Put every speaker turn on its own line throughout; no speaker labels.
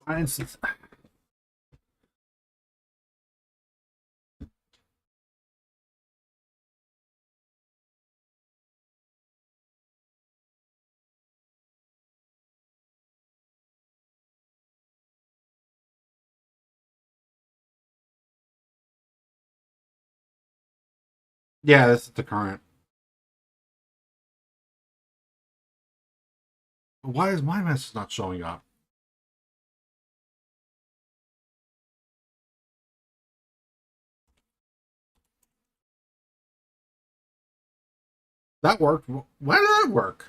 I insist. Yeah, this is the current. Why is my message not showing up? That worked. Why did that work?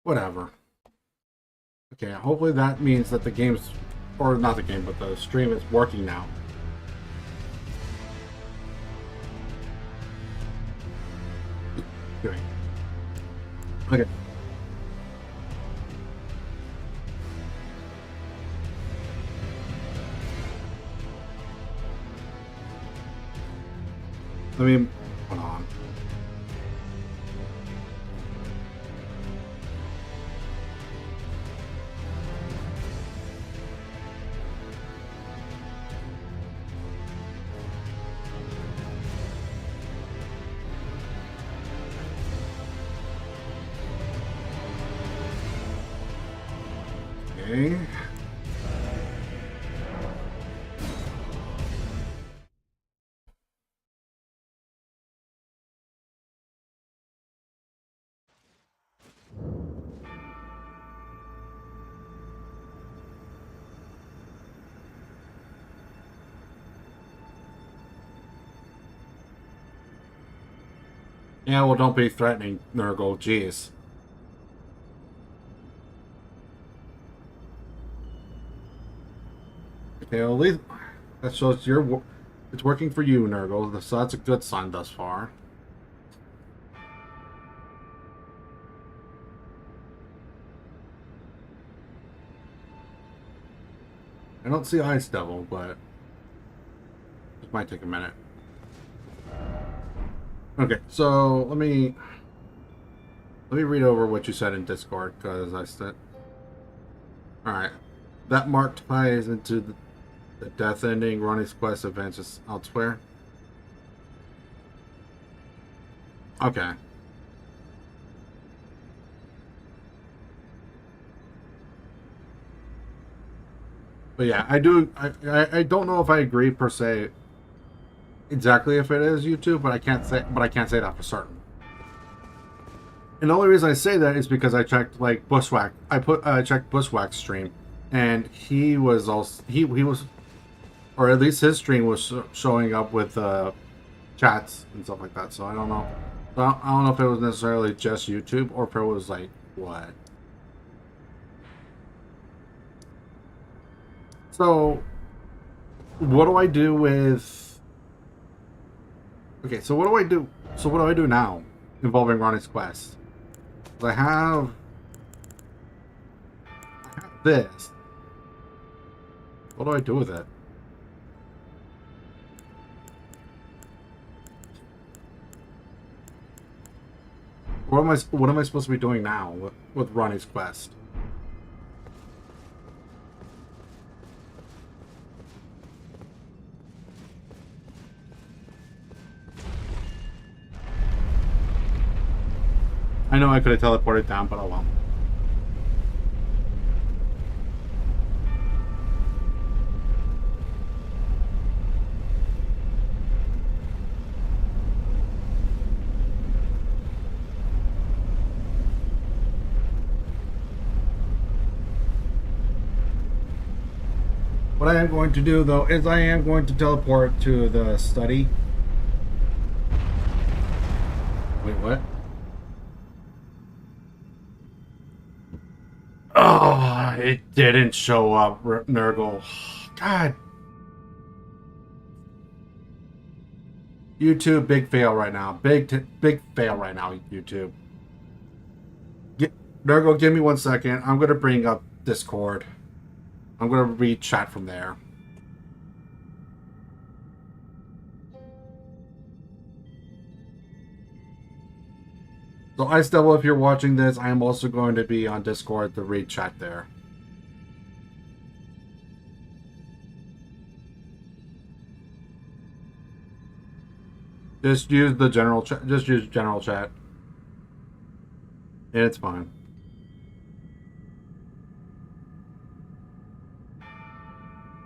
Whatever. Okay, hopefully that means that the game's, or not the game, but the stream is working now. Okay. Okay. Let me, hold on. Okay. Yeah, well, don't be threatening, Nurgle. Jeez. Okay, well, at least that shows it's working for you, Nurgle. So that's a good sign thus far. I don't see Ice Devil, but it might take a minute. Okay, so let me read over what you said in Discord because I said, all right, that mark ties into the death ending. Ronnie's quest advances elsewhere. Okay. But yeah, I do. I don't know if I agree per se exactly if it is YouTube, but I can't say that for certain. And the only reason I say that is because I checked like Bushwhack. I checked Bushwhack's stream, and he was also he was, or at least his stream was showing up with chats and stuff like that. So I don't know. I don't know if it was necessarily just YouTube or if it was like what. So what do I do with? Okay, so what do I do? So what do I do now involving Ronnie's quest? I have this. What do I do with it? What am I supposed to be doing now with Ronnie's quest? I know I could have teleported down, but I won't. What I am going to do, though, is I am going to teleport to the study. Wait, what? Oh, it didn't show up, Nurgle. God. YouTube, big fail right now. Big fail right now, YouTube. Nurgle, give me 1 second. I'm going to bring up Discord. I'm going to read chat from there. So Ice Devil, if you're watching this, I am also going to be on Discord to read chat there. Just use the general chat. Just use general chat. It's fine.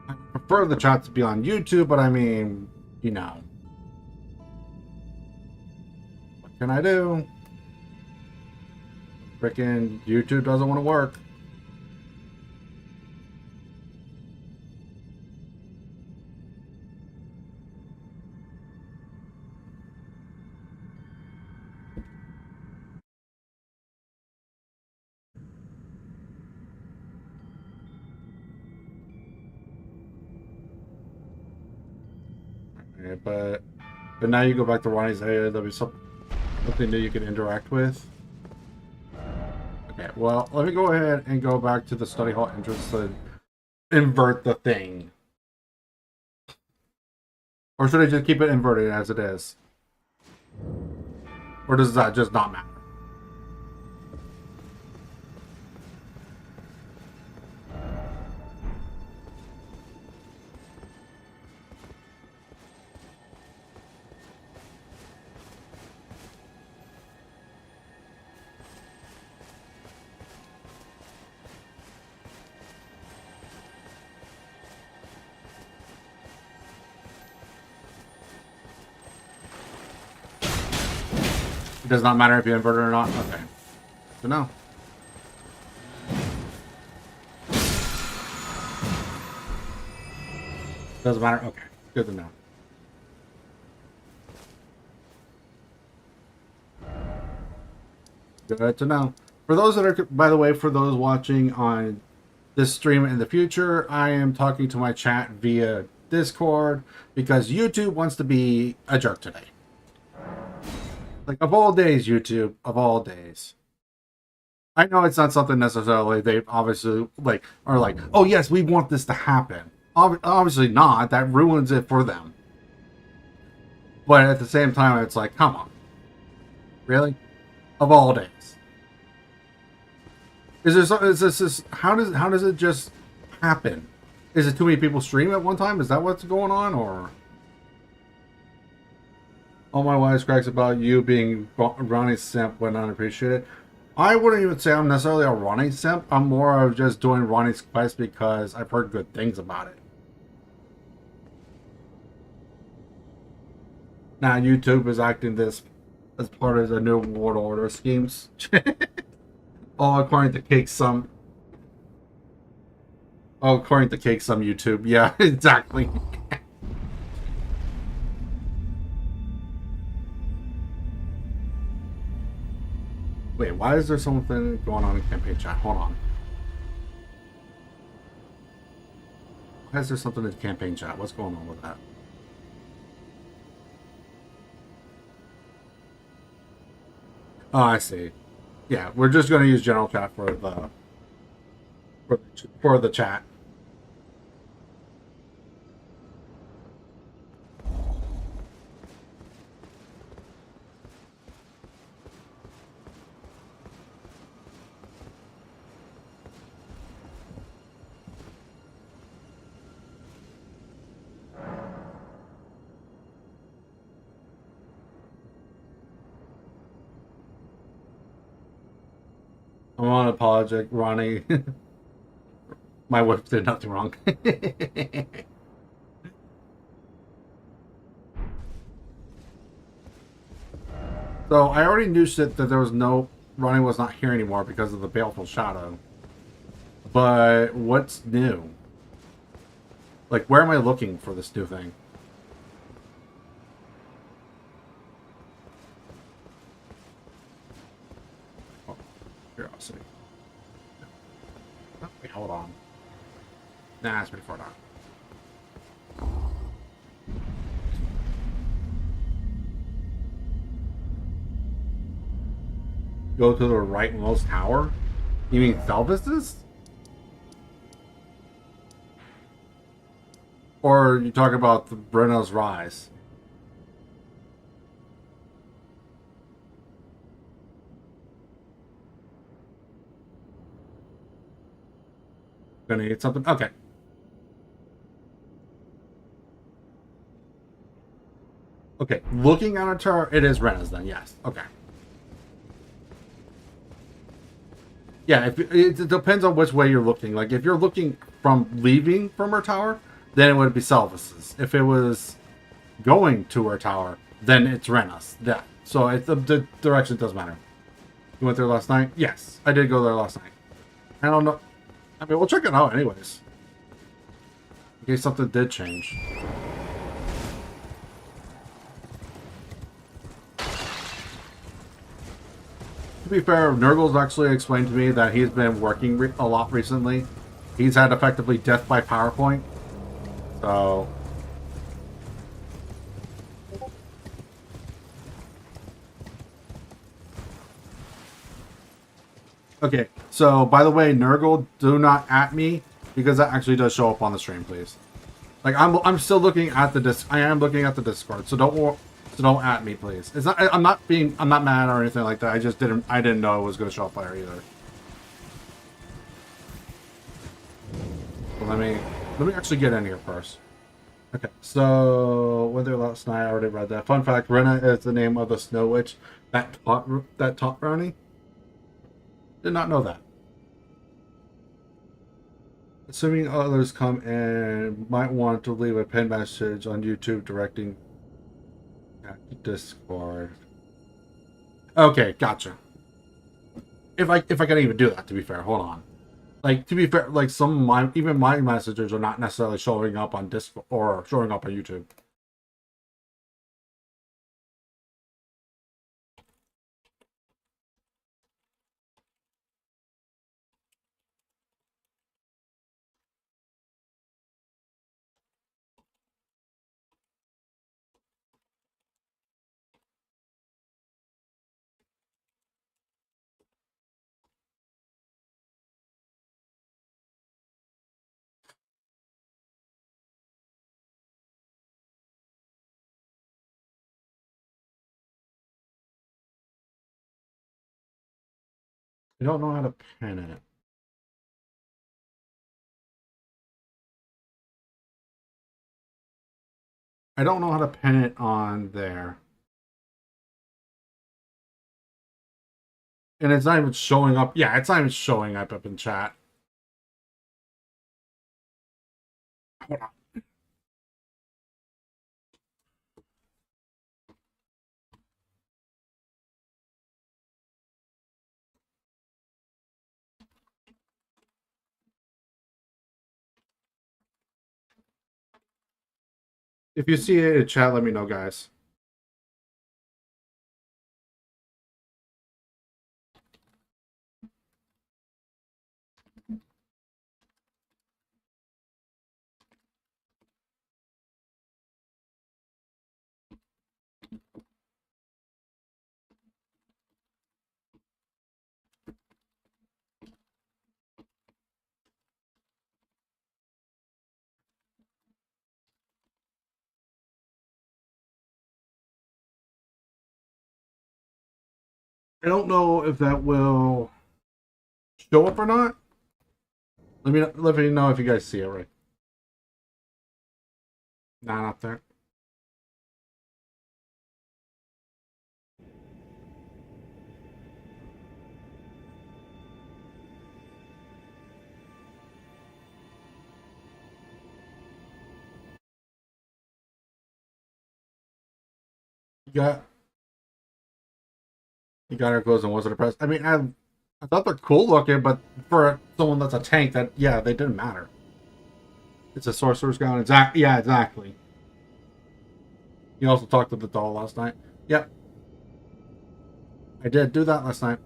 I prefer the chat to be on YouTube, but I mean, you know. What can I do? Frickin' YouTube doesn't want to work. Okay, but now you go back to Ronnie's area, there'll be something new you can interact with. Okay, well, let me go ahead and go back to the study hall entrance to invert the thing. Or should I just keep it inverted as it is? Or does that just not matter? It does not matter if you invert it or not? Okay. So no. Doesn't matter? Okay. Good to know. Good to know. For those that are, by the way, for those watching on this stream in the future, I am talking to my chat via Discord because YouTube wants to be a jerk today. Like, of all days, YouTube, of all days. I know it's not something necessarily they obviously like are like, oh yes, we want this to happen. Obviously not. That ruins it for them. But at the same time, it's like, come on, really? Of all days, is this how does it just happen? Is it too many people stream at one time? Is that what's going on, or all my wisecracks about you being Ronnie simp when unappreciated? I wouldn't even say I'm necessarily a Ronnie simp. I'm more of just doing Ronnie's quest because I've heard good things about it. Now YouTube is acting this as part of the new world order schemes. All according to Cake Some. Oh, according to Cake Some YouTube. Yeah, exactly. Wait, why is there something going on in campaign chat? Hold on. Why is there something in campaign chat? What's going on with that? Oh, I see. Yeah, we're just going to use general chat for the chat. I'm on apologetic, Ronnie. My wife did nothing wrong. So I already knew shit that there was no Ronnie was not here anymore because of the baleful shadow. But what's new? Like, where am I looking for this new thing? Oh, curiosity. Oh, wait, hold on. Nah, it's pretty far down. Go to the rightmost tower? You mean Thelvis's? Or you talk about the Brenno's Rise? Gonna eat something. Okay. Okay. Looking at our tower, it is Rena's then. Yes. Okay. Yeah. If it depends on which way you're looking. Like if you're looking from leaving from her tower, then it would be Salvis's. If it was going to her tower, then it's Rena's. Yeah. So the direction does matter. You went there last night? Yes, I did go there last night. I don't know. I mean, we'll check it out anyways. In case something did change. To be fair, Nurgle's actually explained to me that he's been working a lot recently. He's had effectively death by PowerPoint. So... Okay, so by the way, Nurgle, do not at me because that actually does show up on the stream, please. Like I'm still looking at the disc. I am looking at the Discord, so don't at me, please. It's not. I'm not mad or anything like that. I just didn't. I didn't know it was going to show up there either. So let me actually get in here first. Okay, so went there last night. I already read that. Fun fact: Rena is the name of the Snow Witch that taught Brownie. Did not know that. Assuming others come and might want to leave a pinned message on YouTube directing at Discord. Okay, gotcha. If I can even do that, to be fair, hold on. Like to be fair, like even my messages are not necessarily showing up on Discord or showing up on YouTube. I don't know how to pin it. I don't know how to pin it on there. And it's not even showing up. Yeah, it's not even showing up in chat. Hold on. If you see it in chat, let me know, guys. I don't know if that will show up or not. Let me know if you guys see it right. Not up there. You got her clothes and wasn't impressed. I mean, I thought they're cool looking, but for someone that's a tank, that yeah, they didn't matter. It's a sorcerer's gown. Yeah, exactly. You also talked to the doll last night. Yep. I did do that last night.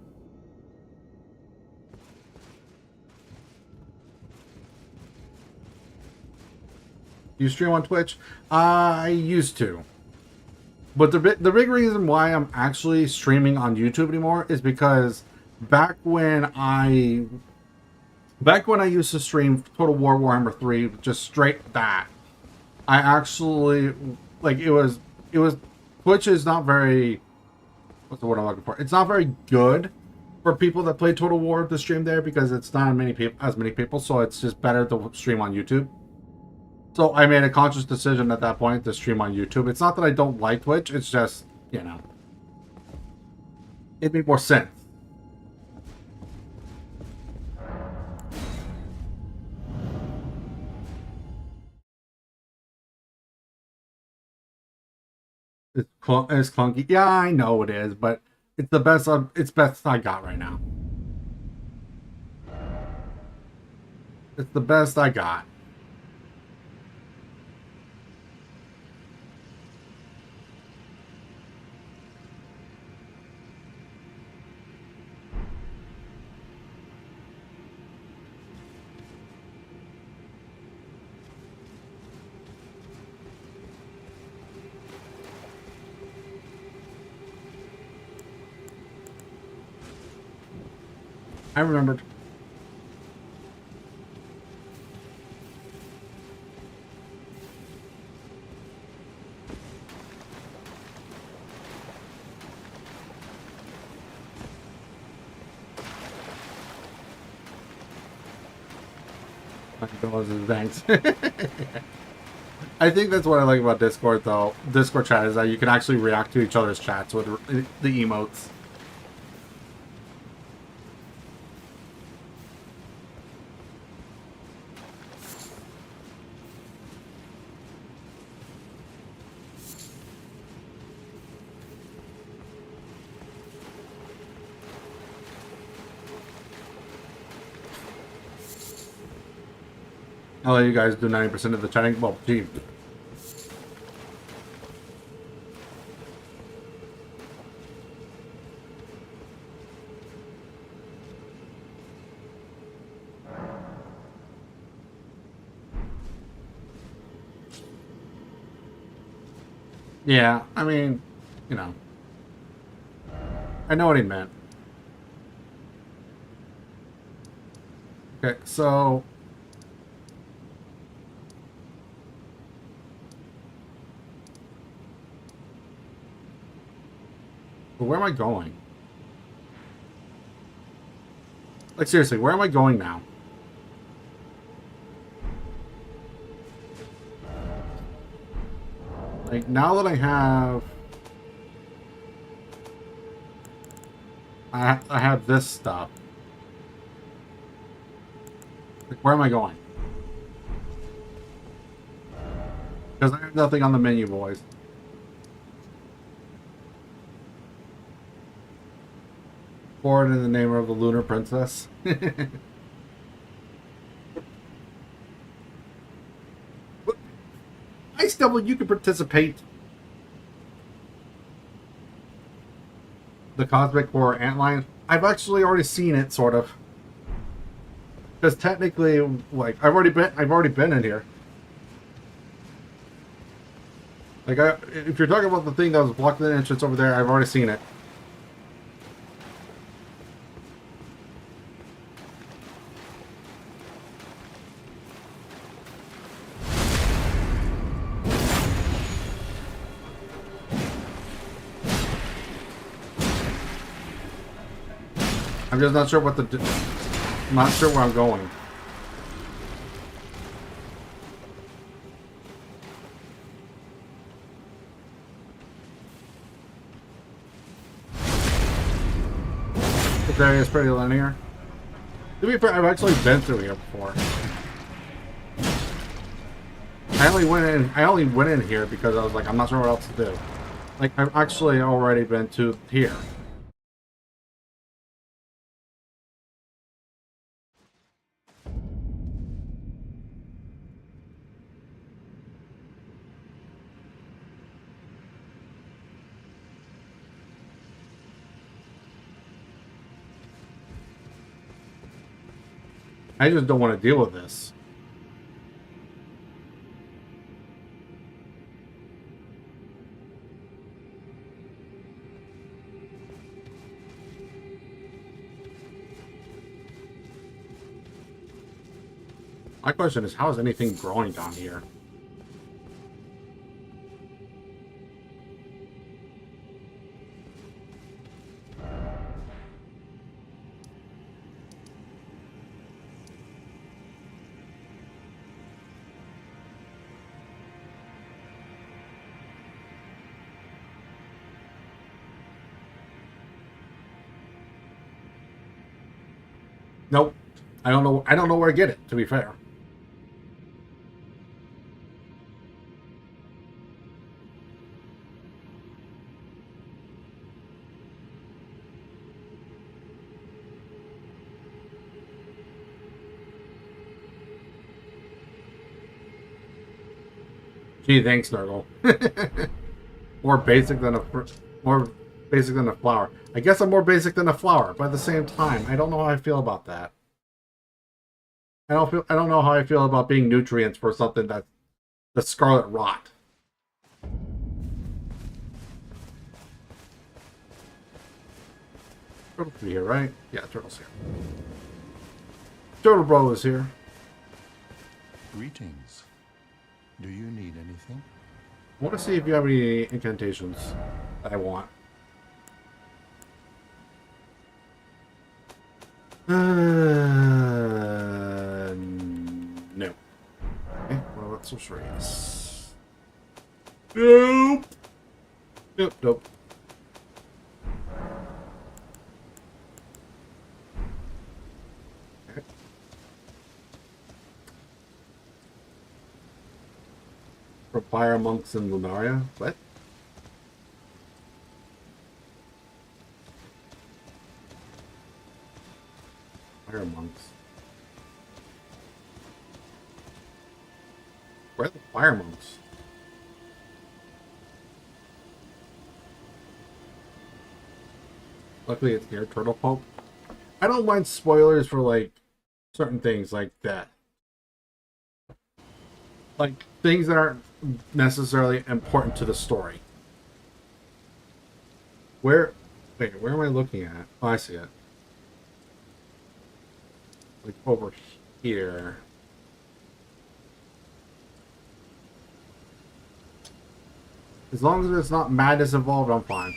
You stream on Twitch? I used to. But the big reason why I'm actually streaming on YouTube anymore is because back when I used to stream Total War Warhammer 3, just straight that, I actually like it was Twitch is not very, what's the word I'm looking for? It's not very good for people that play Total War to stream there because it's not as many people, so it's just better to stream on YouTube. So I made a conscious decision at that point to stream on YouTube. It's not that I don't like Twitch, it's just, you know, it'd make more sense. It's clunky. Yeah, I know it is, but it's the best. It's best I got right now. It's the best I got. I remembered. Thanks. I think that's what I like about Discord, though. Discord chat is that you can actually react to each other's chats with the emotes. I'll let you guys do 90% of the chatting. Well, gee. Yeah, I mean, you know. I know what he meant. Okay, so... But where am I going? Like, seriously, where am I going now? Like, now that I have... I have this stuff. Like, where am I going? Because I have nothing on the menu, boys. Forward in the name of the Lunar Princess. Ice Double, you can participate. The Cosmic Horror Antlion. I've actually already seen it, sort of. Because technically, like, I've already been in here. Like, if you're talking about the thing that was blocking the entrance over there, I've already seen it. I'm just not sure what the... I'm not sure where I'm going. This area is pretty linear. To be fair, I've actually been through here before. I only went in here because I was like, I'm not sure what else to do. Like, I've actually already been to here. I just don't want to deal with this. My question is, how is anything growing down here? Nope. I don't know. I don't know where to get it. To be fair. Gee, thanks, Nurgle. More basic than a more basic than a flower. I guess I'm more basic than a flower, but at the same time, I don't know how I feel about that. I don't know how I feel about being nutrients for something that's scarlet rot. Turtle's here, right? Yeah, Turtle's here. Turtle Bro is here.
Greetings. Do you need anything?
I want to see if you have any incantations that I want. No. Okay, well, that's so serious. Nope. Nope, nope. Okay. For fire monks in Lunaria? What? Fire monks. Where are the fire monks? Luckily it's near Turtle Pope. I don't mind spoilers for like certain things like that. Like things that aren't necessarily important to the story. Where am I looking at? Oh, I see it. Like over here. As long as it's not madness involved, I'm fine.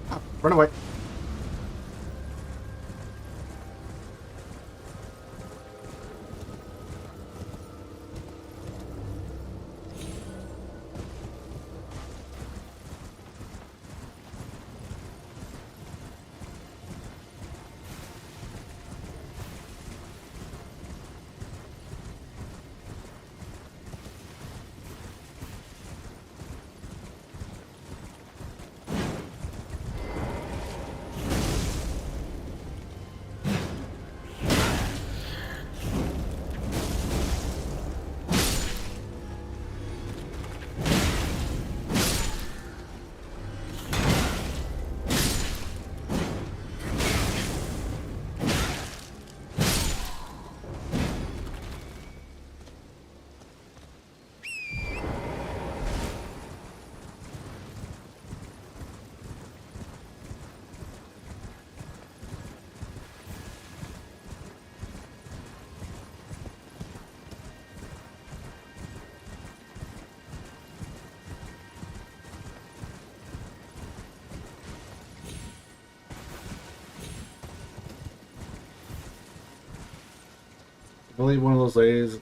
Ah, run away. Only one of those ladies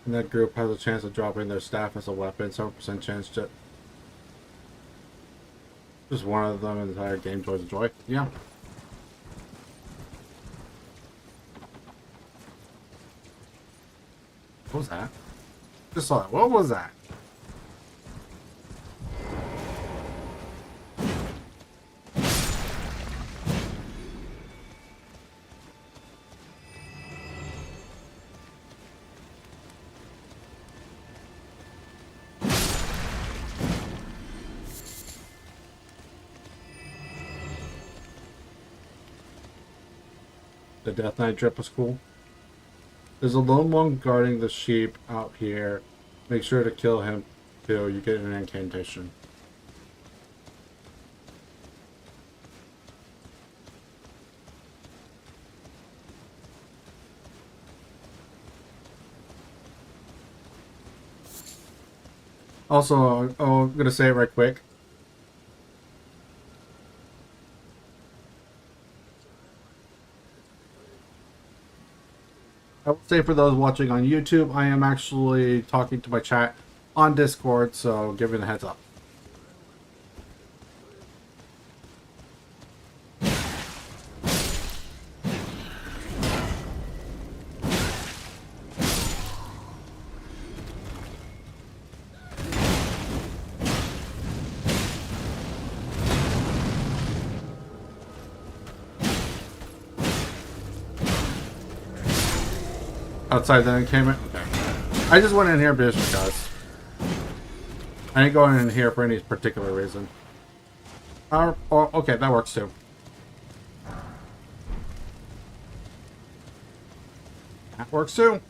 in that group has a chance of dropping their staff as a weapon. 7% chance to just one of them in the entire game towards joy. Yeah. What was that? Just saw that. What was that? The Death Knight drip was cool. There's a lone monk guarding the sheep out here. Make sure to kill him too. You get an incantation. Also, I'm gonna say it right quick. I will say for those watching on YouTube, I am actually talking to my chat on Discord, so give me the heads up. Outside the encampment? Okay. I just went in here just because. I ain't going in here for any particular reason. Okay, that works too. That works too.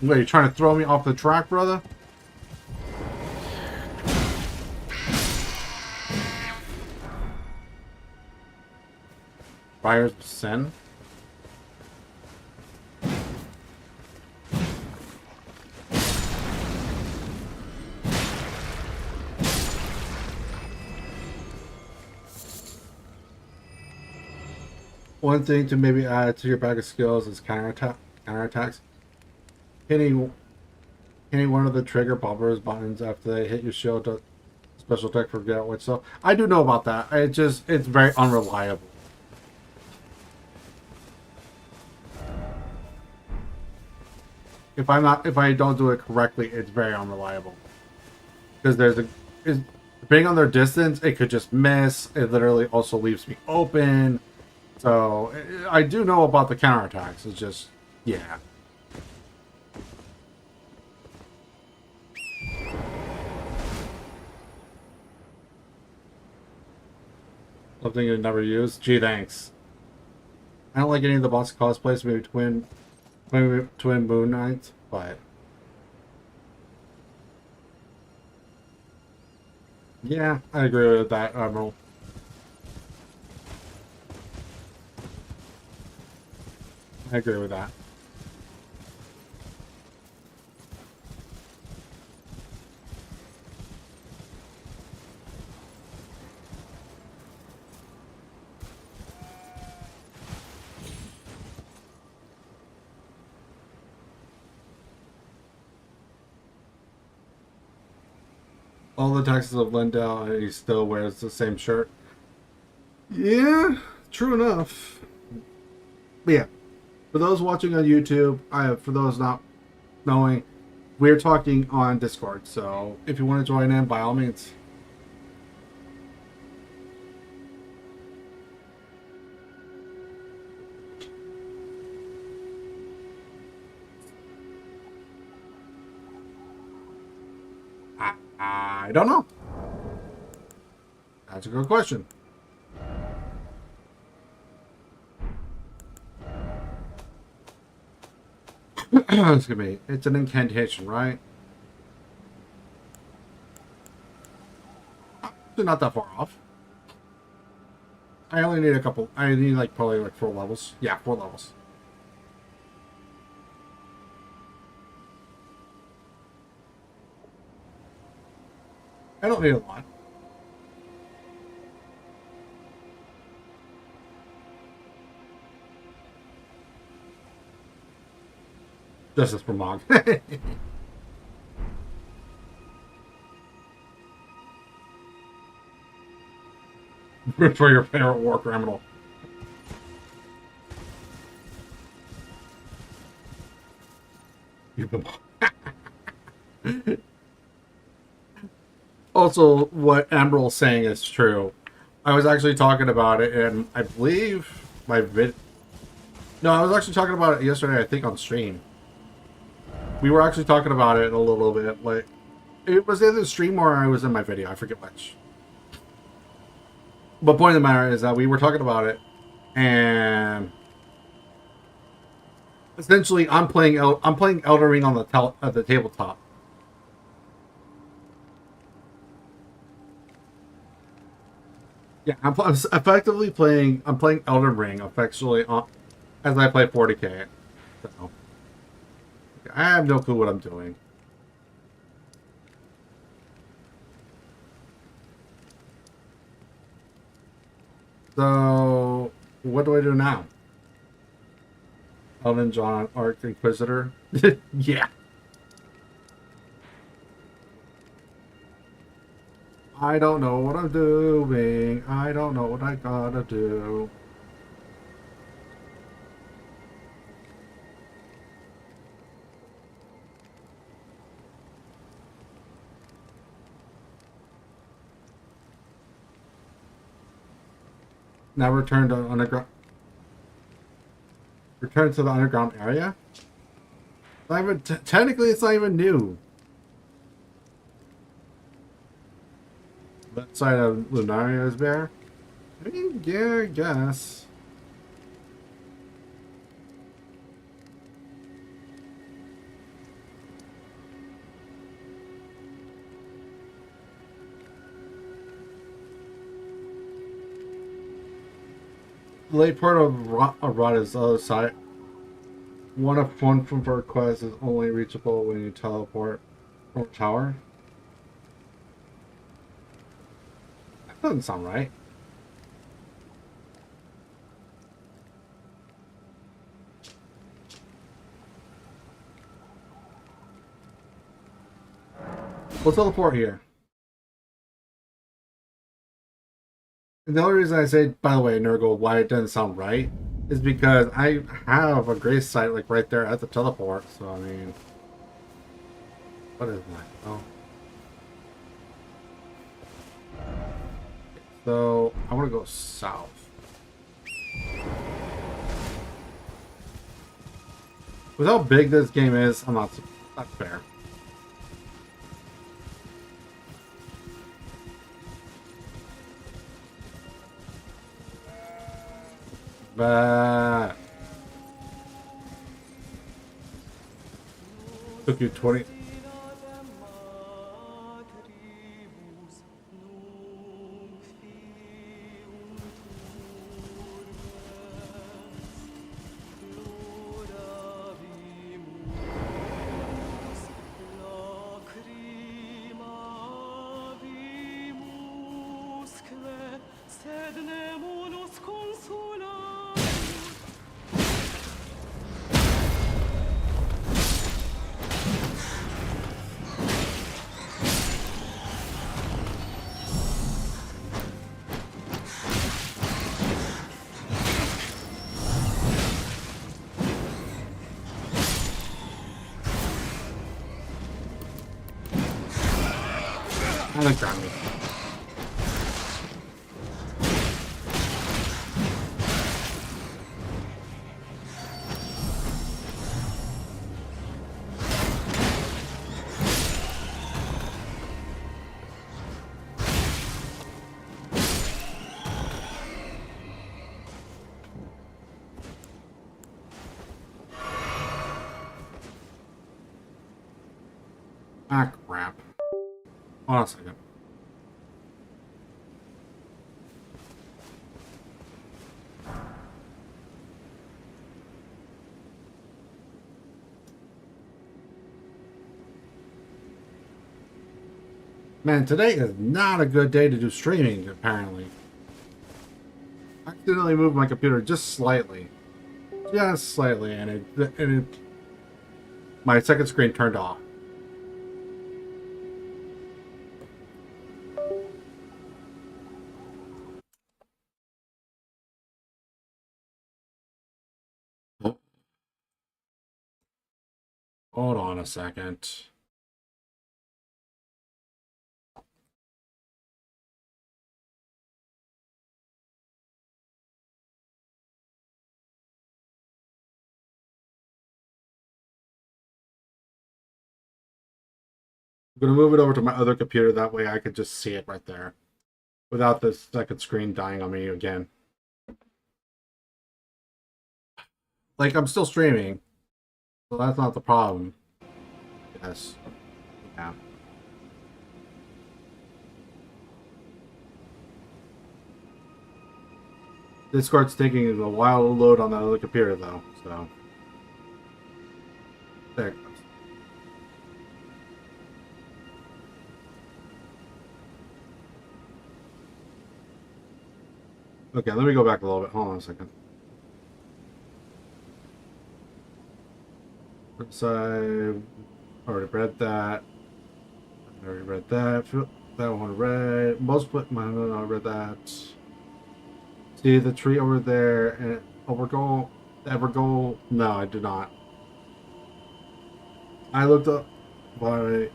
What, are you trying to throw me off the track, brother? Fires of Sin? One thing to maybe add to your bag of skills is counterattacks. Hitting one of the trigger bombers buttons after they hit your shield to special attack for get which so I do know about that. It's very unreliable. If I don't do it correctly, it's very unreliable. Because depending on their distance, it could just miss. It literally also leaves me open. So I do know about the counterattacks. It's just, yeah. Something you never use. Gee, thanks. I don't like any of the boss cosplays. Maybe twin Moon Knights, but yeah, I agree with that, Admiral. I agree with that. All the taxes of Lindell, and he still wears the same shirt. Yeah, true enough. But yeah, for those watching on YouTube, for those not knowing, we're talking on Discord. So if you want to join in, by all means. I don't know. That's a good question. Excuse me. It's an incantation, right? They're not that far off. I only need a couple. I need like probably like 4 levels. Yeah, 4 levels. I don't need a lot. Justice for Mog. For your favorite war criminal. You've been... Also, what Emerald's saying is true. I was actually talking about it, and I believe my vid. No, I was actually talking about it yesterday. I think on stream. We were actually talking about it a little bit. Like it was either the stream or I was in my video. I forget which. But point of the matter is that we were talking about it, and essentially, I'm playing Elden Ring on the tabletop. Yeah, I'm effectively playing. I'm playing Elden Ring effectively as I play 40K. So I have no clue what I'm doing. So what do I do now? Elden John, Arc Inquisitor. Yeah, I don't know what I'm doing. I don't know what I gotta do. Now return to underground. Return to the underground area. Not even technically, it's not even new. That side of Lunaria is bare. I mean, yeah, I guess. The late part of Rod is the other side. One from for quest is only reachable when you teleport from a tower. That doesn't sound right. We'll teleport here. And the only reason I say, by the way, Nurgle, why it doesn't sound right is because I have a grace site like right there at the teleport. So I mean, what is that? Oh, so I want to go south. With how big this game is, I'm not. That's fair. But took you 20. I like that. Ah, crap. Hold on a second. Man, today is not a good day to do streaming, apparently. I accidentally moved my computer just slightly. Just slightly, and my second screen turned off. Hold on a second. I'm gonna move it over to my other computer. That way I could just see it right there without the second screen dying on me again. Like, I'm still streaming, so that's not the problem. Yes. Yeah. Discord's taking a while to load on that other computer, though, so. There it goes. Okay, let me go back a little bit. Hold on a second. So I already read that. I already read that. That one read. Most put my I read that. See the tree over there and Evergoal. Evergoal. No, I did not. I looked up by.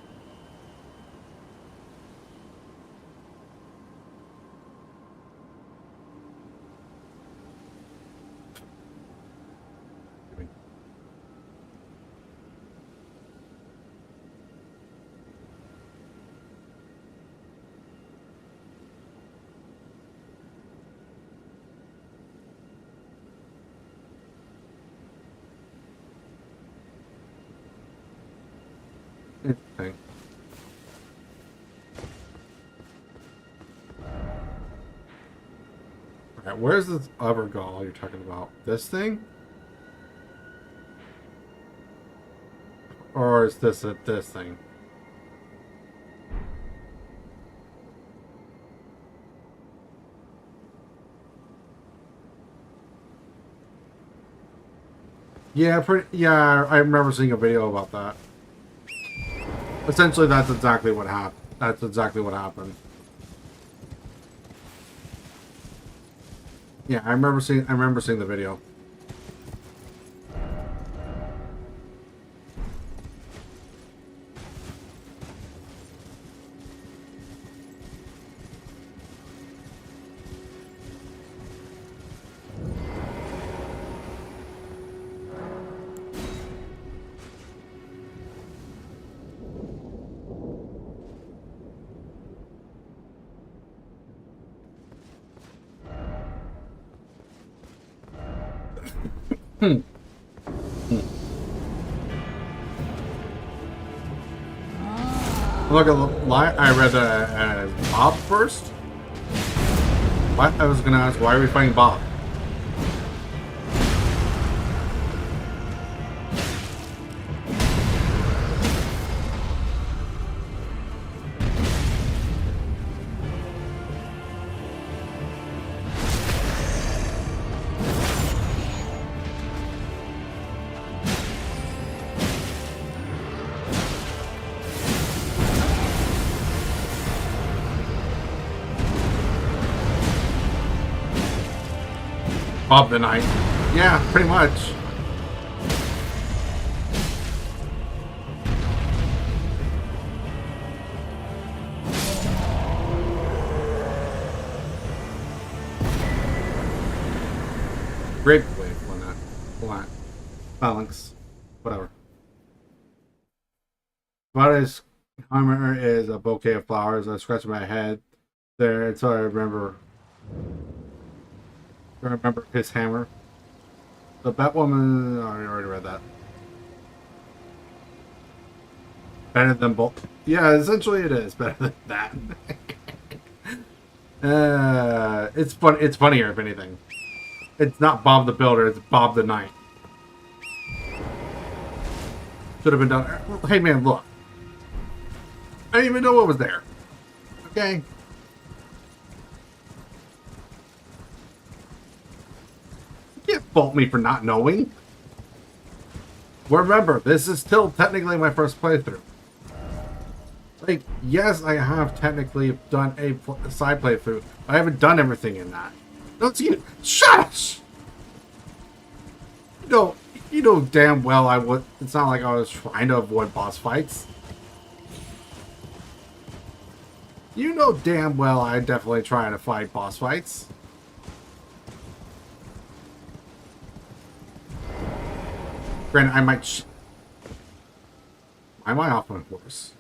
Interesting. Alright, where's this Evergoal you're talking about? This thing? Or is this this thing? Yeah, yeah, I remember seeing a video about that. Essentially, that's exactly what happened. That's exactly what happened. Yeah, I remember seeing the video. Hmm. I'm not gonna lie, I read Bob first. What? I was gonna ask, why are we fighting Bob? Bob the Knight. Yeah, pretty much. Great wave on that. Flat. Balance. Whatever. About his hammer is a bouquet of flowers. I scratched my head there until I remember his hammer. The Batwoman. Oh, I already read that. Better than both. Yeah, essentially it is better than that. It's fun. It's funnier if anything. It's not Bob the Builder. It's Bob the Knight. Should have been done. Hey man, look. I didn't even know what was there. Okay. You can't fault me for not knowing. Well, remember, this is still technically my first playthrough. Like, yes, I have technically done a side playthrough. I haven't done everything in that. Don't see it. Shush! You know damn well I would. It's not like I was trying to avoid boss fights. You know damn well I definitely try to fight boss fights. Granted, I might. Why am I off my horse?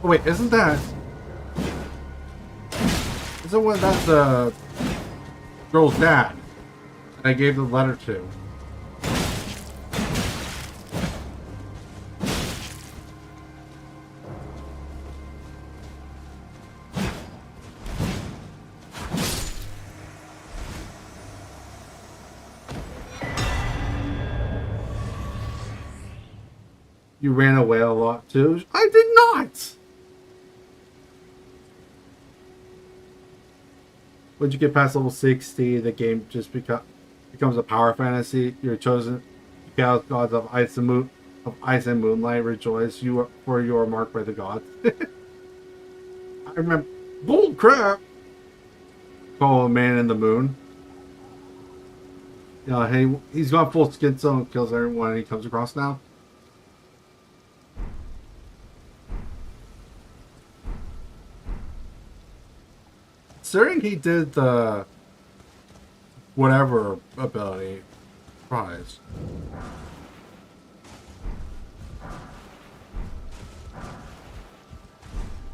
Wait, isn't that... Isn't what that the girl's dad that I gave the letter to? You ran away a lot too? I did not! Once you get past level 60, the game just becomes a power fantasy. You're chosen gods of ice and moonlight rejoice. For you are marked by the gods. I remember. Bull crap! Call a man in the moon. Yeah, hey, he's got full skin tone and kills everyone he comes across now. Considering he did the whatever ability prize.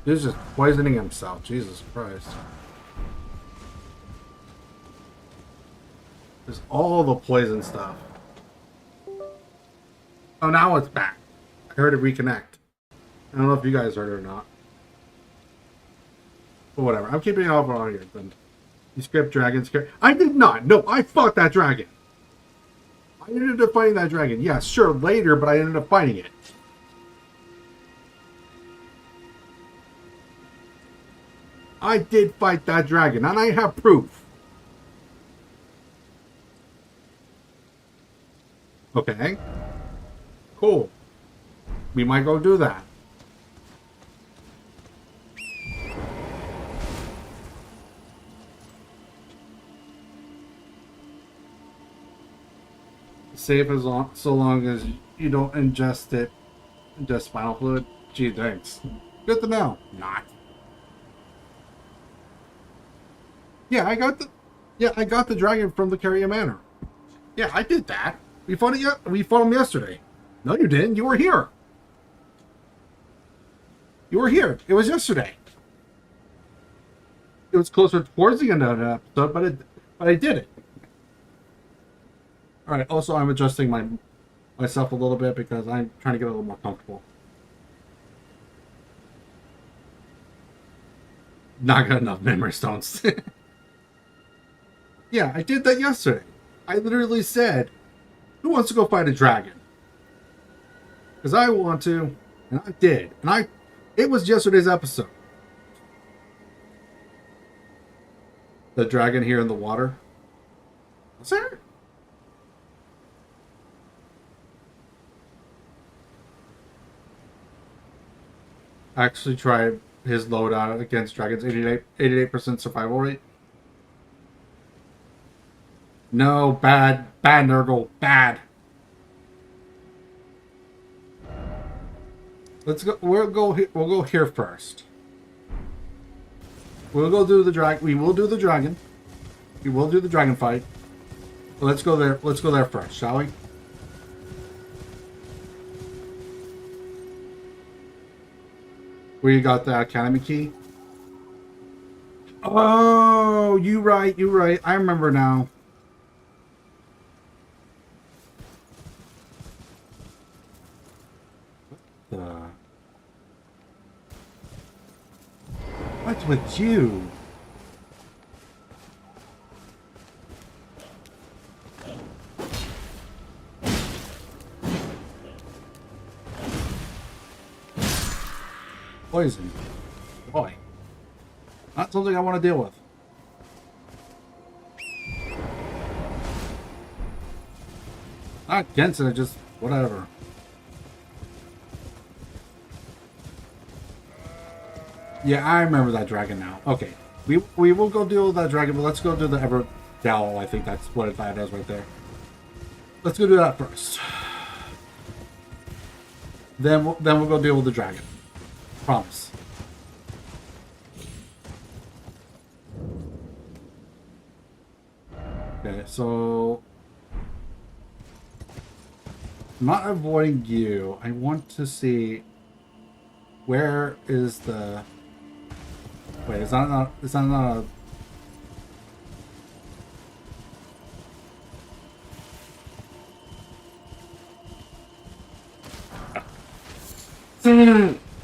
He's just poisoning himself. Jesus Christ. There's all the poison stuff. Oh, now it's back. I heard it reconnect. I don't know if you guys heard it or not. But whatever. I'm keeping it all on here then. You skipped dragon scare. I did not. No, I fought that dragon. I ended up fighting that dragon. Yeah, sure, later, but I ended up fighting it. I did fight that dragon, and I have proof. Okay. Cool. We might go do that. Safe as long, so long as you don't ingest spinal fluid. Gee, thanks. Good to know. Not. Yeah, I got the dragon from the Carrier Manor. Yeah, I did that. We fought him yesterday. No, you didn't. You were here. You were here. It was yesterday. It was closer towards the end of the episode, but I did it. All right. Also, I'm adjusting myself a little bit because I'm trying to get a little more comfortable. Not got enough memory stones. Yeah, I did that yesterday. I literally said, "Who wants to go fight a dragon?" Because I want to, and I did, and it was yesterday's episode. The dragon here in the water. Was there? Actually tried his loadout against dragons. 88% survival rate. No, bad Nurgle, bad. Let's go. We'll go here first. We'll go do the dragon. We will do the dragon. We will do the dragon fight. But let's go there. Let's go there first, shall we? Where you got the academy key? Oh, you right. I remember now. What's with you? Poison. Boy. Not something I want to deal with. Not against it, just whatever. Yeah, I remember that dragon now. Okay. We will go deal with that dragon, but let's go do the Ever Dowel. I think that's what that is right there. Let's go do that first. Then we'll go deal with the dragon. Promise. Okay, so I'm not avoiding you. I want to see Where is the... Wait, is that not... Is that not a...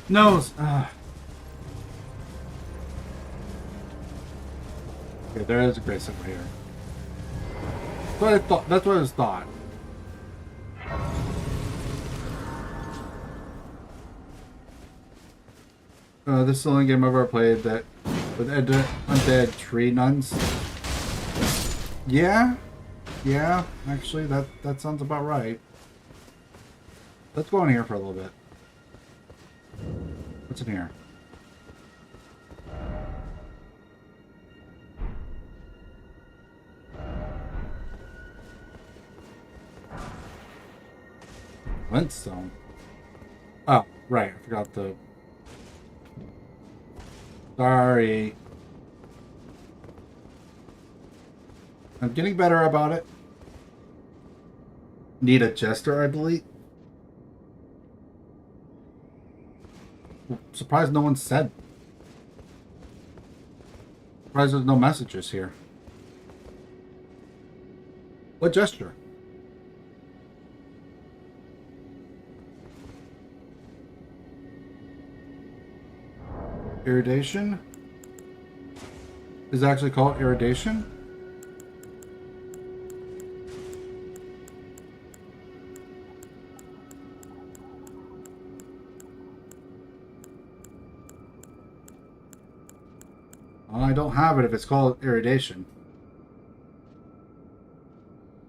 No! Okay, there is a grace over here. That's what I thought. That's what I was thought. This is the only game I've ever played that with undead tree nuns. Yeah, yeah. Actually, that sounds about right. Let's go in here for a little bit. What's in here? Glintstone. Oh, right. I forgot the... Sorry. I'm getting better about it. Need a jester, I believe. Surprised no one said. Surprised there's no messages here. What gesture? Iridation? Is it actually called iridation? Well, I don't have it if it's called iridation.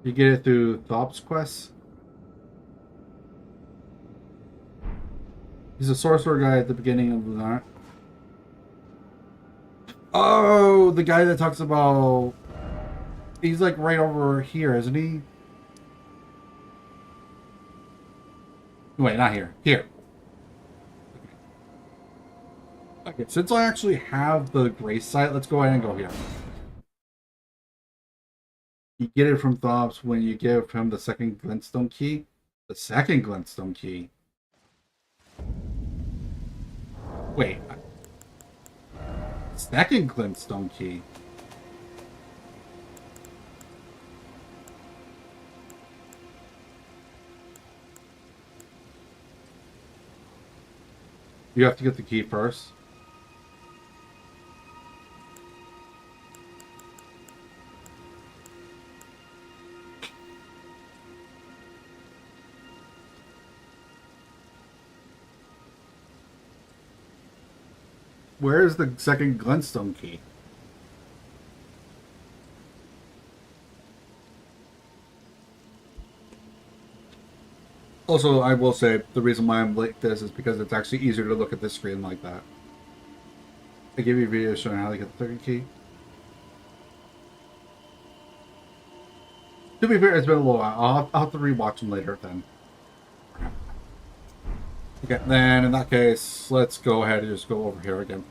You get it through Thop's quest. He's a sorcerer guy at the beginning of the night. Oh, the guy that talks about... He's like right over here, isn't he? Wait, not here. Here. Okay, since I actually have the grace site, let's go ahead and go here. You get it from Thop's when you give him the second glintstone key. The second glintstone key. Wait. Second glintstone key. You have to get the key first. Where is the second glintstone key? Also, I will say the reason why I'm like this is because it's actually easier to look at this screen like that. I give you a video showing how to get the second key. To be fair, it's been a little while. I'll have to rewatch them later then. Okay, then in that case, let's go ahead and just go over here again.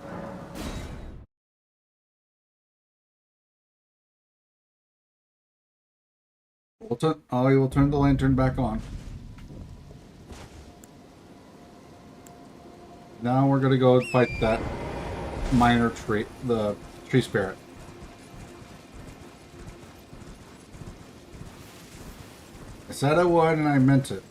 I will turn the lantern back on. Now we're gonna go fight that minor tree, the tree spirit. I said I would, and I meant it.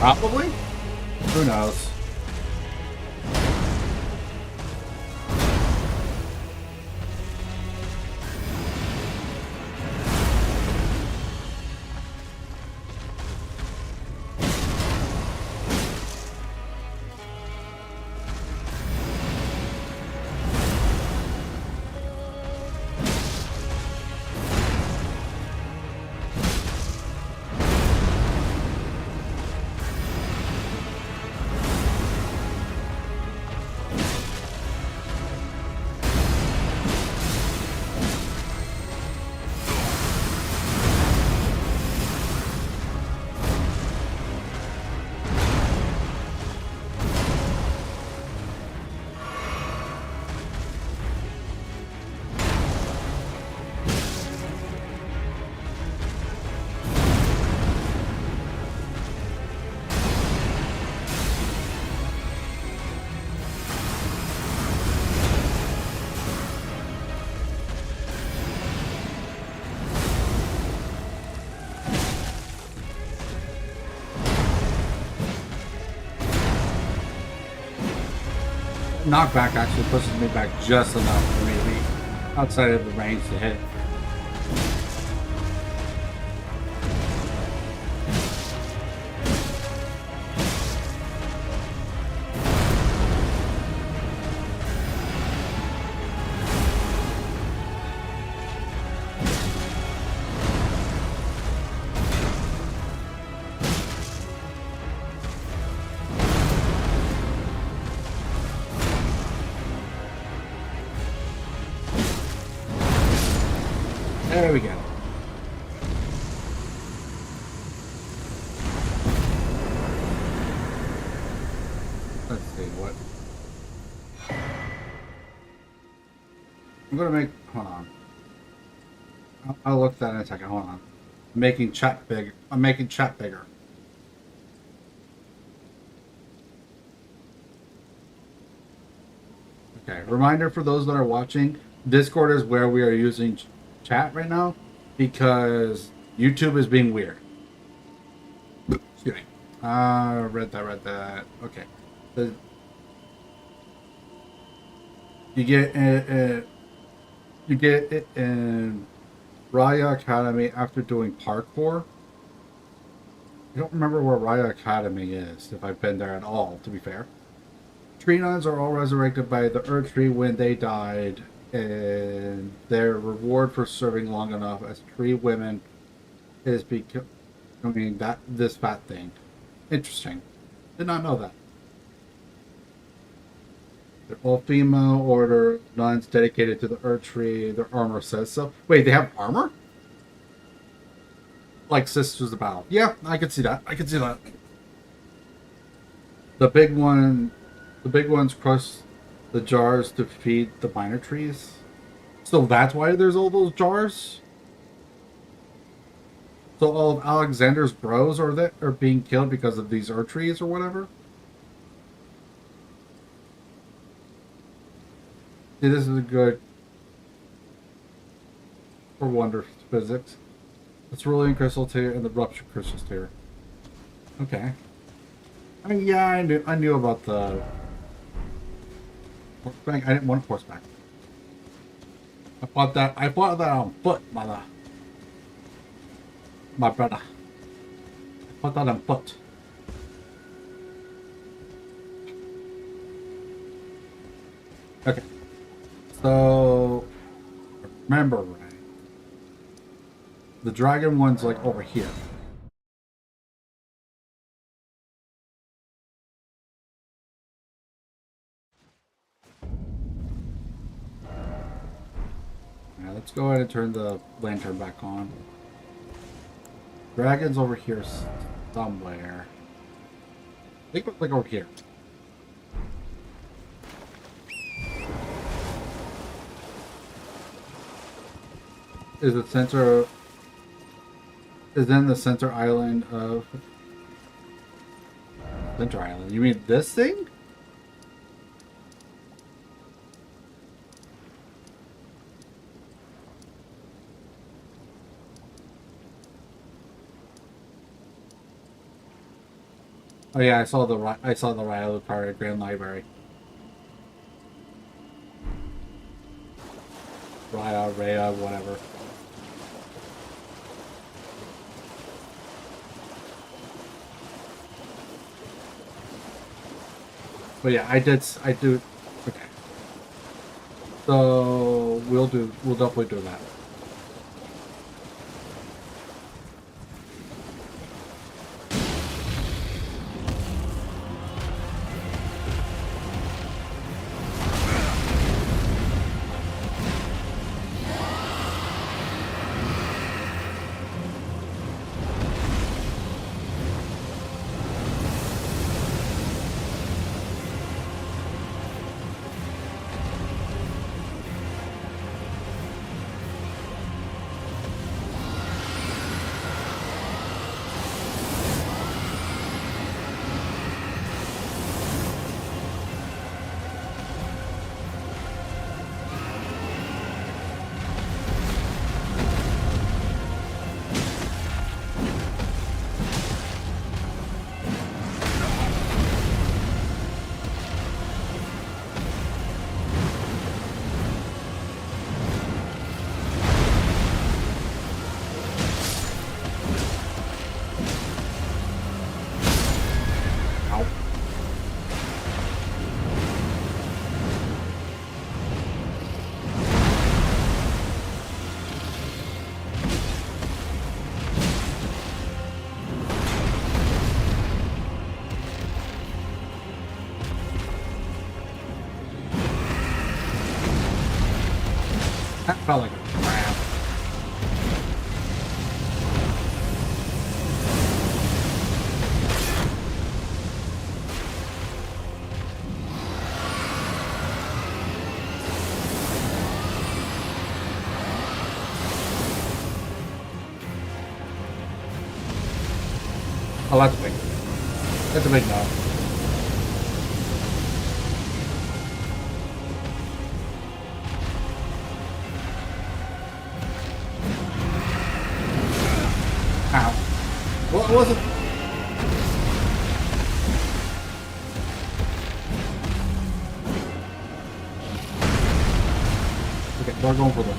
Probably? Who knows? Knockback actually pushes me back just enough for me to be outside of the range to hit. There we go. Let's see what I'm gonna make. Hold on. I'll look at that in a second. Hold on. I'm making chat big. I'm making chat bigger. Okay. Reminder for those that are watching: Discord is where we are using chat right now because YouTube is being weird. Excuse me. Read that. Okay. You get it in Raya Academy after doing parkour. I don't remember where Raya Academy is, if I've been there at all, to be fair. Tree nuns are all resurrected by the Earth Tree when they died, and their reward for serving long enough as tree women is becoming this fat thing. Interesting. Did not know that. They're all female order nuns dedicated to the Earth Tree. Their armor says so. Wait, they have armor? Like Sisters of Battle. Yeah, I can see that. I can see that. The big ones crush the jars to feed the minor trees. So that's why there's all those jars? So all of Alexander's bros are being killed because of these Earth trees or whatever? See, this is a good for wonder physics. The cerulean crystal tier and the rupture crystals tier. Okay. I mean, yeah, I knew about the horseback. I didn't want horseback. I bought that on foot, my brother. I bought that on foot. Okay. So remember, right? The dragon one's like over here. Now let's go ahead and turn the lantern back on. Dragon's over here somewhere. I think it's like over here. Is the center is in the center island of Center Island. You mean this thing? Oh yeah, I saw the Raya Lucaria Grand Library. Raya, whatever. But yeah, I do. Okay, so we'll definitely do that. Ow. That felt like a trap. Oh, that's big. That's a big no. Ow. What was it? Okay, we're going for this.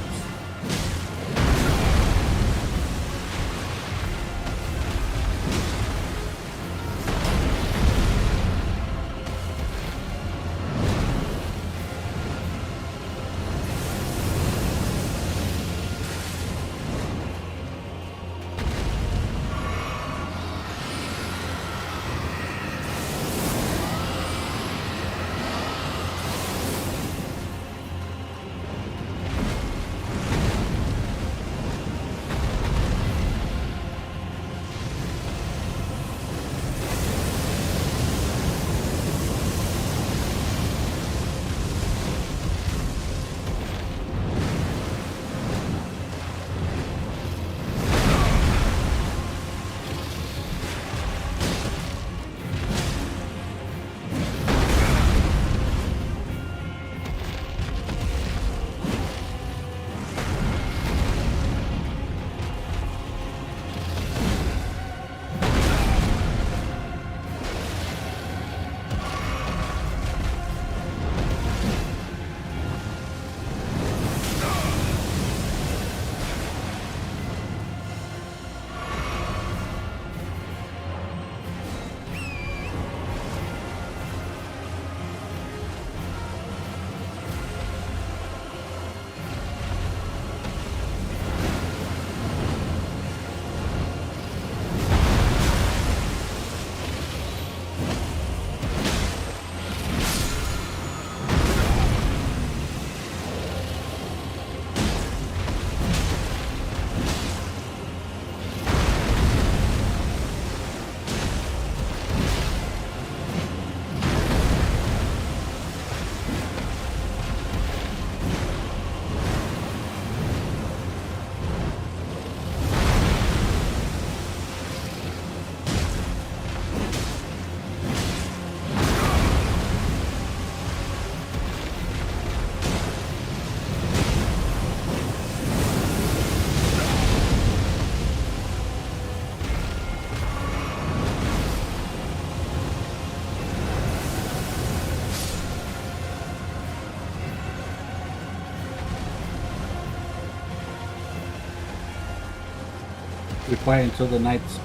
We play until the night's.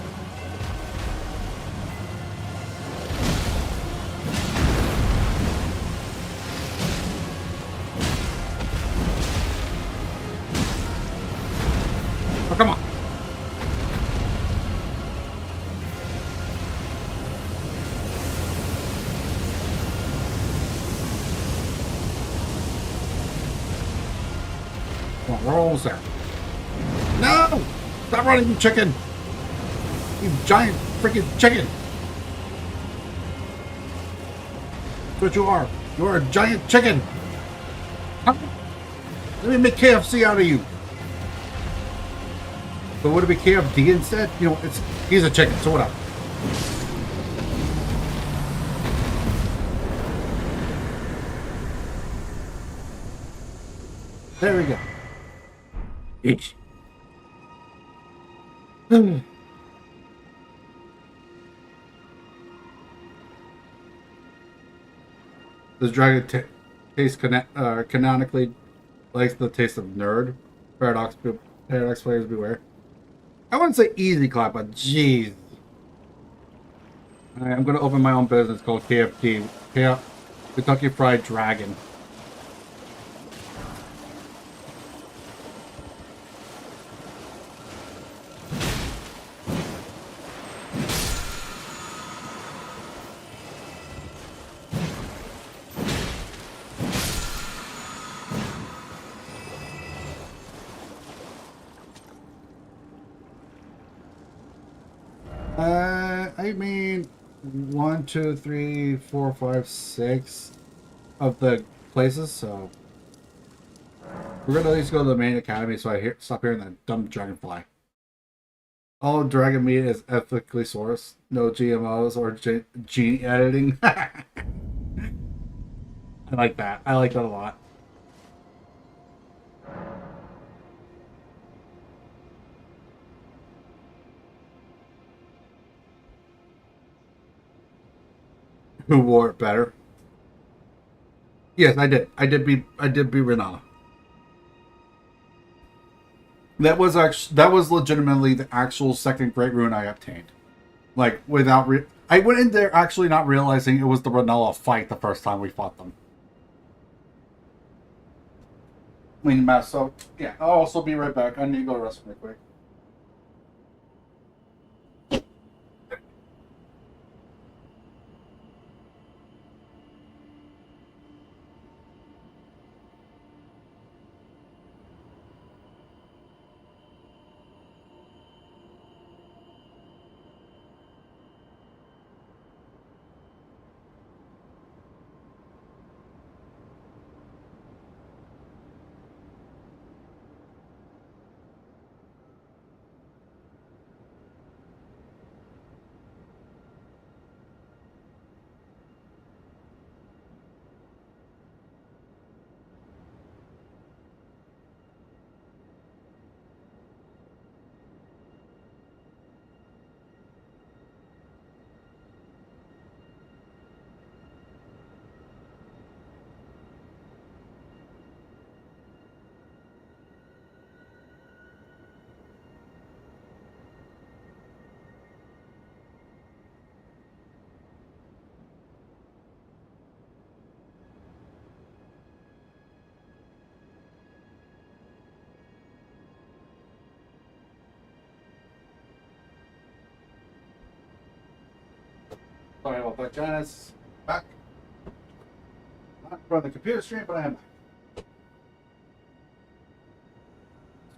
Oh, come on. Come on, we're almost there. No! Stop running, you chicken! You giant freaking chicken! That's what you are. You are a giant chicken! Huh? Let me make KFC out of you! But would it be KFD instead? You know, he's a chicken, so whatever. There we go. Each. Does dragon taste canonically likes the taste of nerd? Paradox players beware. I wouldn't say easy clap, but jeez. I'm going to open my own business called KFD. Kentucky Fried Dragon. I mean, 1, 2, 3, 4, 5, 6 of the places, so we're gonna at least go to the main academy so I stop hearing that dumb dragonfly. All dragon meat is ethically sourced, no GMOs or gene editing. I like that. I like that a lot. Who wore it better? Yes, I did. I did be Renala. That was legitimately the actual second great rune I obtained. Like I went in there actually not realizing it was the Renala fight the first time we fought them. I mean, so yeah, I'll also be right back. I need to go to the restroom real quick. Sorry about that, Janice. Back. Not from the computer stream, but I am back.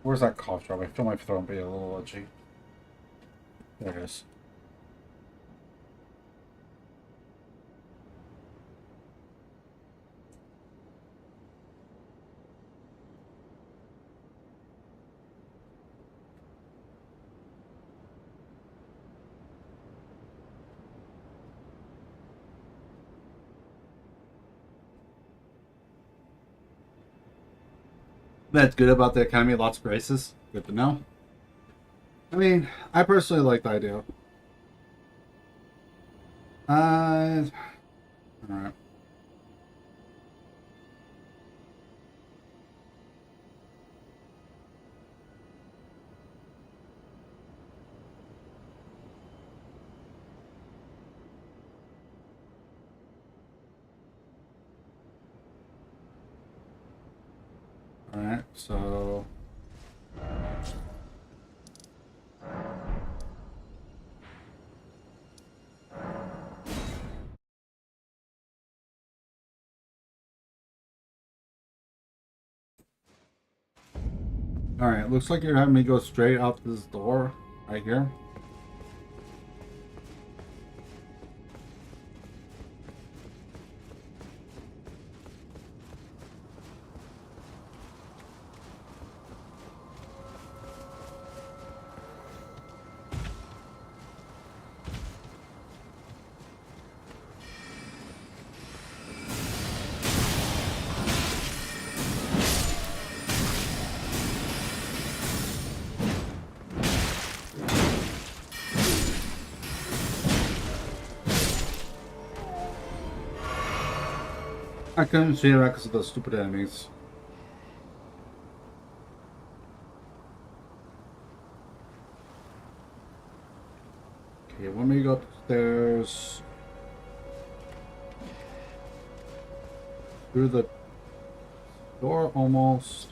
Where's that cough drop? I feel my throat be a little itchy. There it is. That's good about the Academy. Lots of graces. Good to know. I mean, I personally like the idea. Alright. Alright, so... Alright, looks like you're having me go straight out this door right here. I couldn't see that because of those stupid enemies. Okay, let me go upstairs. Through the door almost.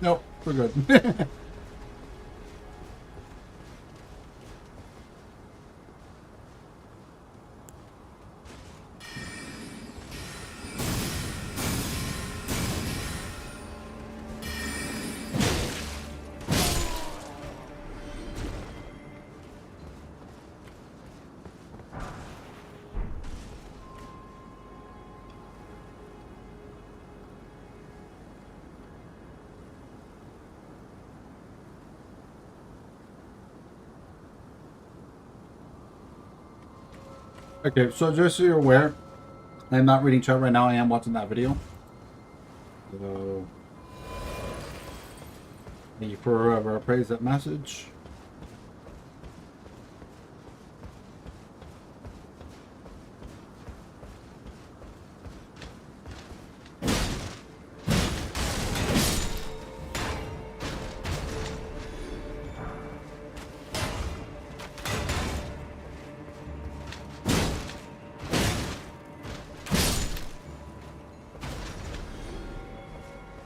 Nope, we're good. Okay, so just so you're aware, I'm not reading chat right now, I am watching that video. So, thank you for whoever praised that message.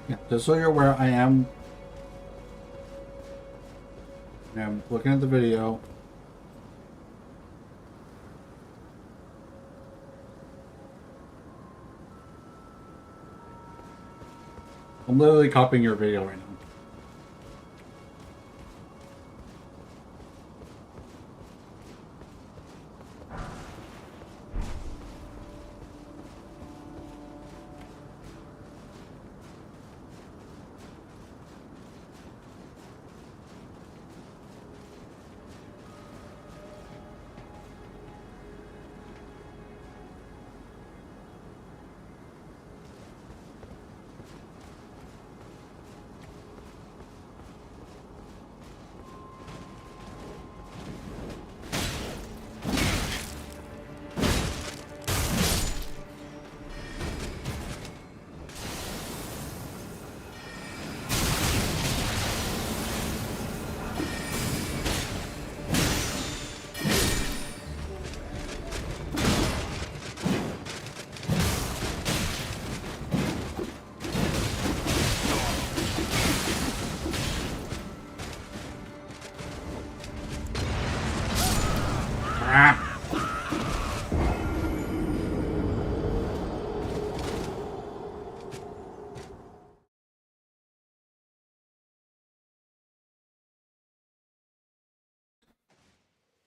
Yeah, just so you're aware, I am looking at the video. I'm literally copying your video right now.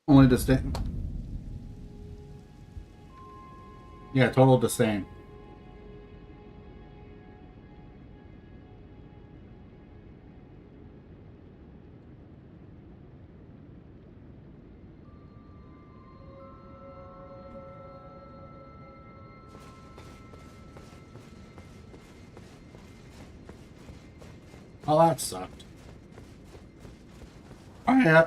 Only disdain. Yeah, total disdain. Oh, that sucked. Just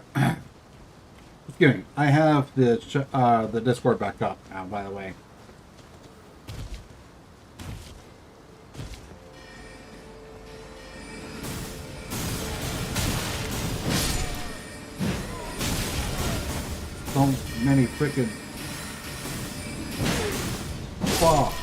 kidding. I have the Discord back up now, by the way. So many freaking... Fuck.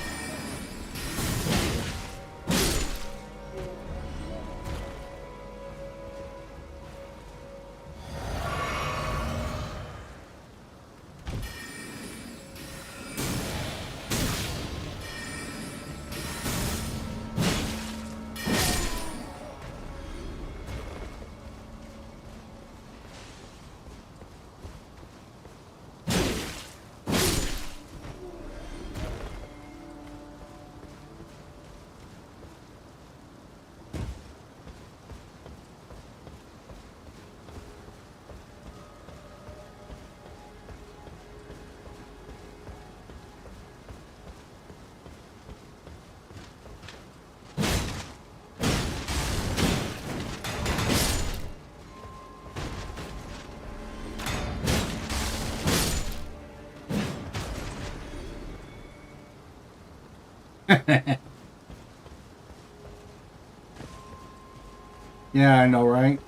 Yeah, I know, right?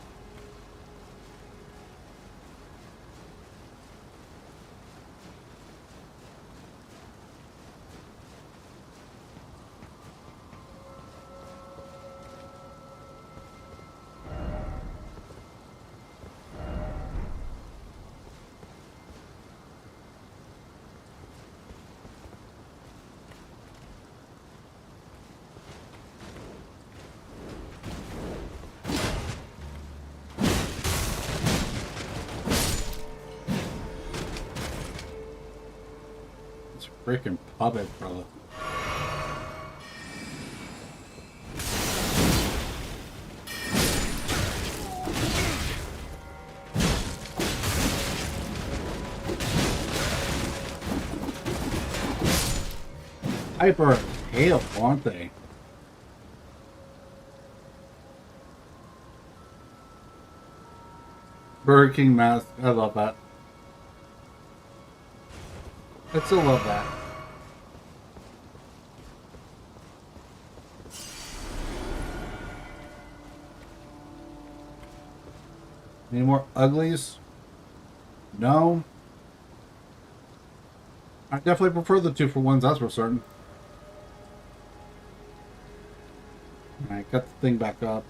It's a freaking puppet, brother. Hyper hail, aren't they? Burger King mask. I love that. I still love that. Any more uglies? No. I definitely prefer the 2-for-1s, that's for certain. Alright, got the thing back up.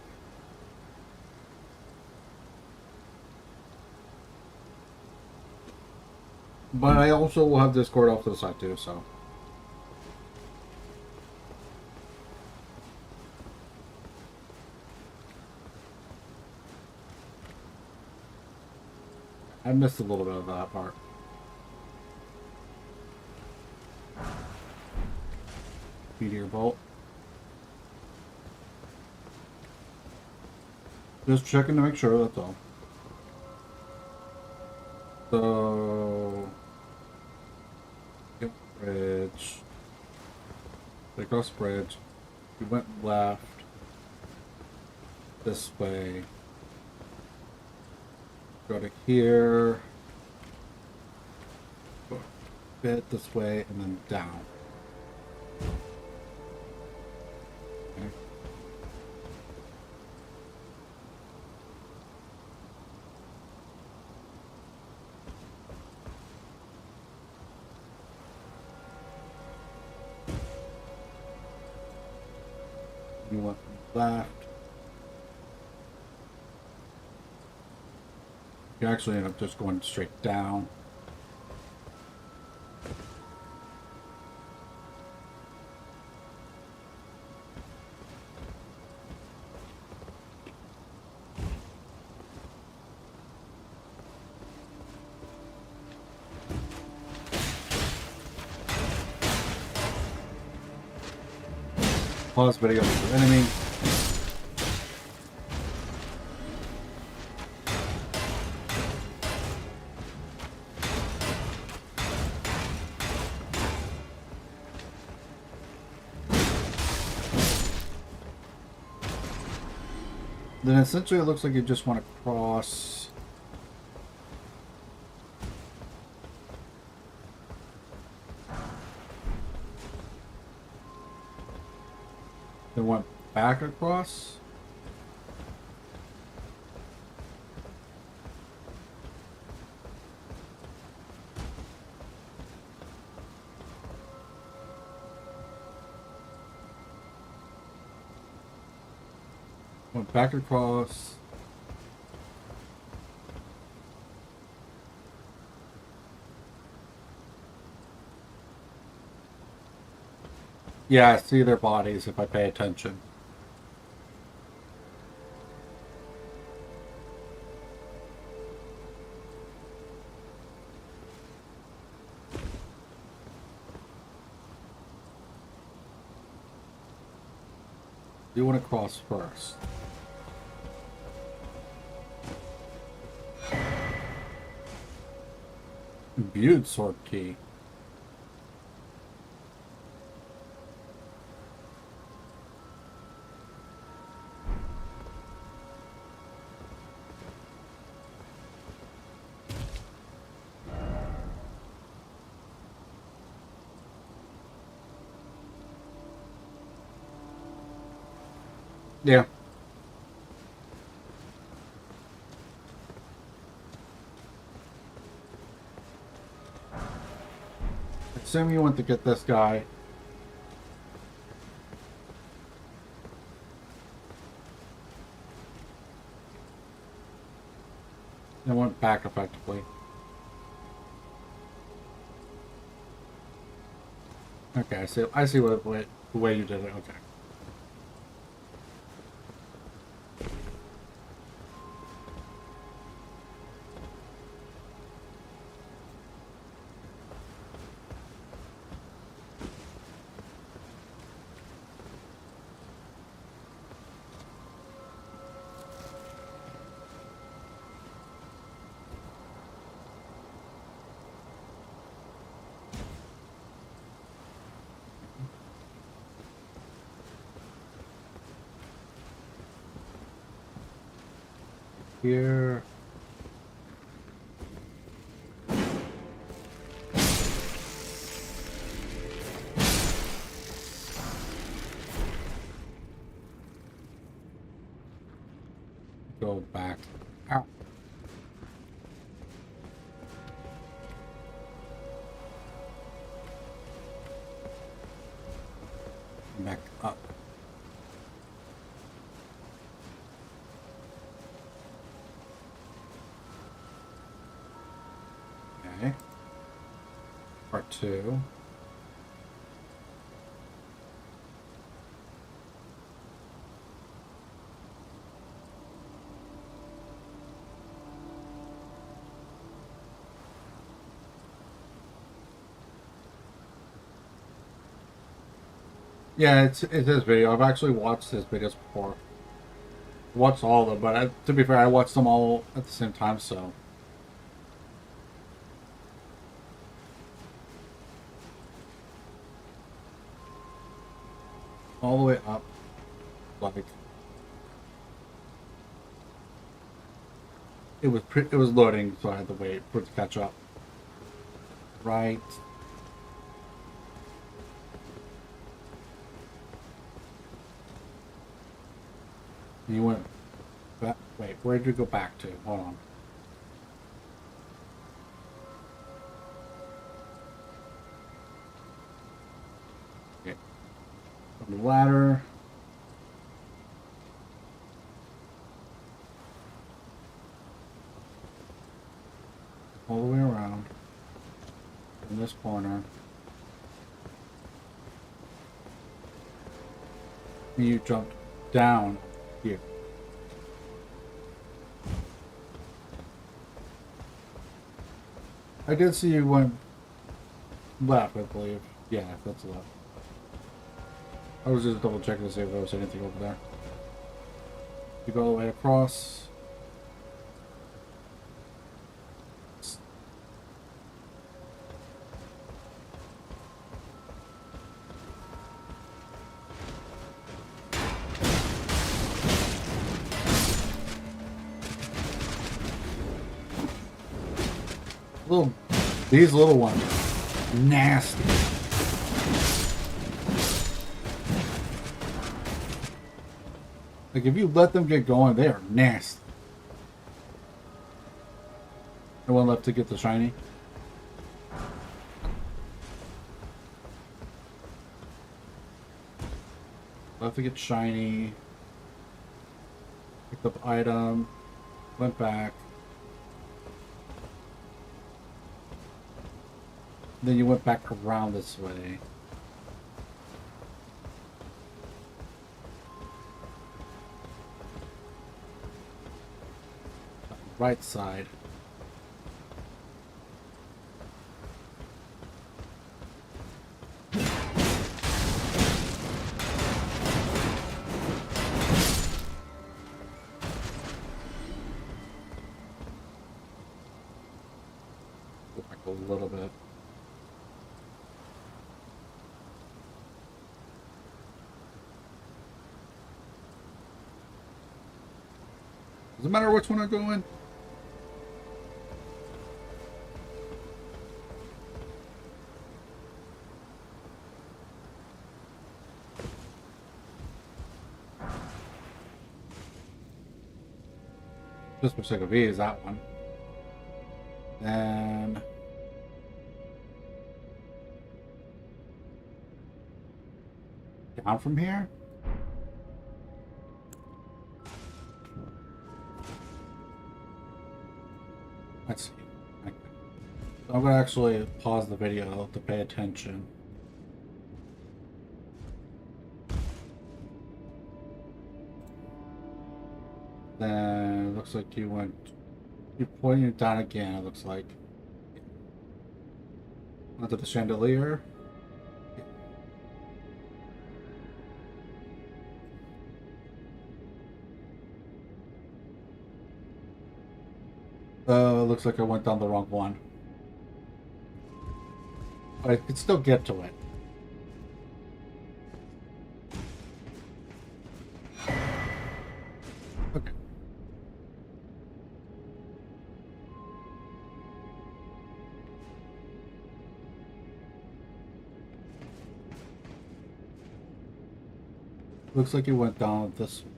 But I also will have Discord off to the side too, so. I missed a little bit of that part. Meteor bolt. Just checking to make sure, that's all. So... Yep, bridge. Take across the bridge. We went left. This way. Go to here. Go a bit this way, and then down. Okay. You went left. You actually end up just going straight down. Pause video for enemy. Then essentially it looks like you just want to cross. Then went back across. Went back across. Yeah, I see their bodies if I pay attention. You want to cross first. Imbued sword key. Yeah. Assume you want to get this guy. And went back effectively. Okay, I see what the way you did it, okay. Here. Go back out. Back up. Okay. Part 2. Yeah, it's his video. I've actually watched his videos before. Watched all of them, but to be fair, I watched them all at the same time, so. All the way up, like. It was loading, so I had to wait for it to catch up. Right. You went back. Wait, where did you go back to? Hold on. Okay. From the ladder. All the way around. In this corner. And you jumped down here. I did see you went left, I believe. Yeah, that's left. I was just double checking to see if there was anything over there. You go all the way across. These little ones, nasty. Like if you let them get going, they are nasty. No one left to get the shiny. Left to get shiny. Picked up item. Went back. Then you went back around this way. Right side. Go back a little bit. Does it matter which one I go in? Just for sake of V is that one. Then down from here. Let's see. Okay. So I'm gonna actually pause the video to pay attention. Then it looks like you're pointing it down again, it looks like. Onto the chandelier. Looks like I went down the wrong one. But I could still get to it. Okay. Looks like you went down this way.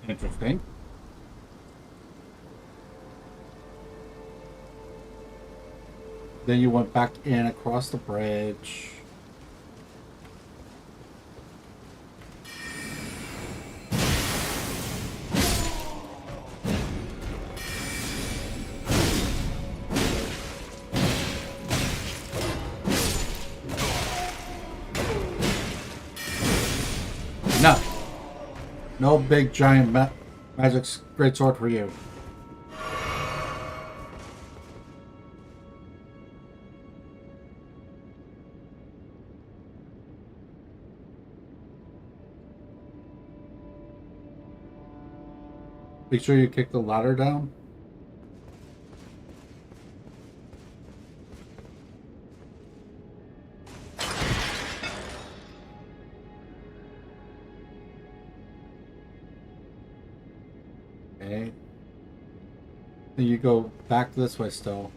Interesting. Then you went back in across the bridge. No. No big giant magic's great sword for you. Make sure you kick the ladder down. Okay. Then you go back this way still.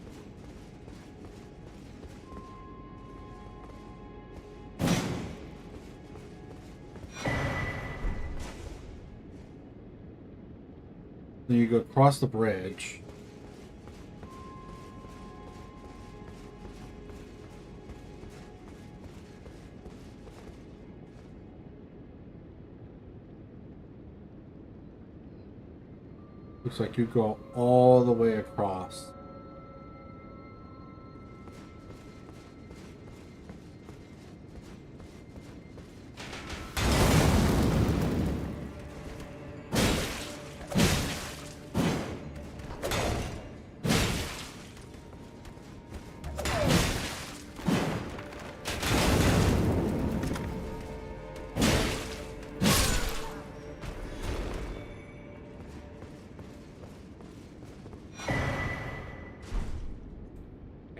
Then you go across the bridge. Looks like you go all the way across.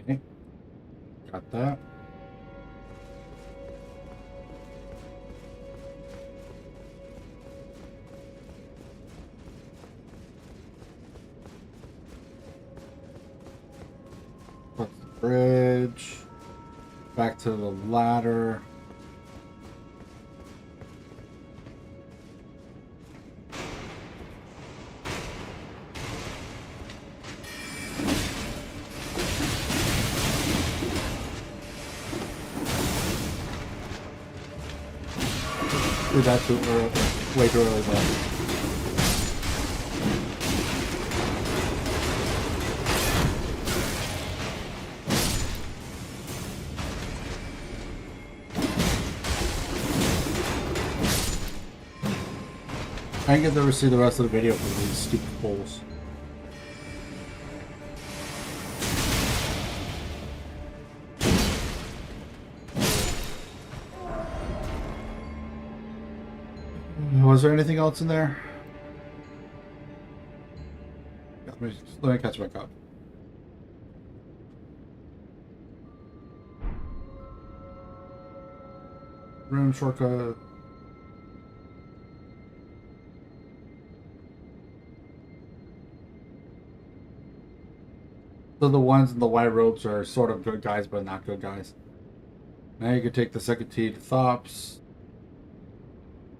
Okay. Got that. What's the bridge? Back to the ladder. Did that too early, way too early though. I didn't get to ever see the rest of the video for these stupid poles. Was there anything else in there? Yeah, let me catch back up. Room shortcut. So the ones in the white robes are sort of good guys, but not good guys. Now you can take the second T to Thops.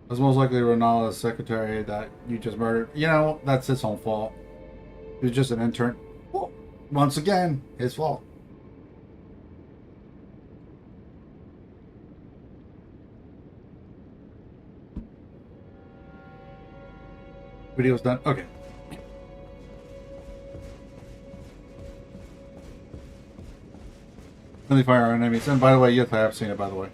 That's most likely Ronaldo's secretary that you just murdered. You know, that's his own fault. He was just an intern. Well, once again, his fault. Video's done. Okay. Friendly fire on enemies. And by the way, yes, I have seen it, by the way.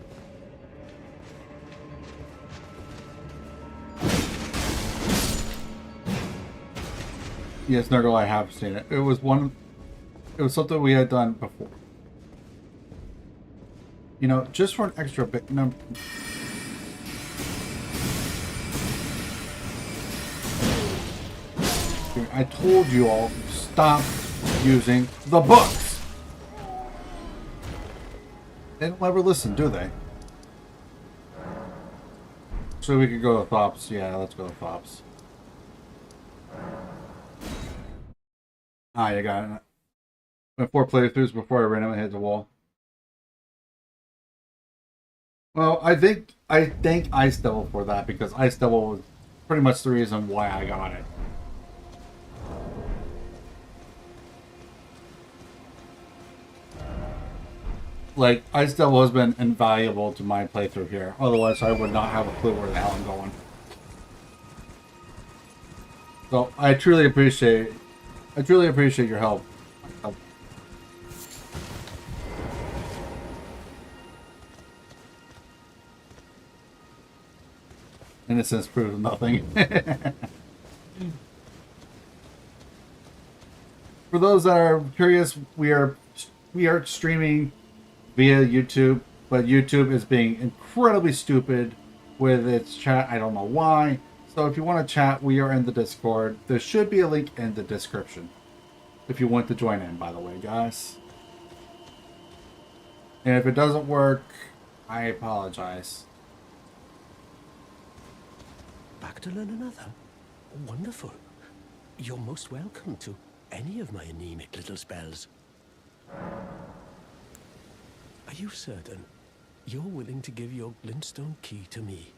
Yes, Nurgle, I have seen it. It was something we had done before. You know, just for an extra bit number. I told you all, stop using the books. They don't ever listen, do they? So we could go to Thops. Yeah, let's go to Thops. Ah, you got it. Went 4 playthroughs before I randomly hit the wall. Well, I think Ice Devil for that, because Ice Devil was pretty much the reason why I got it. Like, Ice Devil has been invaluable to my playthrough here. Otherwise, I would not have a clue where the hell I'm going. So, I truly appreciate your help. Innocence proves nothing. For those that are curious, we are streaming via YouTube, but YouTube is being incredibly stupid with its chat. I don't know why. So if you want to chat, we are in the Discord. There should be a link in the description if you want to join in, by the way, guys. And if it doesn't work, I apologize.
Back to learn another? Wonderful. You're most welcome to any of my anemic little spells. Are you certain you're willing to give your glintstone key to me?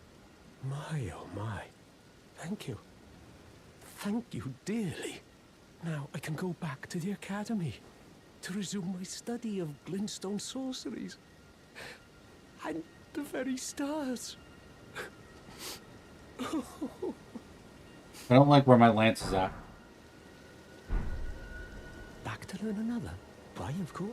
My, oh my. Thank you. Thank you dearly. Now I can go back to the academy to resume my study of glintstone sorceries. And the very stars.
I don't like where my lance is at.
Back to learn another? Why, of course.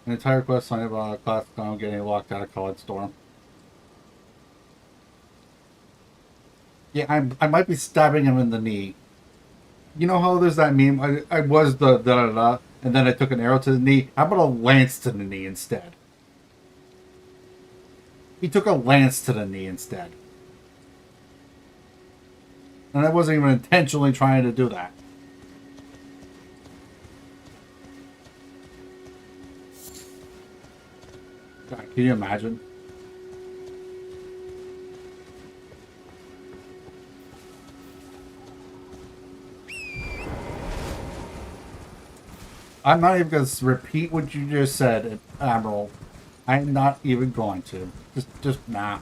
An entire quest line about a class clown getting locked out of College Storm. Yeah, I might be stabbing him in the knee. You know how there's that meme? I was the da-da-da, and then I took an arrow to the knee. How about a lance to the knee instead? He took a lance to the knee instead. And I wasn't even intentionally trying to do that. God, can you imagine? I'm not even going to repeat what you just said, Admiral. I'm not even going to. Just nah.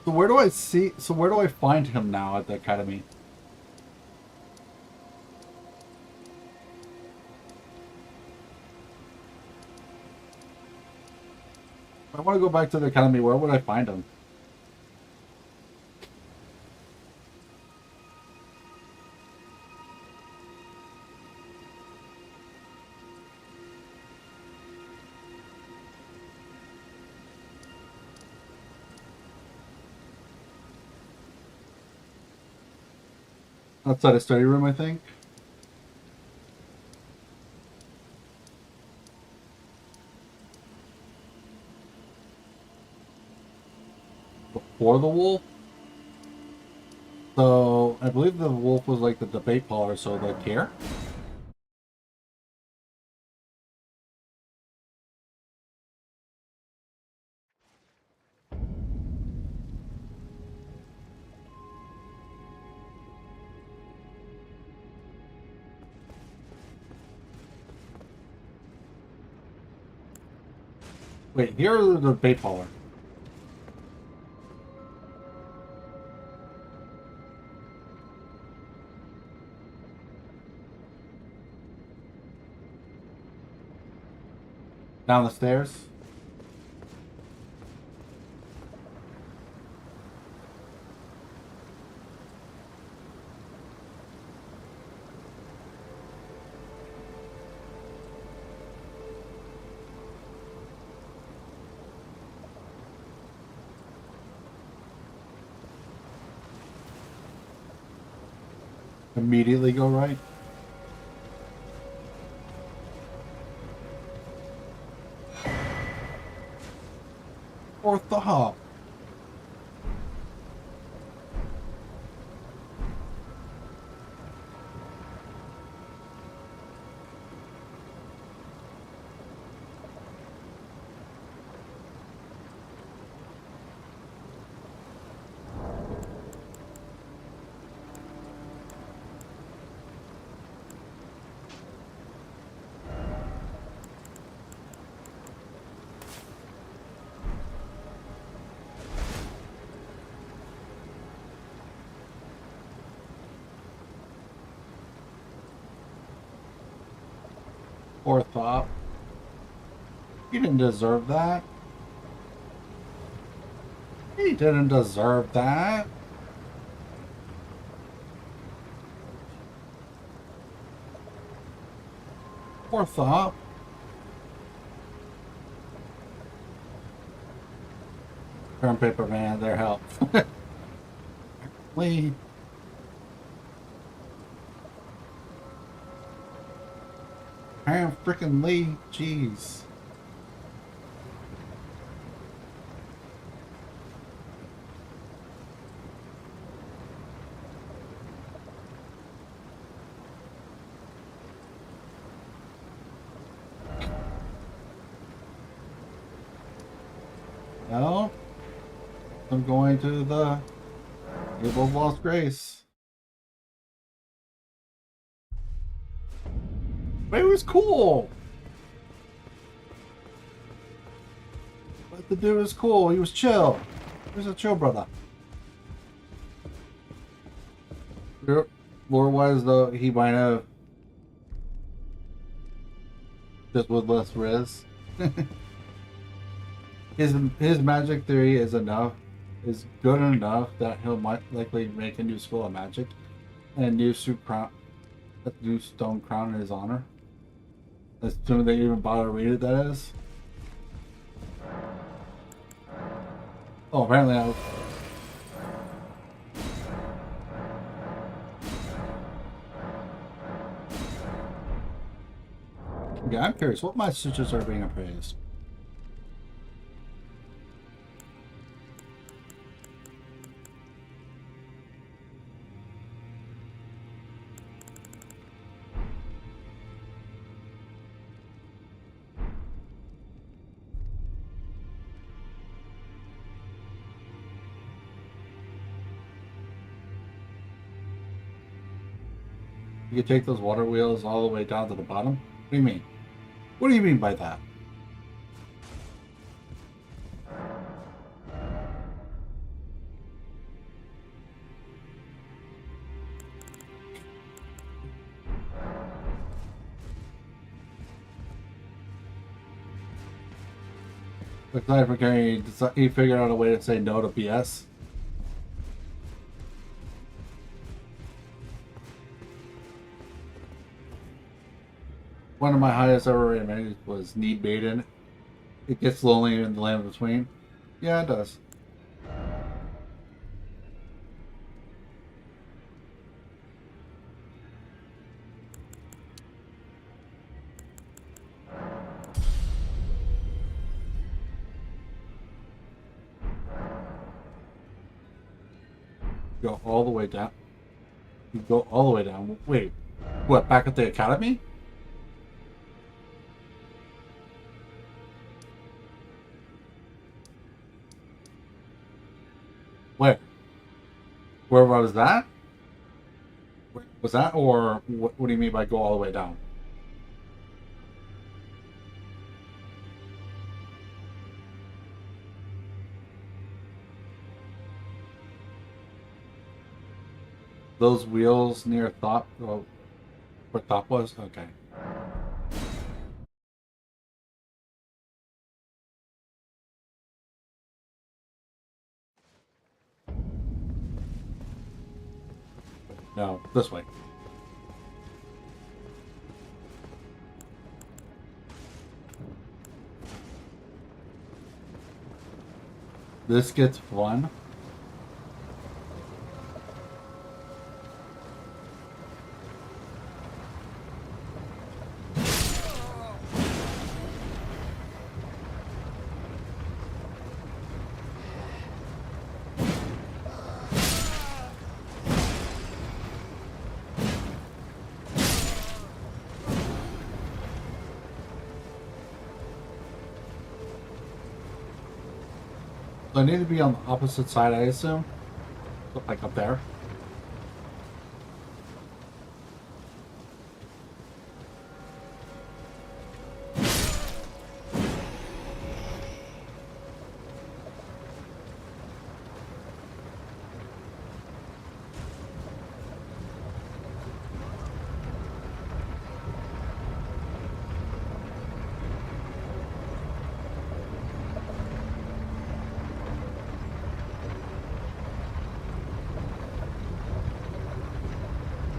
So where do I see? So where do I find him now at the academy? If I want to go back to the academy, where would I find him? Outside a study room, I think. Before the wolf. So I believe the wolf was like the debate parlor, so like here. Wait, here or the debate parlor? Down the stairs? Immediately go right? Or the hop? Or thought? You didn't deserve that. He didn't deserve that. Poor thought. Turn paper man, their help. Lee. Damn freaking Lee. Jeez. No. I'm going to the Table of Lost Grace. But it was cool. But the dude was cool. He was chill. He was a chill brother. Lore-wise, though, he might have just with less riz. His magic theory is good enough that he'll might likely make a new school of magic and a new stone crown in his honor. Assuming they even bother to read it, that is. Oh, apparently Yeah, I'm curious. What messages are being appraised? You can take those water wheels all the way down to the bottom? What do you mean? What do you mean by that? Looks like he figured out a way to say no to BS. One of my highest ever rated was Need Maiden. It gets lonely in the land between. Yeah, it does. Go all the way down. You go all the way down. Wait, what? Back at the academy? Where? Where was that? Was that, or what do you mean by go all the way down? Those wheels near Thought? Oh, where Thought was? Okay. No, this way. This gets fun. So I need to be on the opposite side, I assume? Like up there?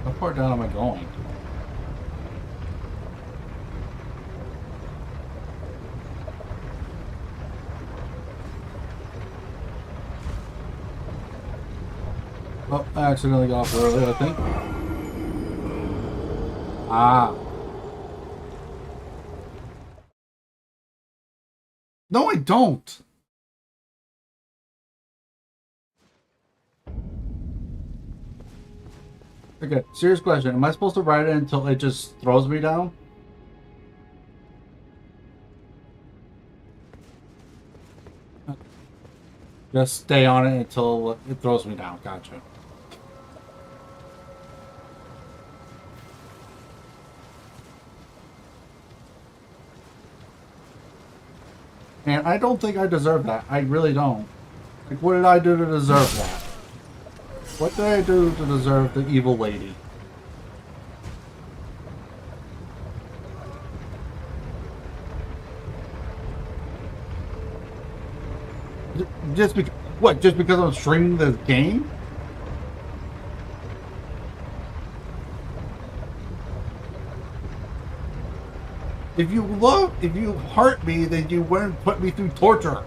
How far down am I going? Oh, I accidentally got off early, I think. Ah. No, I don't. Okay, serious question. Am I supposed to ride it until it just throws me down? Just stay on it until it throws me down. Gotcha. And I don't think I deserve that. I really don't. Like, what did I do to deserve that? What did I do to deserve the evil lady? Just because, what? Just because I'm streaming this game? If you hurt me, then you wouldn't put me through torture.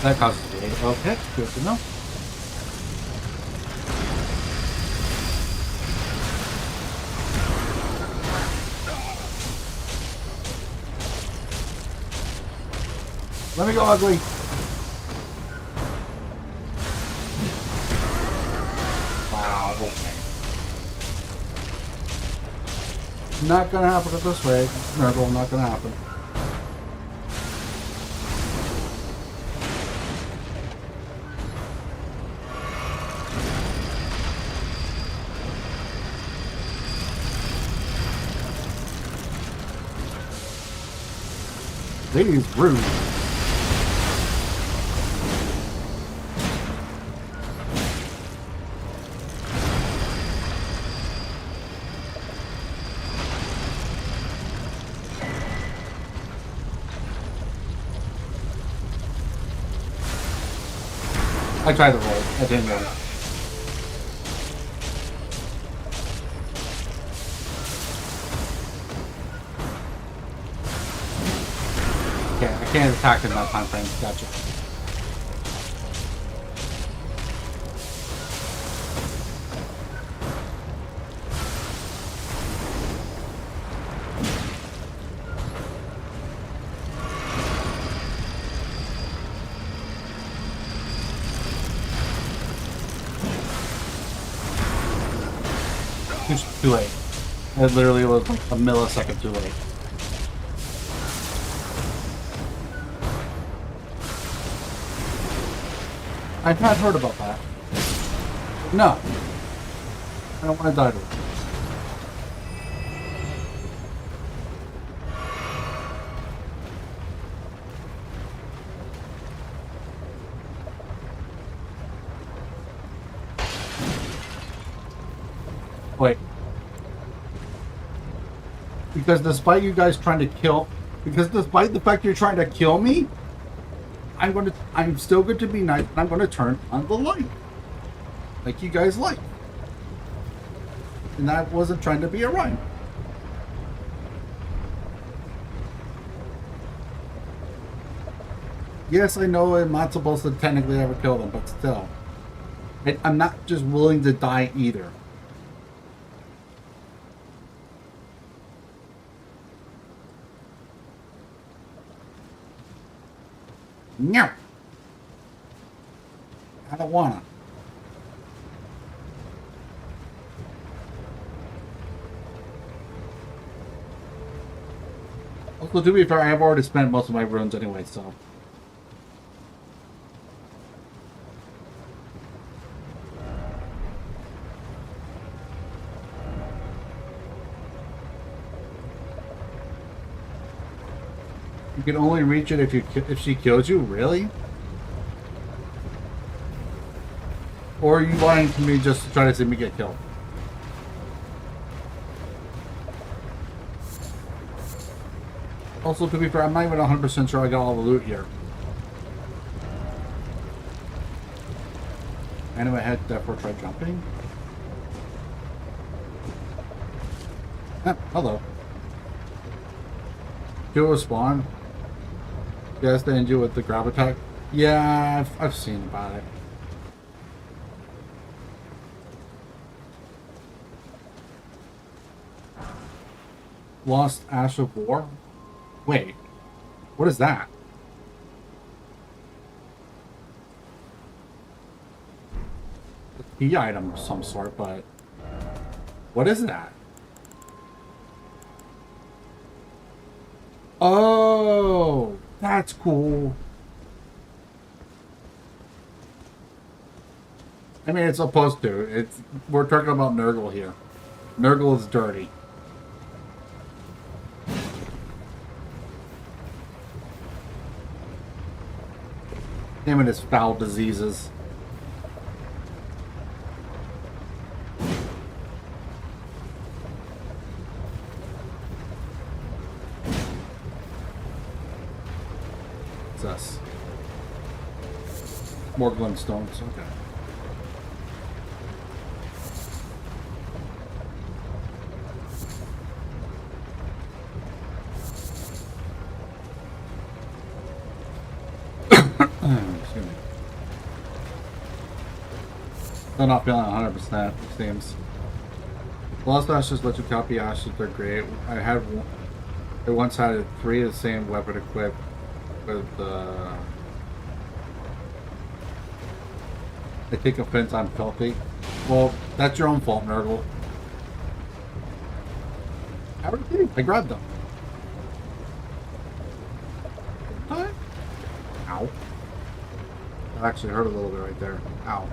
That causes the 8. Okay, good to know. Let me go, ugly. Wow, okay. Not gonna happen this way. Nurgle, not gonna happen. Lady's rude. I tried to roll. I didn't roll. Okay, I can't attack in that time frame. Gotcha. Too late. It literally was like a millisecond too late. I had heard about that. No. I don't want to die to it. Wait. Because despite you guys trying to kill... Because despite the fact you're trying to kill me... I'm still going to be nice, and I'm going to turn on the light. Like you guys like. And I wasn't trying to be a rhyme. Yes, I know I'm not supposed to technically ever kill them, but still. I'm not just willing to die either. No. I don't wanna. Also, to be fair, I have already spent most of my runes anyway, so. You can only reach it if she kills you, really? Or are you lying to me just to try to see me get killed? Also, to be fair, I'm not even 100% sure I got all the loot here. Anyway, I had therefore try jumping. Ah, hello. Kill a spawn. Yes, they end you with the grab attack. Yeah, I've seen about it. Lost Ash of War? Wait, what is that? A key item of some sort, but what is that? Oh, that's cool. I mean, it's supposed to. We're talking about Nurgle here. Nurgle is dirty. Him and his foul diseases. What's this? More glintstones. Okay. Excuse Still not feeling 100%, it seems. Lost Ashes let you copy ashes, they're great. I once had 3 of the same weapon equipped with I take offense, I'm filthy. Well, that's your own fault, Nurgle. I already did. I grabbed them. What? Ow. That actually hurt a little bit right there. Ow.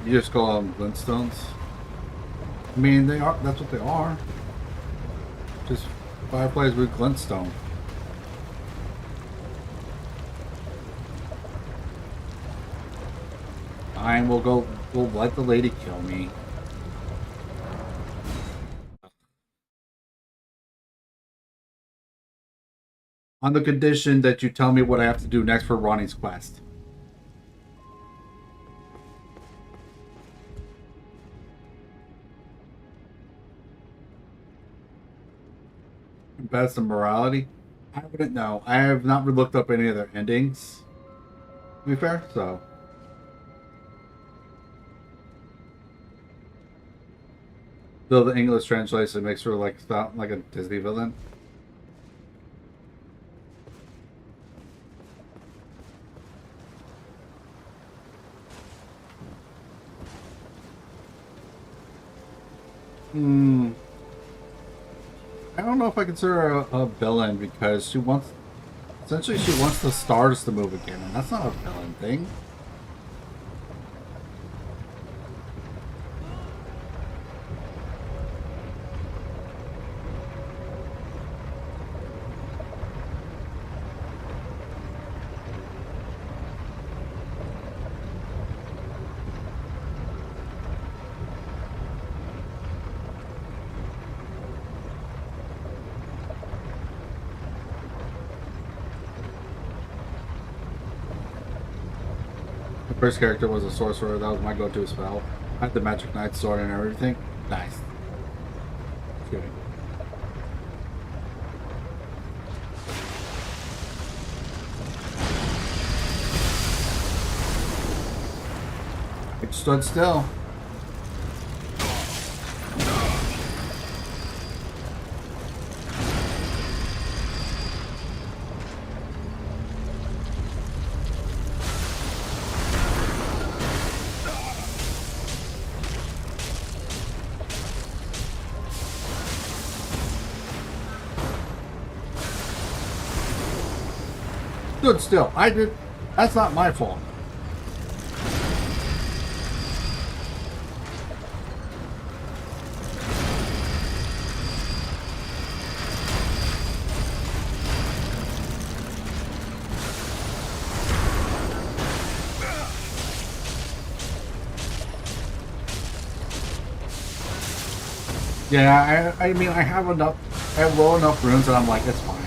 You just call them glintstones. I mean, they are. That's what they are. Just fireflies with glintstone. Fine, we'll go. We'll let the lady kill me. On the condition that you tell me what I have to do next for Ronnie's quest. Best of morality? I wouldn't know. I have not looked up any of their endings. To be fair, so. Though the English translation makes her like sound like a Disney villain. I don't know if I consider her a villain because she wants, essentially she wants the stars to move again, and that's not a villain thing. First character was a sorcerer. That was my go-to spell. I had the Magic Knight sword and everything. Nice. Good. It stood still. Stood still. I did. That's not my fault. Yeah, I mean, I have enough. I have low enough runes that I'm like, it's fine.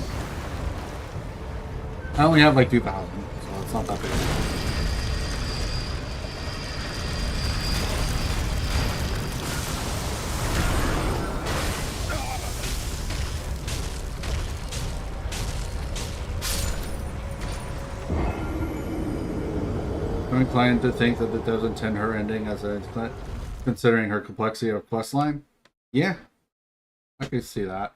I only have like 2,000, so it's not that big. I'm inclined to think that it does intend her ending as a considering her complexity of questline. Yeah, I can see that.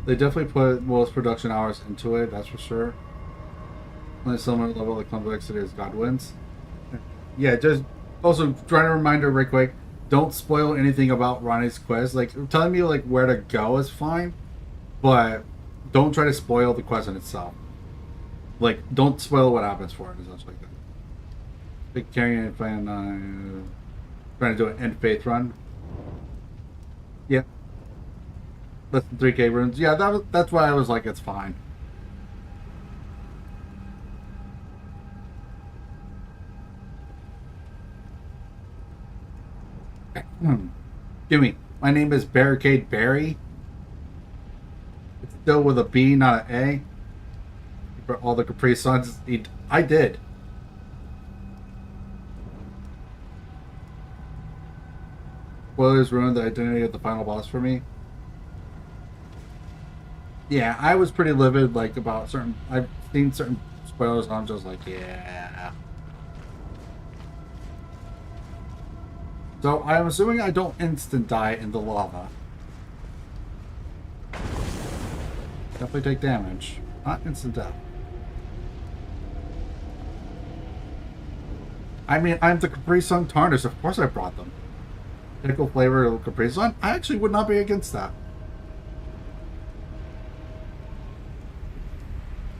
They definitely put most production hours into it, that's for sure. Only similar level of complexity as Godwin's. Yeah, just also trying to remind her real quick, don't spoil anything about Ronnie's quest. Like, telling me like where to go is fine, but don't try to spoil the quest in itself. Like, don't spoil what happens for it, essentially. Like that. Big carrying fan, trying to do an end faith run. Yeah. Less than 3k runes. Yeah, that's why I was like, it's fine. Gimme. My name is Barricade Barry. It's still with a B, not an A. For all the Capri Suns, I did. Spoilers ruined the identity of the final boss for me. Yeah, I was pretty livid, like, about certain... I've seen certain spoilers, and I'm just like, yeah. So, I'm assuming I don't instant die in the lava. Definitely take damage. Not instant death. I mean, I'm the Capri Sun Tarnish. Of course I brought them. Pickle flavor Capri Sun? I actually would not be against that.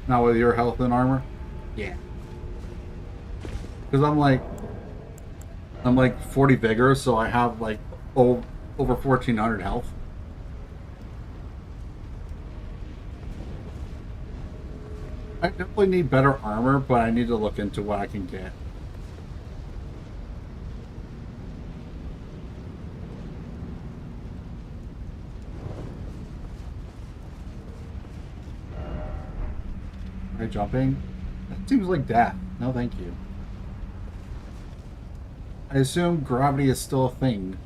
Now with your health and armor? Yeah. Because I'm like 40 vigor, so I have like over 1400 health. I definitely need better armor, but I need to look into what I can get. Right, jumping? That seems like death. No, thank you. I assume gravity is still a thing.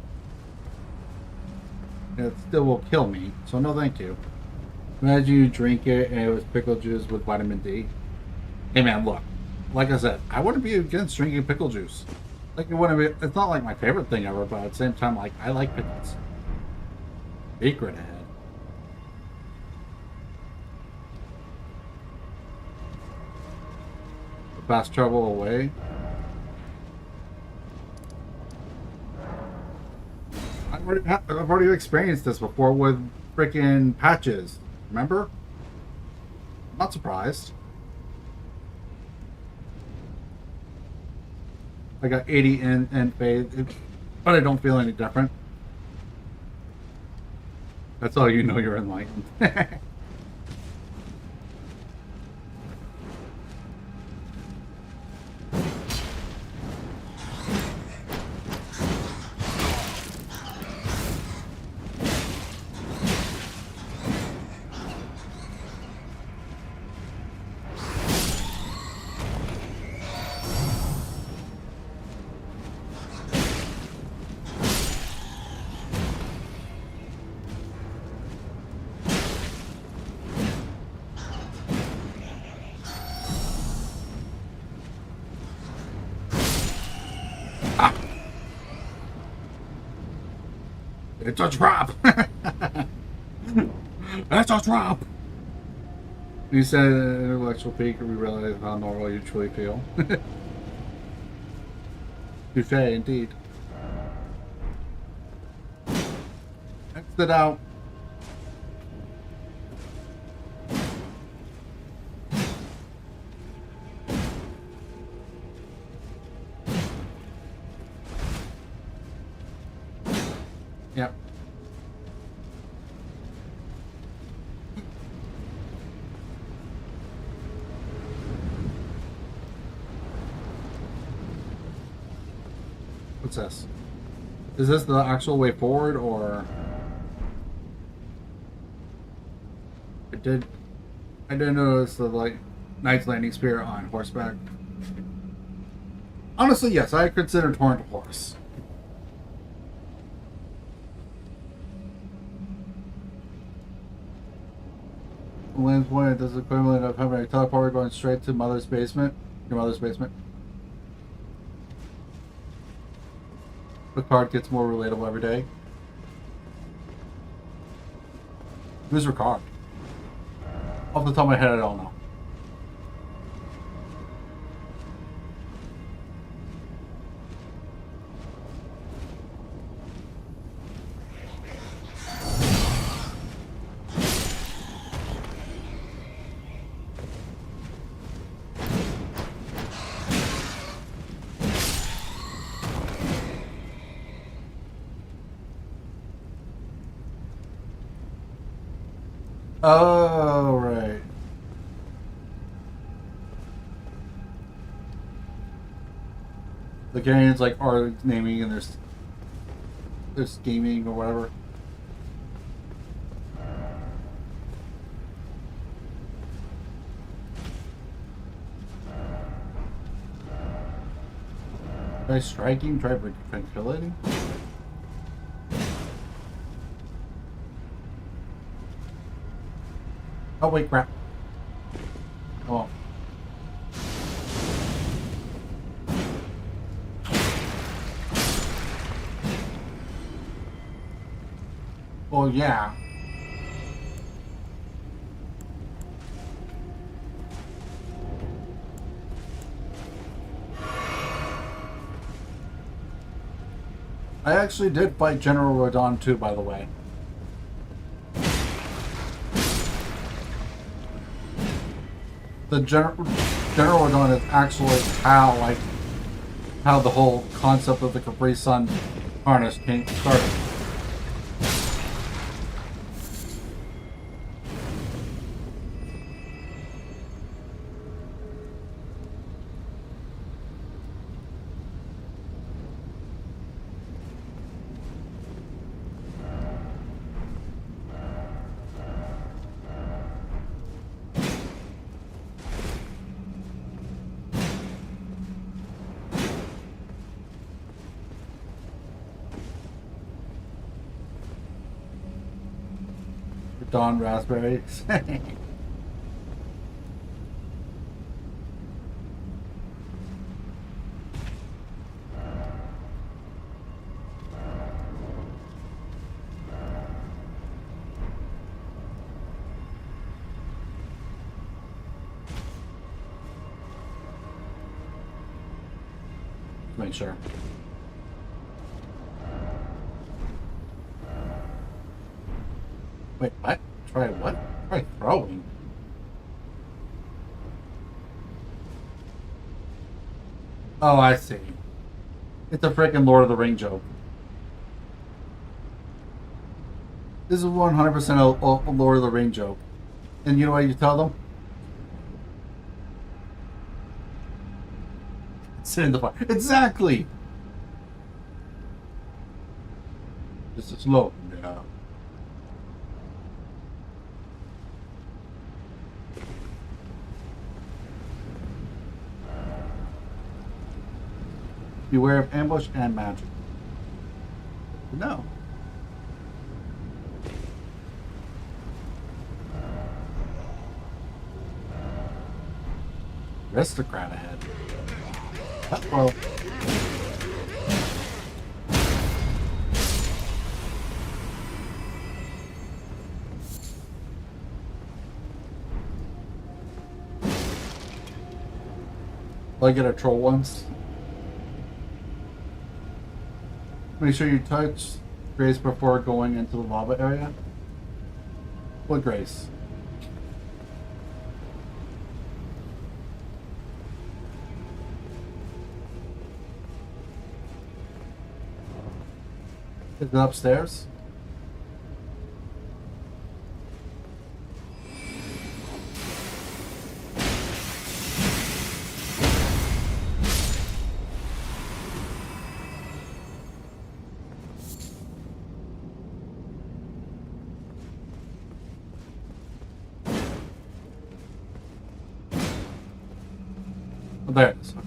It still will kill me, so no thank you. Imagine you drink it and it was pickle juice with vitamin D. Hey man, look. Like I said, I wouldn't be against drinking pickle juice. Like, it wouldn't be, it's not like my favorite thing ever, but at the same time, like, I like pickles. Secret ahead. Fast travel away. I've already experienced this before with freaking patches. Remember? I'm not surprised. I got 80 in phase, but I don't feel any different. That's all you know, you're enlightened. It's a trap! It's a trap! You said an intellectual peak, and we realize how normal you truly feel. Touche, indeed. Exit out. Yep. What's this? Is this the actual way forward, or... I did notice the, like, Knight's Landing Spear on horseback. Honestly, yes, I consider Torrent a horse. Land's Point is the equivalent of having a teleporter going straight to Mother's basement. Your mother's basement. The card gets more relatable every day. Who's Ricard? Off the top of my head, I don't know. Oh, right. The Garians, like, are naming and there's... There's gaming or whatever. Try striking, try tranquility. Oh wait, crap. Oh. Well, yeah. I actually did fight General Rodon too, by the way. The General Rodon is actually how the whole concept of the Capri Sun harness started. Dawn raspberries. Make sure. Wait, what? Try what? Try throwing. Oh, I see. It's a freaking Lord of the Ring joke. This is 100% a Lord of the Ring joke. And you know what you tell them? Sit in the fire. Exactly! This is slow. Yeah. Beware of ambush and magic. No. Aristocrat ahead. Uh-oh. Will I get a troll once? Make sure you touch Grace before going into the lava area. What Grace? Is it upstairs? Oh, there it is. Okay.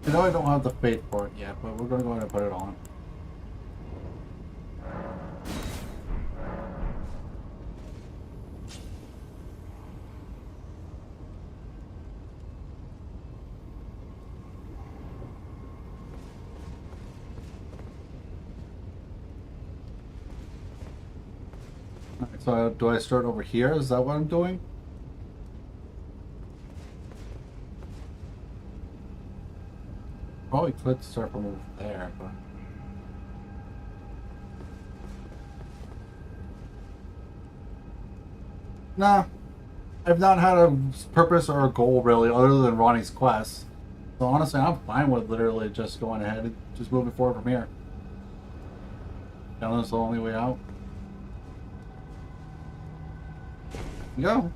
I know I don't have the fate for it yet, but we're going to go ahead and put it on. Alright, so do I start over here? Is that what I'm doing? Probably could start from over there, but... Nah, I've not had a purpose or a goal really, other than Ronnie's quest. So honestly, I'm fine with literally just going ahead and just moving forward from here. Down this the only way out. Go.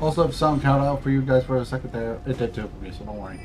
Also, have some count out for you guys for a second there. It did too for me, so don't worry.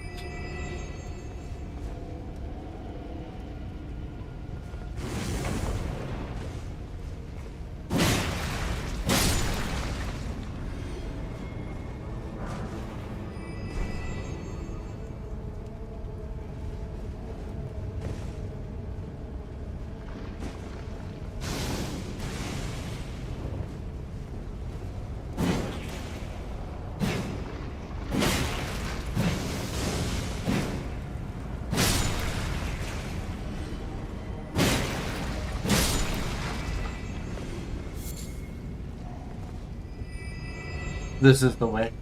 This is the way.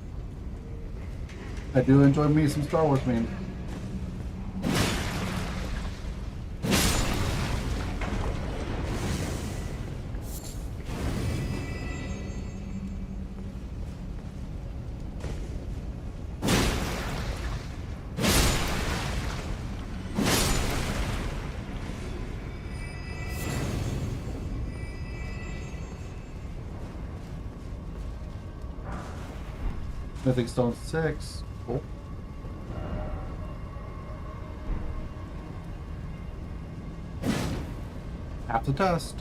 I do enjoy me some Star Wars, man. Mythic Stone 6. Cool. Half the test.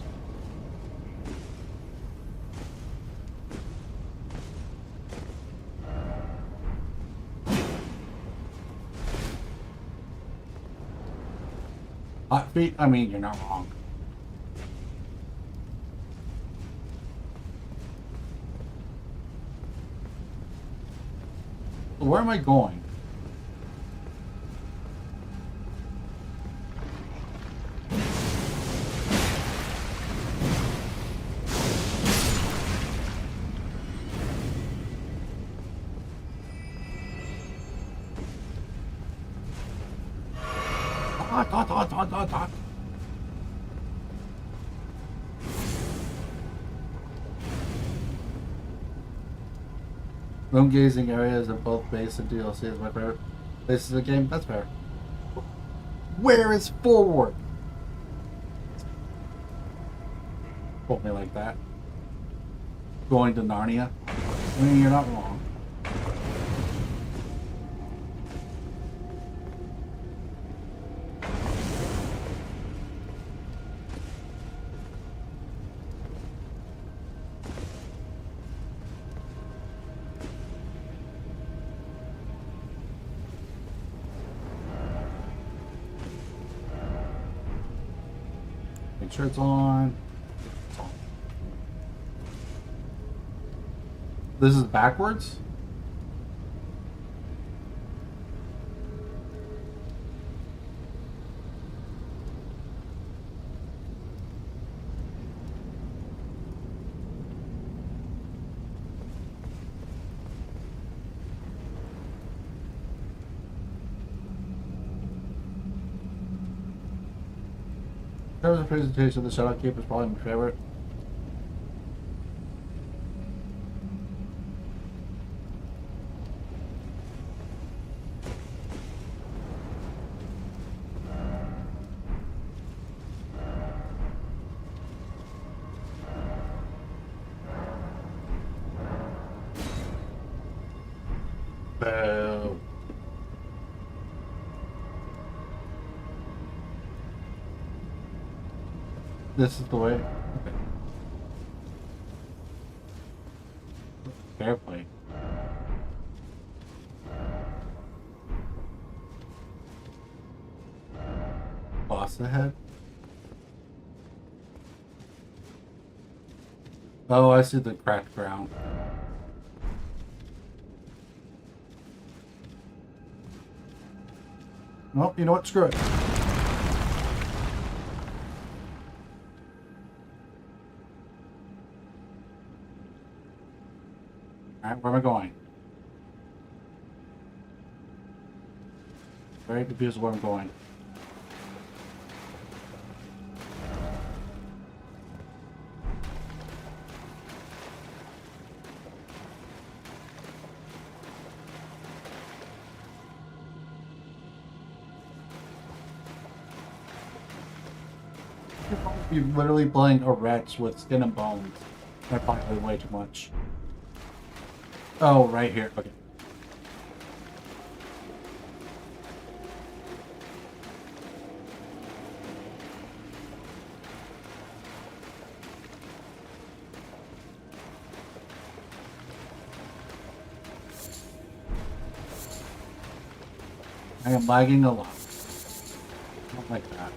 Hot feet? I mean, you're not wrong. Where am I going? Dot. Room gazing areas of both base and DLC is my favorite places of the game. That's fair. Where is forward? Quote me like that. Going to Narnia. I mean, you're not wrong. Make sure it's on. This is backwards? There was a presentation of the Shadow Keep is probably my favorite. Boo. This is the way. Okay. Fair play. Boss ahead. Oh, I see the cracked ground. Well, you know what? Screw it. Alright, where am I going? Very confused where I'm going. You're literally playing a wretch with skin and bones. That probably way too much. Oh, right here. Okay. I am lagging a lot. I don't like that.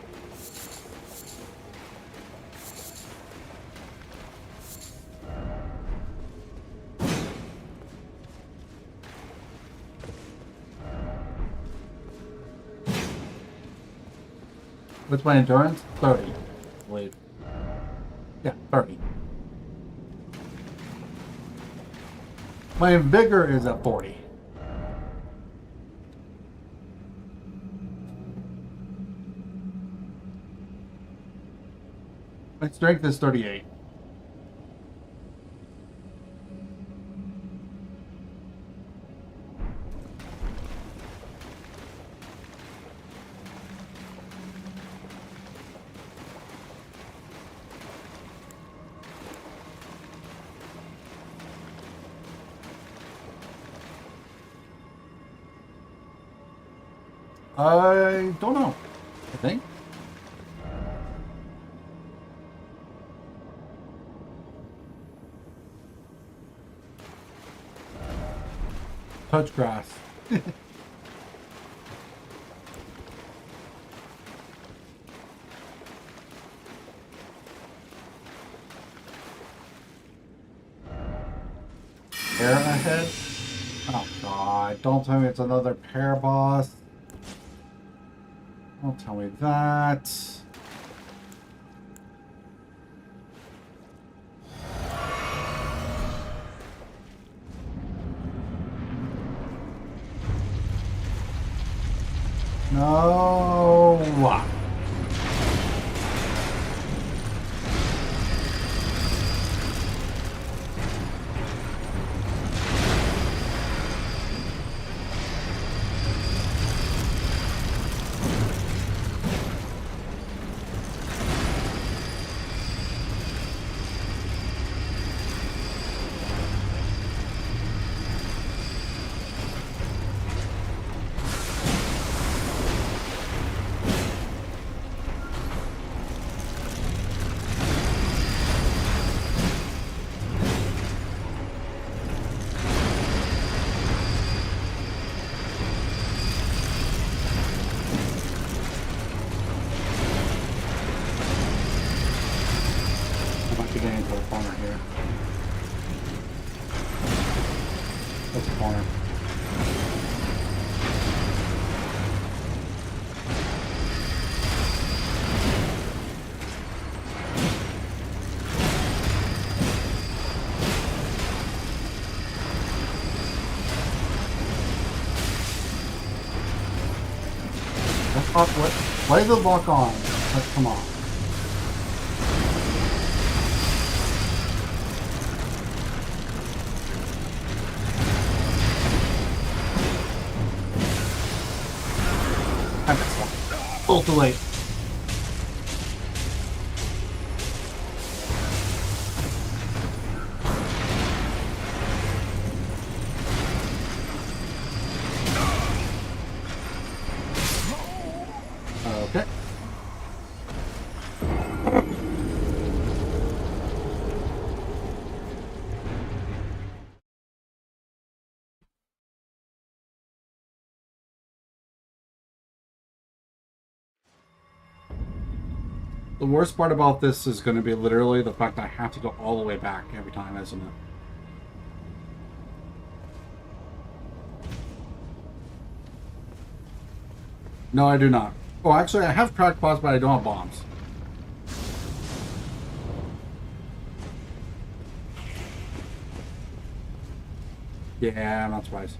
What's my endurance? 30, I believe. Yeah, 30. My vigor is at 40. My strength is 38. I don't know. I think. Touch grass. Pair ahead? Oh god, don't tell me it's another pair boss. Don't tell me that. No. Getting into a corner here. That's a corner. That's not what. Why is the lock on? Let's come on. Both too late. Okay. The worst part about this is going to be literally the fact that I have to go all the way back every time, isn't it? No, I do not. Oh, actually, I have crackpots, but I don't have bombs. Yeah, I'm not surprised.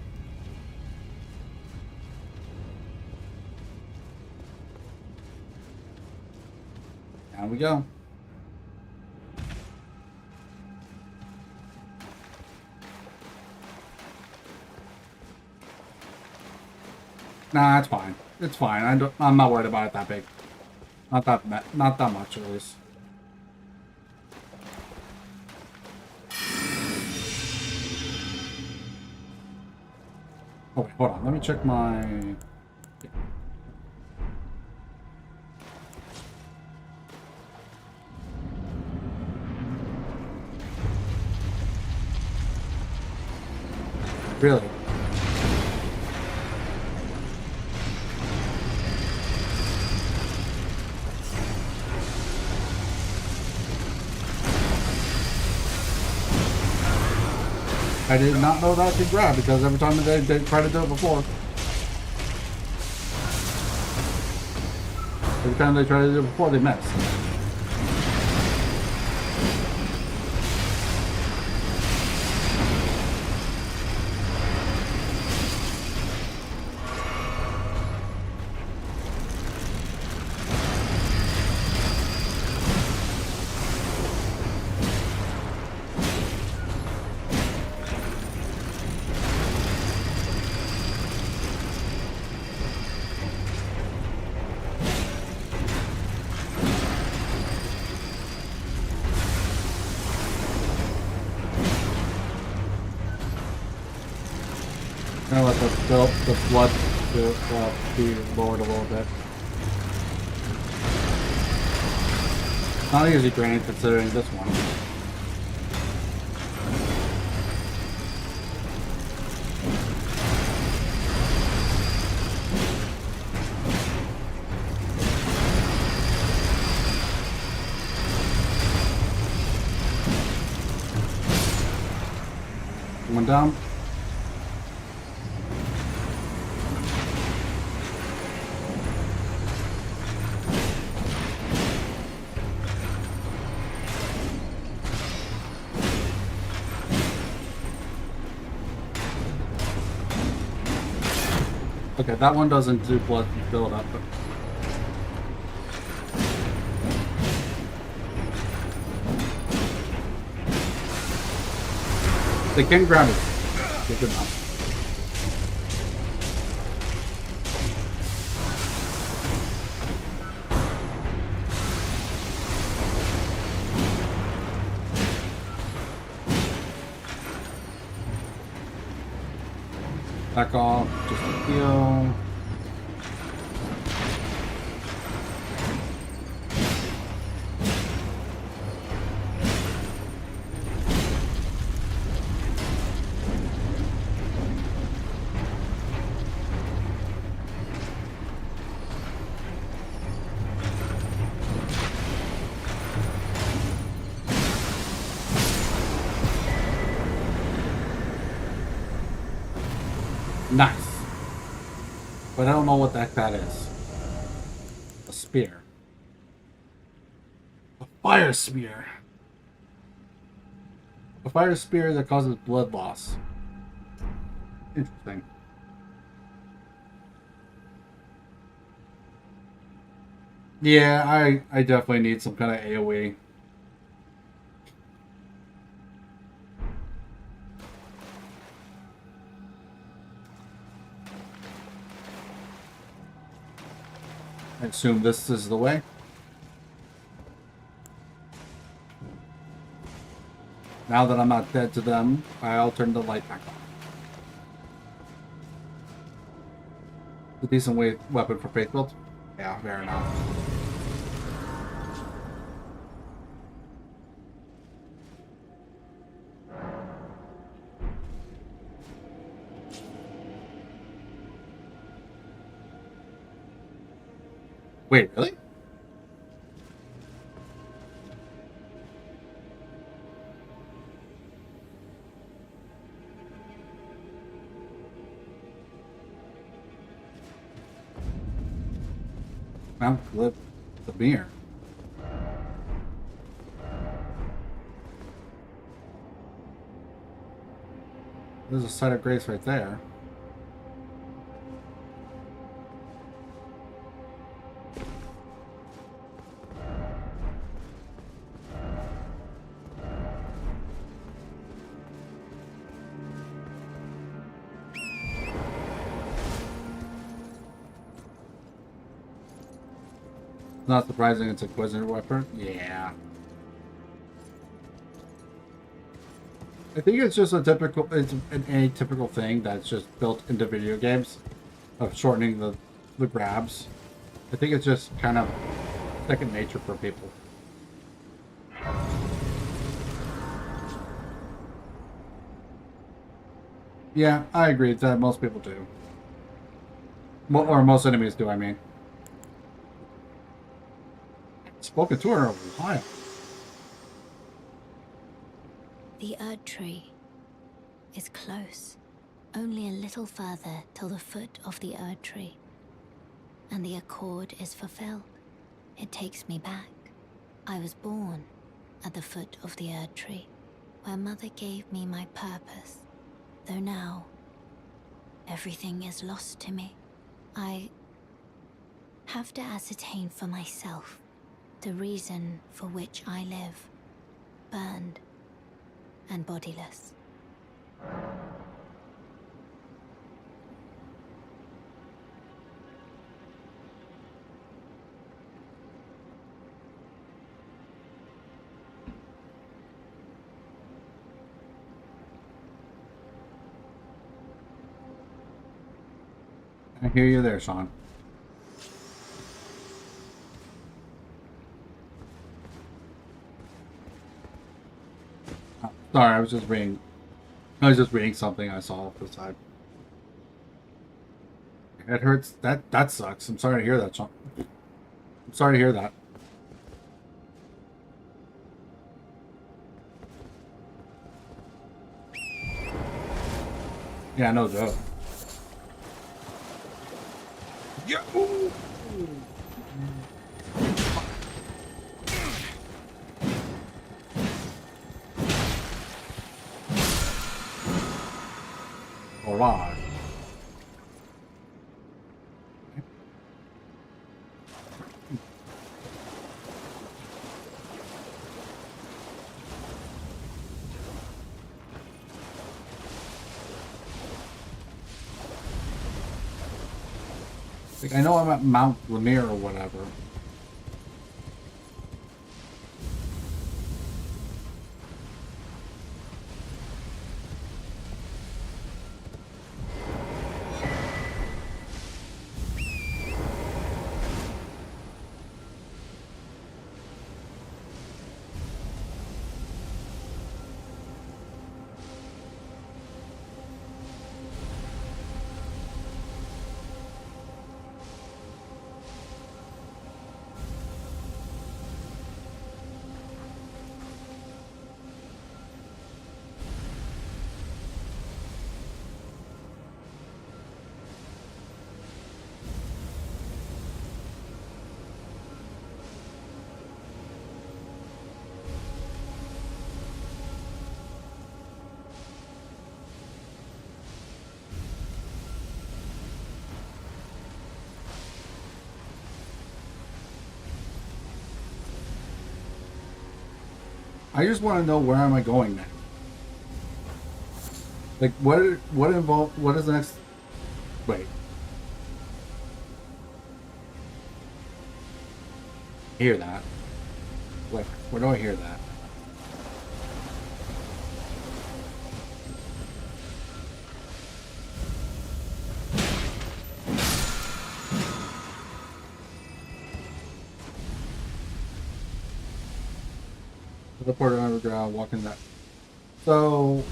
Down we go. Nah, it's fine. It's fine. I'm not worried about it that big. Not that much, at least. Oh, wait, hold on. Let me check my... Yeah. Really? I did not know that could grab because every time they tried to do it before. Every time they tried to do it before, they missed. Gonna let the blood be lowered a little bit. Not an easy drain considering this one. One down. Okay, that one doesn't do blood build up, but they can grab it. Okay, good enough. Back off, just a heal. Nice. But I don't know what the heck that is. A spear. A fire spear. A fire spear that causes blood loss. Interesting. Yeah, I definitely need some kind of AoE. I assume this is the way. Now that I'm not dead to them, I'll turn the light back on. A decent weapon for faith build. Yeah, fair enough. Wait, really? Mount Flip the mirror. There's a site of grace right there. Not surprising it's a Inquisitor weapon. Yeah. I think it's just it's an atypical thing that's just built into video games of shortening the grabs. I think it's just kind of second nature for people. Yeah, I agree that most people do. Or most enemies do, I mean. Spoken to her in a while.
The Erd tree is close. Only a little further till the foot of the Erd tree. And the accord is fulfilled. It takes me back. I was born at the foot of the Erd tree, where Mother gave me my purpose. Though now, everything is lost to me. I have to ascertain for myself the reason for which I live, burned and bodiless.
I hear you there, Sean. Oh, sorry, I was just reading something I saw off the side. It hurts. That sucks. I'm sorry to hear that, Sean. I'm sorry to hear that. Yeah, no joke. Yeah. Ooh. Alright. Like, I know I'm at Mount Lemire or whatever. I just want to know where am I going now? Like, what is the next... Wait. Hear that? Like, where do I hear that? Teleporter underground, walking that. So...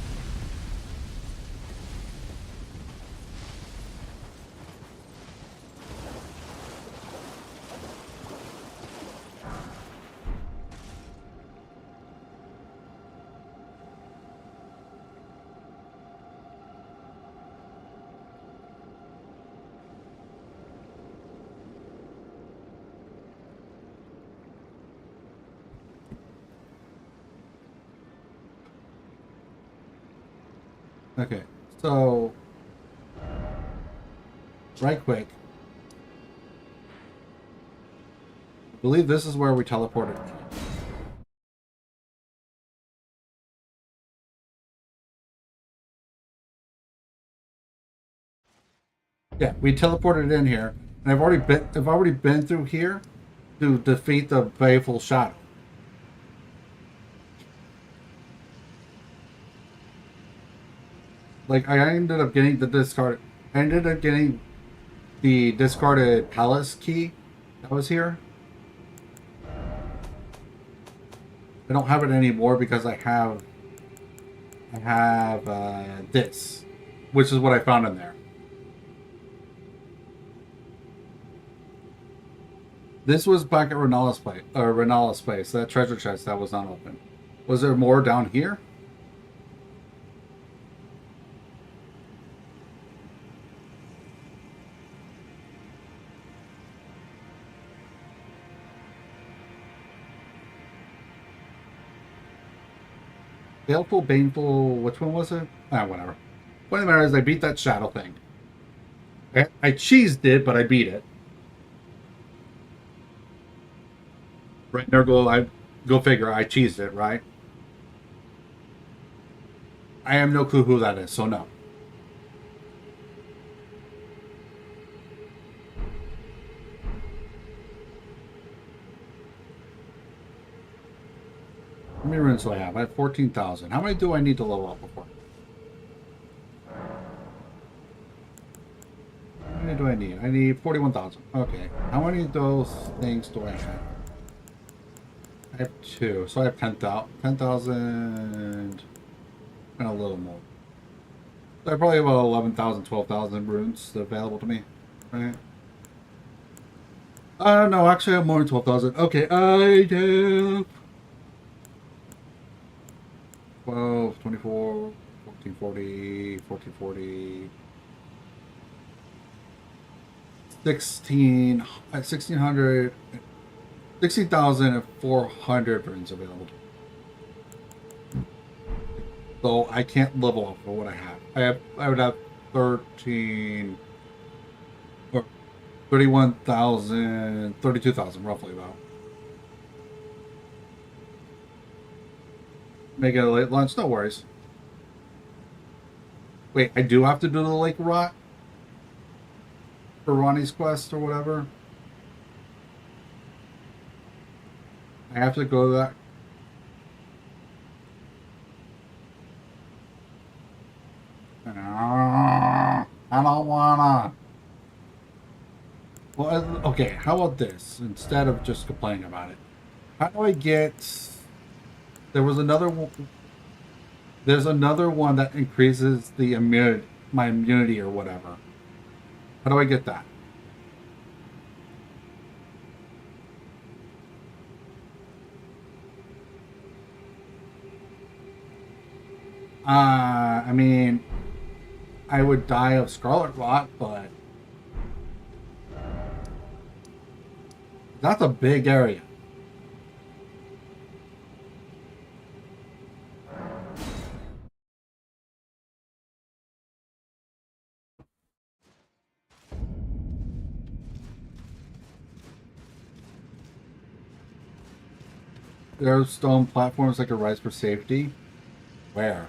Okay, So, right quick. I believe this is where we teleported. Yeah, we teleported in here, and I've already been through here to defeat the Baleful Shadow. Like I ended up getting the discard. I ended up getting the discarded palace key that was here. I don't have it anymore because I have this, which is what I found in there. This was back at Renala's place, that treasure chest that was not open. Was there more down here? Baleful, Baneful, which one was it? Ah, whatever. Point of the matter is I beat that shadow thing. I cheesed it, but I beat it. Right, go figure, I cheesed it, right? I have no clue who that is, so no. How many runes do I have? I have 14,000. How many do I need to level up before? How many do I need? I need 41,000. Okay. How many of those things do I have? I have 2. So I have 10,000. 10,000 and a little more. So I probably have about 11,000, 12,000 runes available to me. Right? No, actually I have more than 12,000. Okay, I have 12, 24, 1440, 1440, 16, 1600, 16,400 runes available. So I can't level up for what I have. I would have 13 or 31,000, 32,000 roughly about. Make it a late lunch, no worries. Wait, I do have to do the Lake Rot for Ronnie's quest or whatever. I have to go to that. I don't wanna. Well, okay, how about this? Instead of just complaining about it, how do I get... There was another one... There's another one that increases the immunity, my immunity or whatever. How do I get that? I mean, I would die of Scarlet Rot, but that's a big area. There are stone platforms that could rise for safety. Where?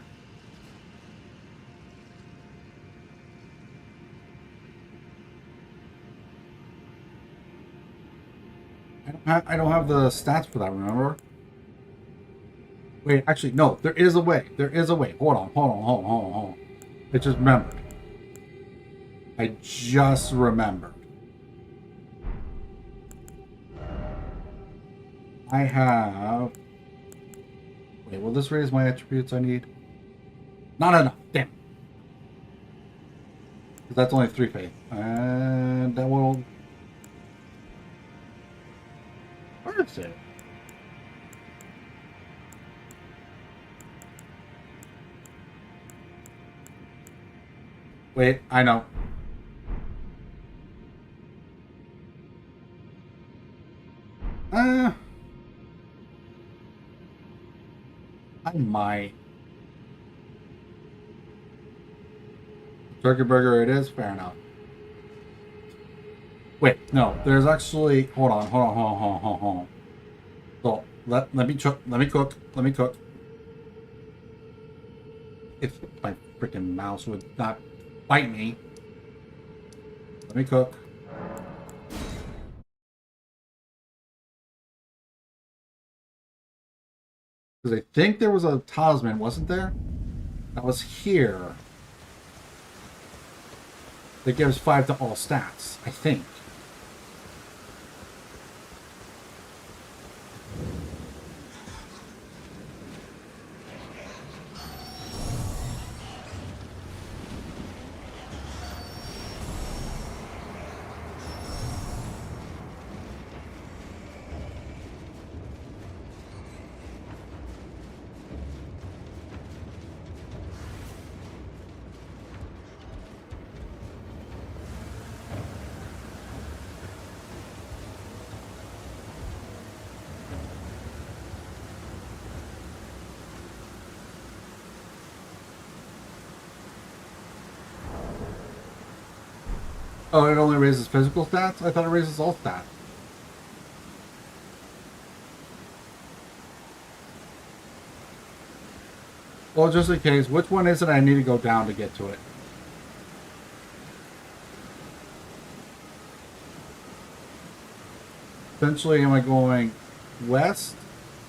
I don't have the stats for that, remember? Wait, actually, no, there is a way. There is a way. Hold on. I just remembered. I just remembered. I have... Wait, will this raise my attributes I need? Not enough. Damn. Because that's only 3 faith. And that will... Where is it? Wait, I know. I might. Turkey burger it is, fair enough. Wait, no, there's actually hold on. So let me cook. If my freaking mouse would not bite me. Let me cook. Because I think there was a talisman, wasn't there? That was here. That gives 5 to all stats, I think. Oh, it only raises physical stats? I thought it raises all stats. Well, just in case, which one is it I need to go down to get to it? Essentially, am I going west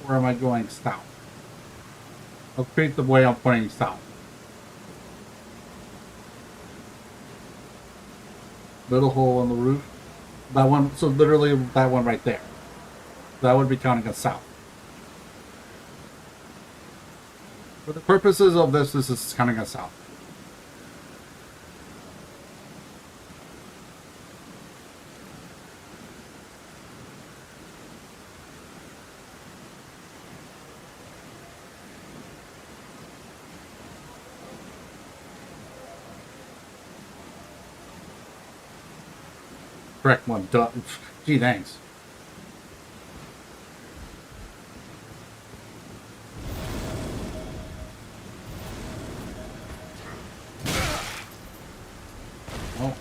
or am I going south? I'll create the way I'm pointing south. Little hole on the roof. That one, so literally that one right there. That would be counting as south. For the purposes of this is counting as south. Correct one. Duh. Gee, thanks. Oh.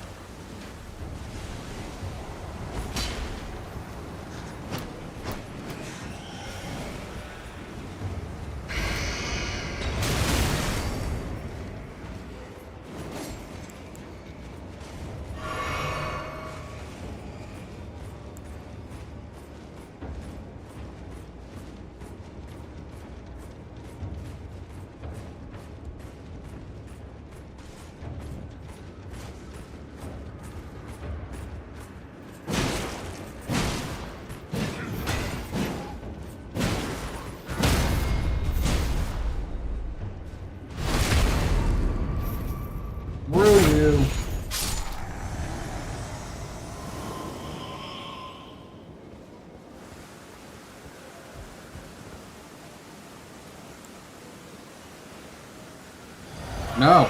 Where are you? No.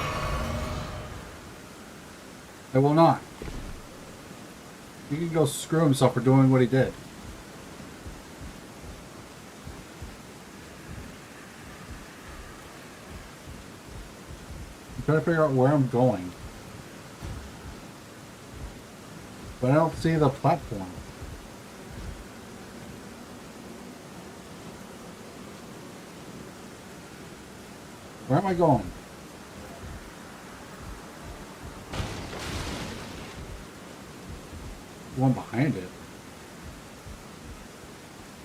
I will not. He can go screw himself for doing what he did. I'm trying to figure out where I'm going. But I don't see the platform. Where am I going? The one behind it.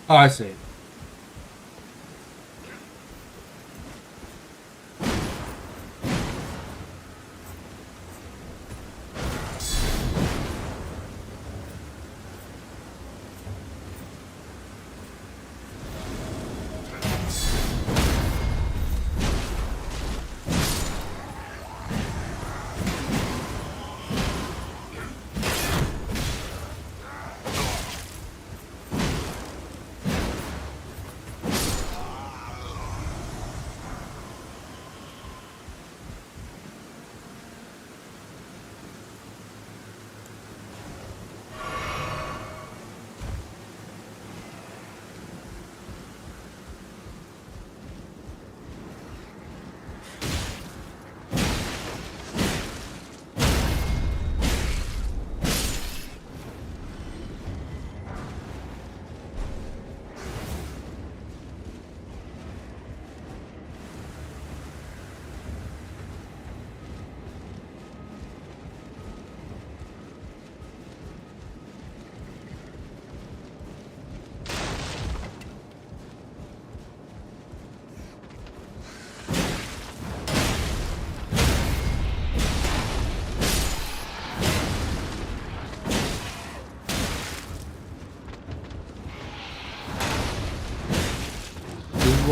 Oh, I see.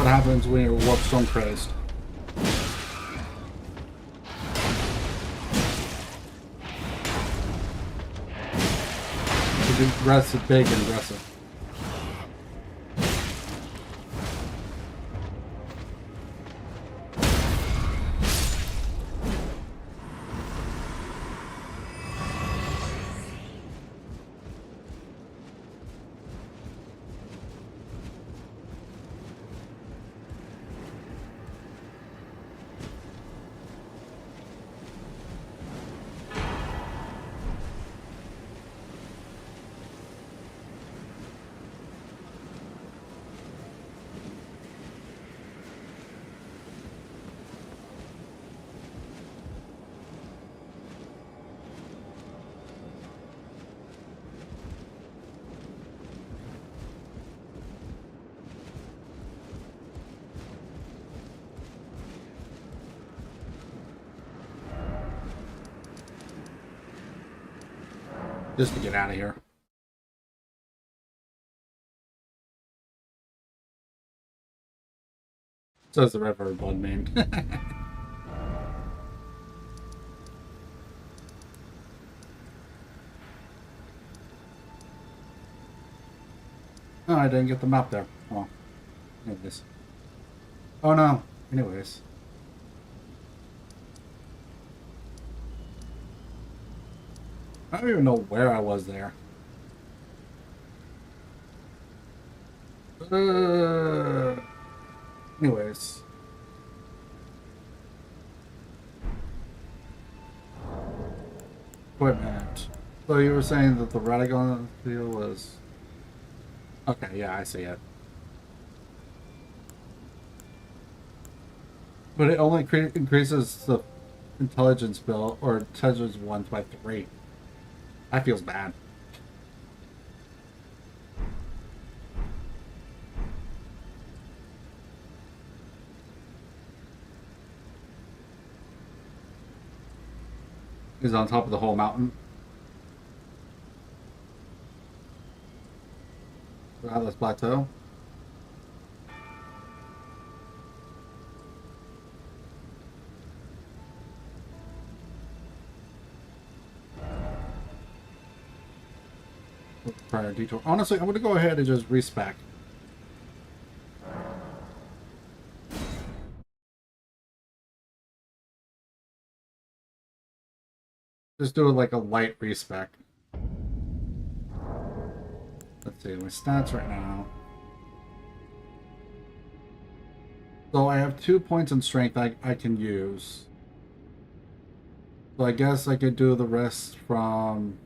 what happens when you're warp stone crazed. The rest is big and aggressive. Just to get out of here. Says the River Blood Main. Oh, I didn't get the map there. Oh, anyways. Oh no. Anyways. I don't even know where I was there. Anyways. Equipment. So you were saying that the Radagon field was... Okay, yeah, I see it. But it only increases the intelligence bill, or intelligence ones by 3. That feels bad. He's on top of the whole mountain. Atlas Plateau. Prior detour. Honestly, I'm going to go ahead and just respec. Just do it like a light respec. Let's see, my stats right now. So I have 2 points in strength I can use. So I guess I could do the rest from...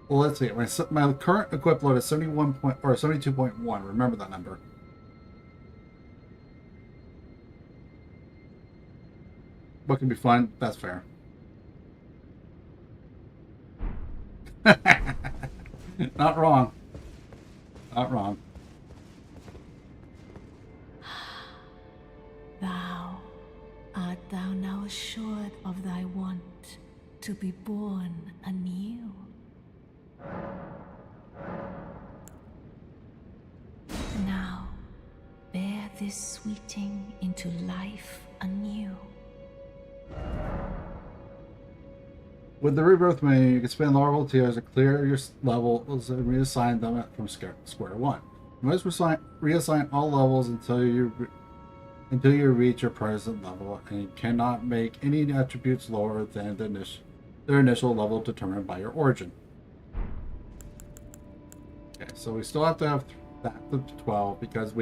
Well, let's see. My current equip load is 72.1. Remember that number. What can be fun? That's fair. Not wrong. Not wrong.
Art thou now assured of thy want to be born anew? Now, bear this sweeting into life anew.
With the rebirth menu, you can spend larval tiers to clear your levels and reassign them from square one. You must reassign all levels until you reach your present level, and you cannot make any attributes lower than their initial level determined by your origin. Okay, so we still have to have that to 12 because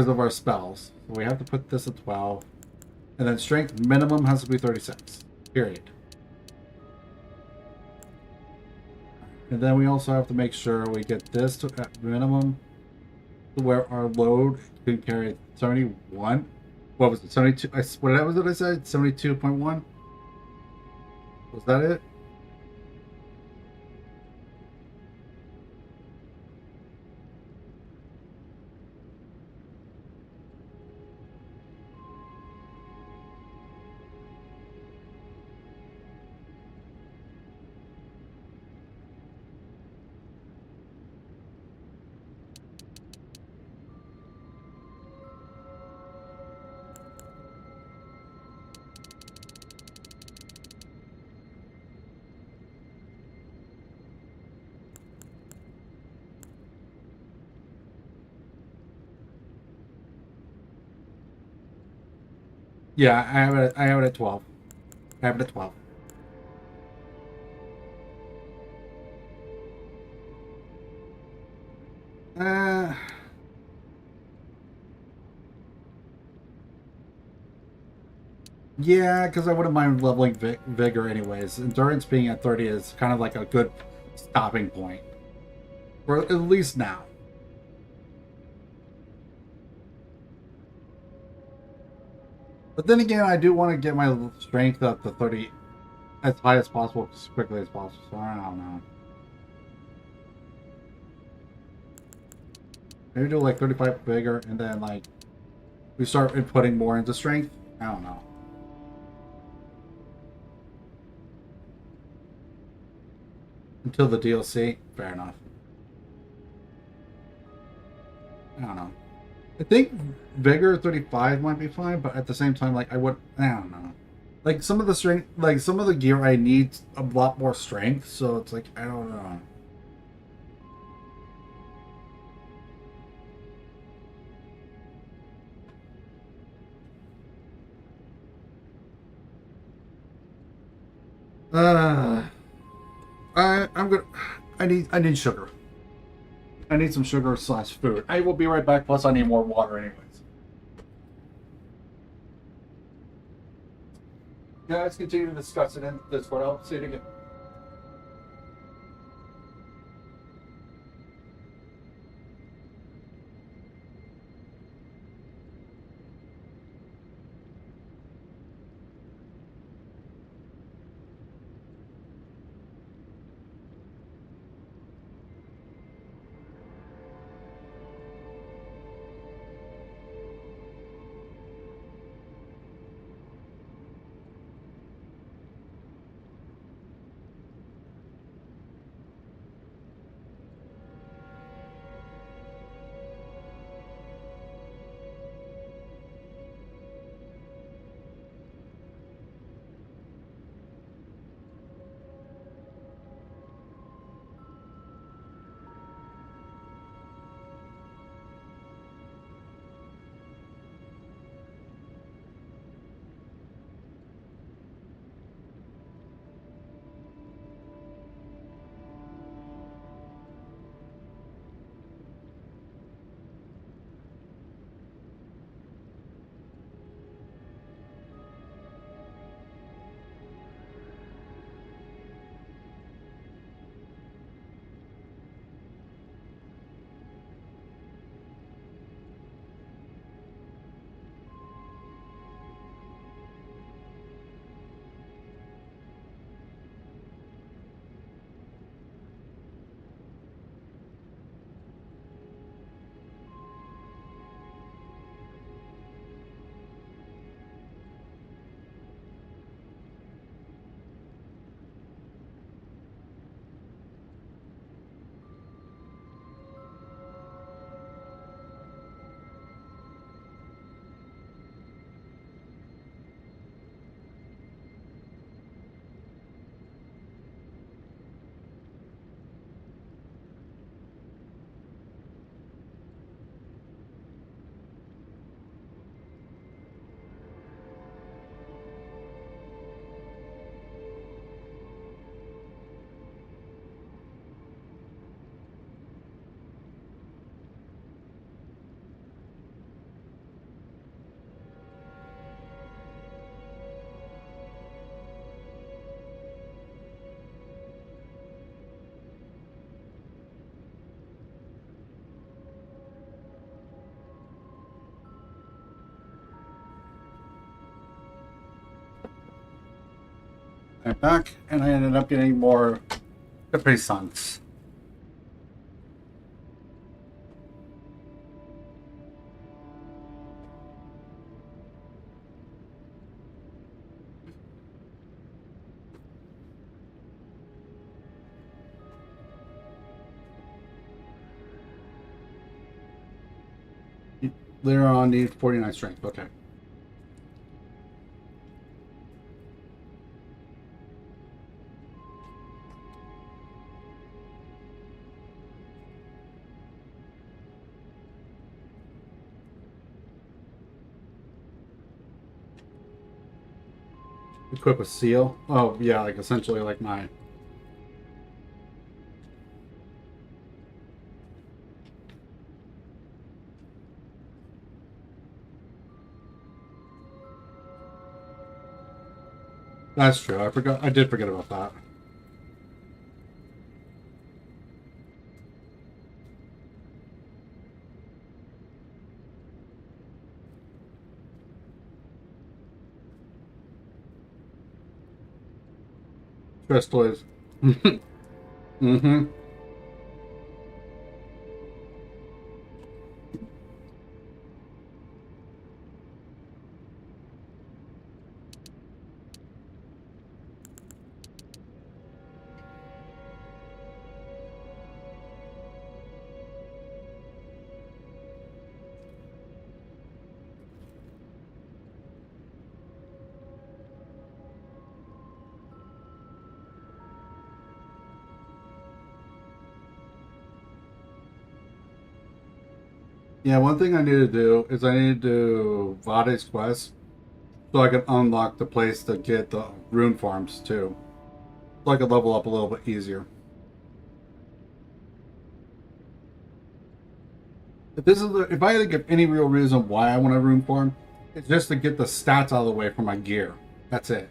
of our spells. So we have to put this at 12, and then strength minimum has to be 36. Period. And then we also have to make sure we get this to at minimum to where our load can carry 71. What was it? 72? What was it I said? 72.1? Was that it? Yeah, I have it at 12. I have it at 12. Uh, yeah, because I wouldn't mind leveling vigor anyways. Endurance being at 30 is kind of like a good stopping point. Or at least now. But then again, I do want to get my strength up to 30 as high as possible, as quickly as possible. So I don't know. Maybe do like 35 vigor and then like we start putting more into strength. I don't know. Until the DLC. Fair enough. I don't know. I think vigor 35 might be fine, but at the same time, like I don't know. Like some of the strength, like some of the gear I need a lot more strength, so it's like I don't know. Uh, I'm gonna. I need sugar. I need some sugar slash food. I will be right back. Plus, I need more water, anyways. Yeah, let's continue to discuss it in Discord. I'll see it again. I'm back, and I ended up getting more Capri Suns. Later on, need 49 strength. Okay. Equip a seal. Oh yeah, like essentially like my. That's true. I forgot. I did forget about that. Stress toys. Mm-hmm. Yeah, one thing I need to do is I need to do Vade's quest so I can unlock the place to get the rune farms too. So I can level up a little bit easier. If I had to give any real reason why I want a rune farm, it's just to get the stats out of the way for my gear. That's it.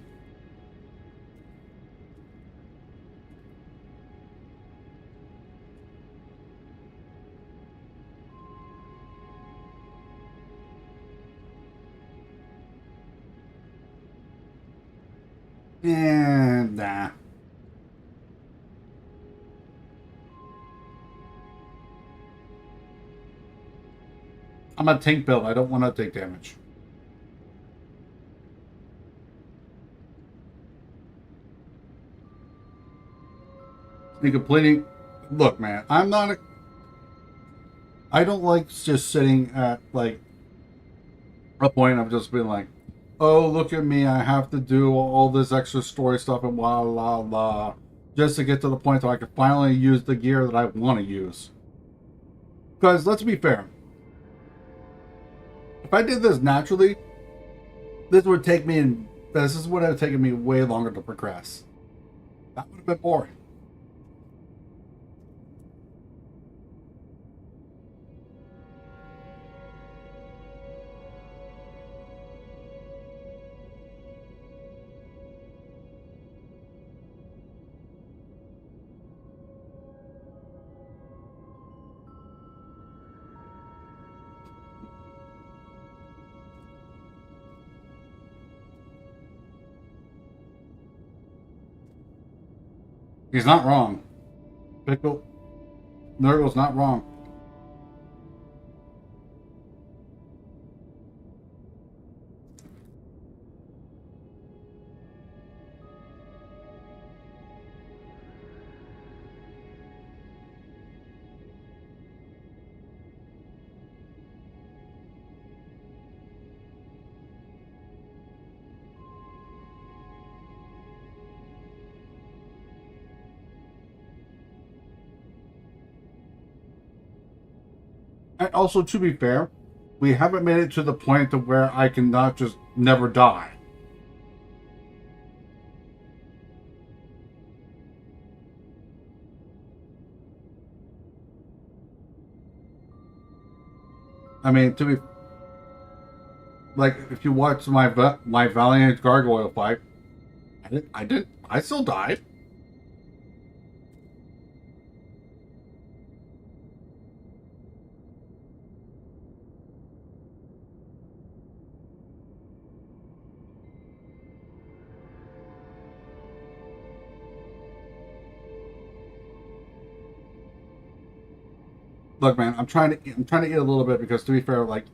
And nah. I'm a tank build. I don't want to take damage. You completing. Look, man, I'm not a. I don't like just sitting at like a point of just being like, oh, look at me. I have to do all this extra story stuff and blah, blah, blah. Just to get to the point where I can finally use the gear that I want to use. Because let's be fair. If I did this naturally, this would take me in. This would have taken me way longer to progress. That would have been boring. He's not wrong. Pickle. Nurgle's not wrong. And also, to be fair, we haven't made it to the point to where I can not just never die. I mean, to be like, if you watch my Valiant Gargoyle fight, I still died. Look, man, I'm trying to eat a little bit because, to be fair, like,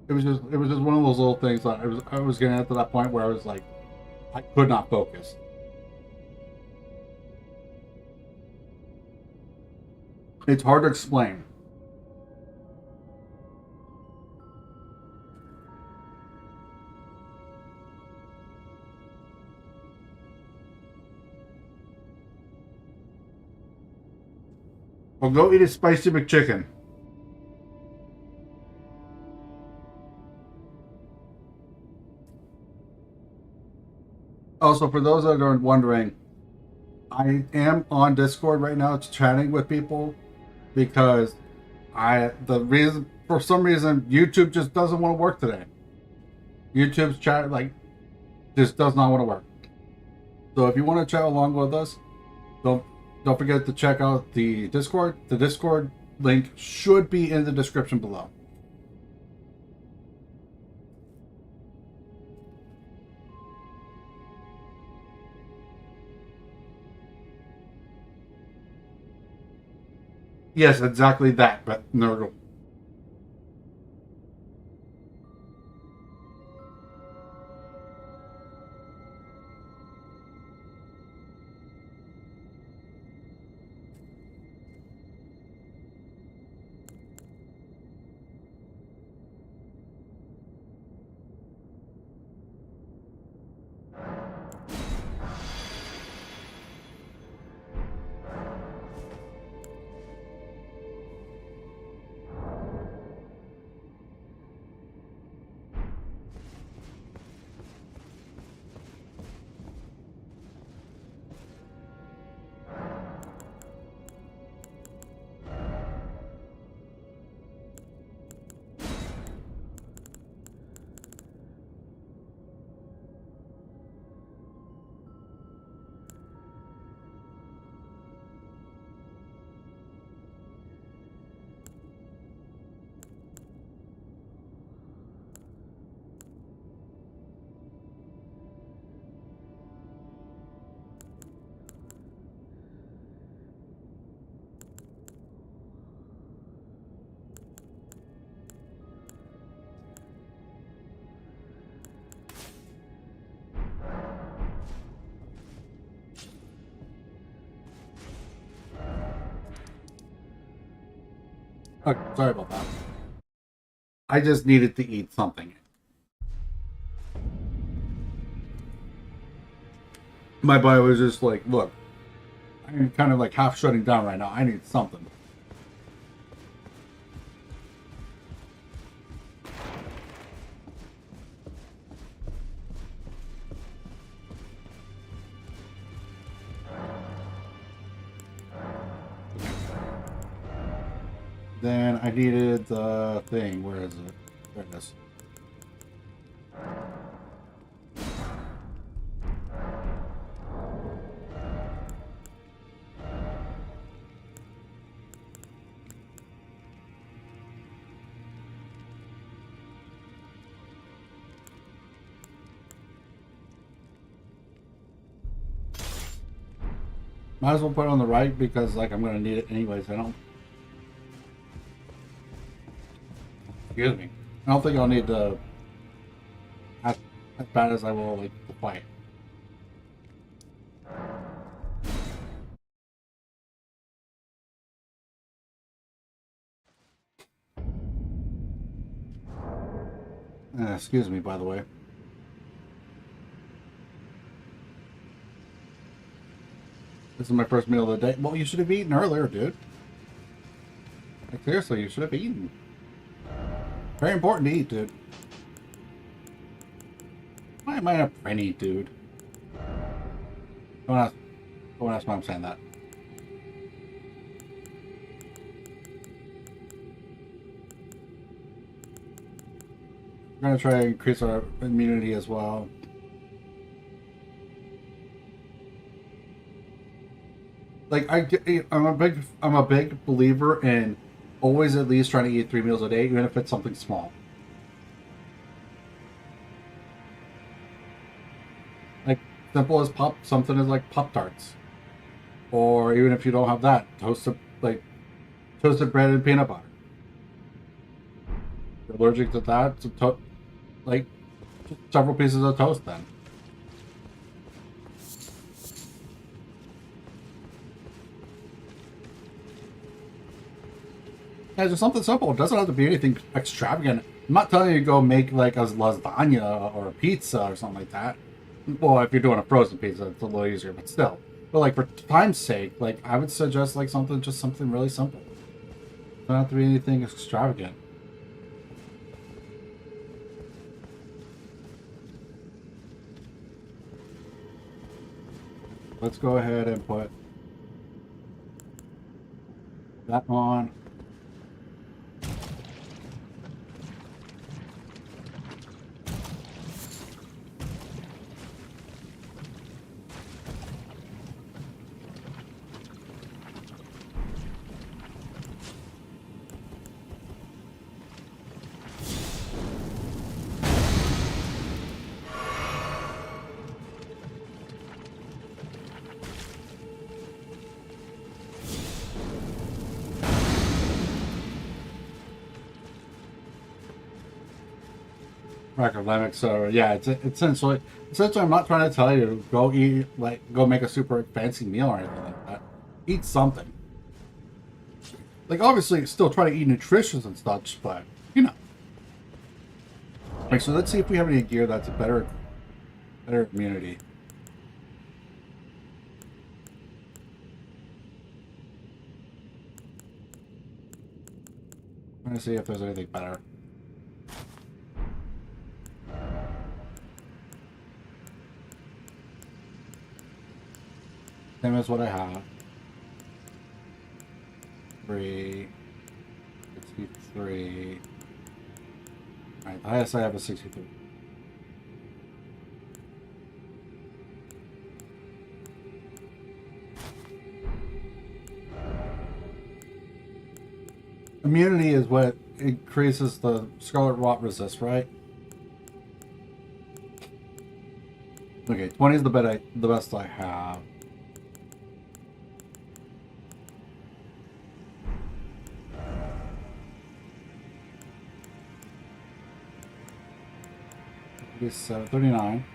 it was just one of those little things that I was getting to that point where I was like, I could not focus. It's hard to explain. Well, go eat a spicy McChicken. Also, for those that are wondering, I am on Discord right now chatting with people because for some reason YouTube just doesn't want to work today. YouTube's chat just does not want to work. So if you want to chat along with us, don't forget to check out the Discord. The Discord link should be in the description below. Yes, exactly that, but no. Okay, sorry about that. I just needed to eat something. My body was just like, look, I'm kind of like half shutting down right now. I need something. Then I needed the thing. Where is it? There it is. Might as well put it on the right because like I'm gonna need it anyways. Excuse me. I don't think I'll need to as bad as I will like the fight. Excuse me, by the way. This is my first meal of the day. Well, you should have eaten earlier, dude. Like, seriously, you should have eaten. Very important to eat, dude. Why am I a prinny, dude? Don't ask why I'm saying that. We're gonna try to increase our immunity as well. Like I'm a big believer in always at least trying to eat 3 meals a day, even if it's something small. Like simple as something as like Pop-Tarts, or even if you don't have that, toasted bread and peanut butter. If you're allergic to that, like several pieces of toast then. Yeah, just something simple. It doesn't have to be anything extravagant. I'm not telling you to go make like a lasagna or a pizza or something like that. Well, if you're doing a frozen pizza, it's a little easier, but still. But like for time's sake, like I would suggest like something really simple. It doesn't have to be anything extravagant. let's go ahead and put that on. Academic, so yeah, it's essentially I'm not trying to tell you to go eat, like go make a super fancy meal or anything like that. Eat something. Like obviously still try to eat nutritious and such, but you know. Right, so let's see if we have any gear that's a better immunity. I'm gonna see if there's anything better. Same as what I have. 63. Alright, the highest I have is 63. Immunity is what increases the Scarlet Rot resist, right? Okay, 20 is the best I have. This 39.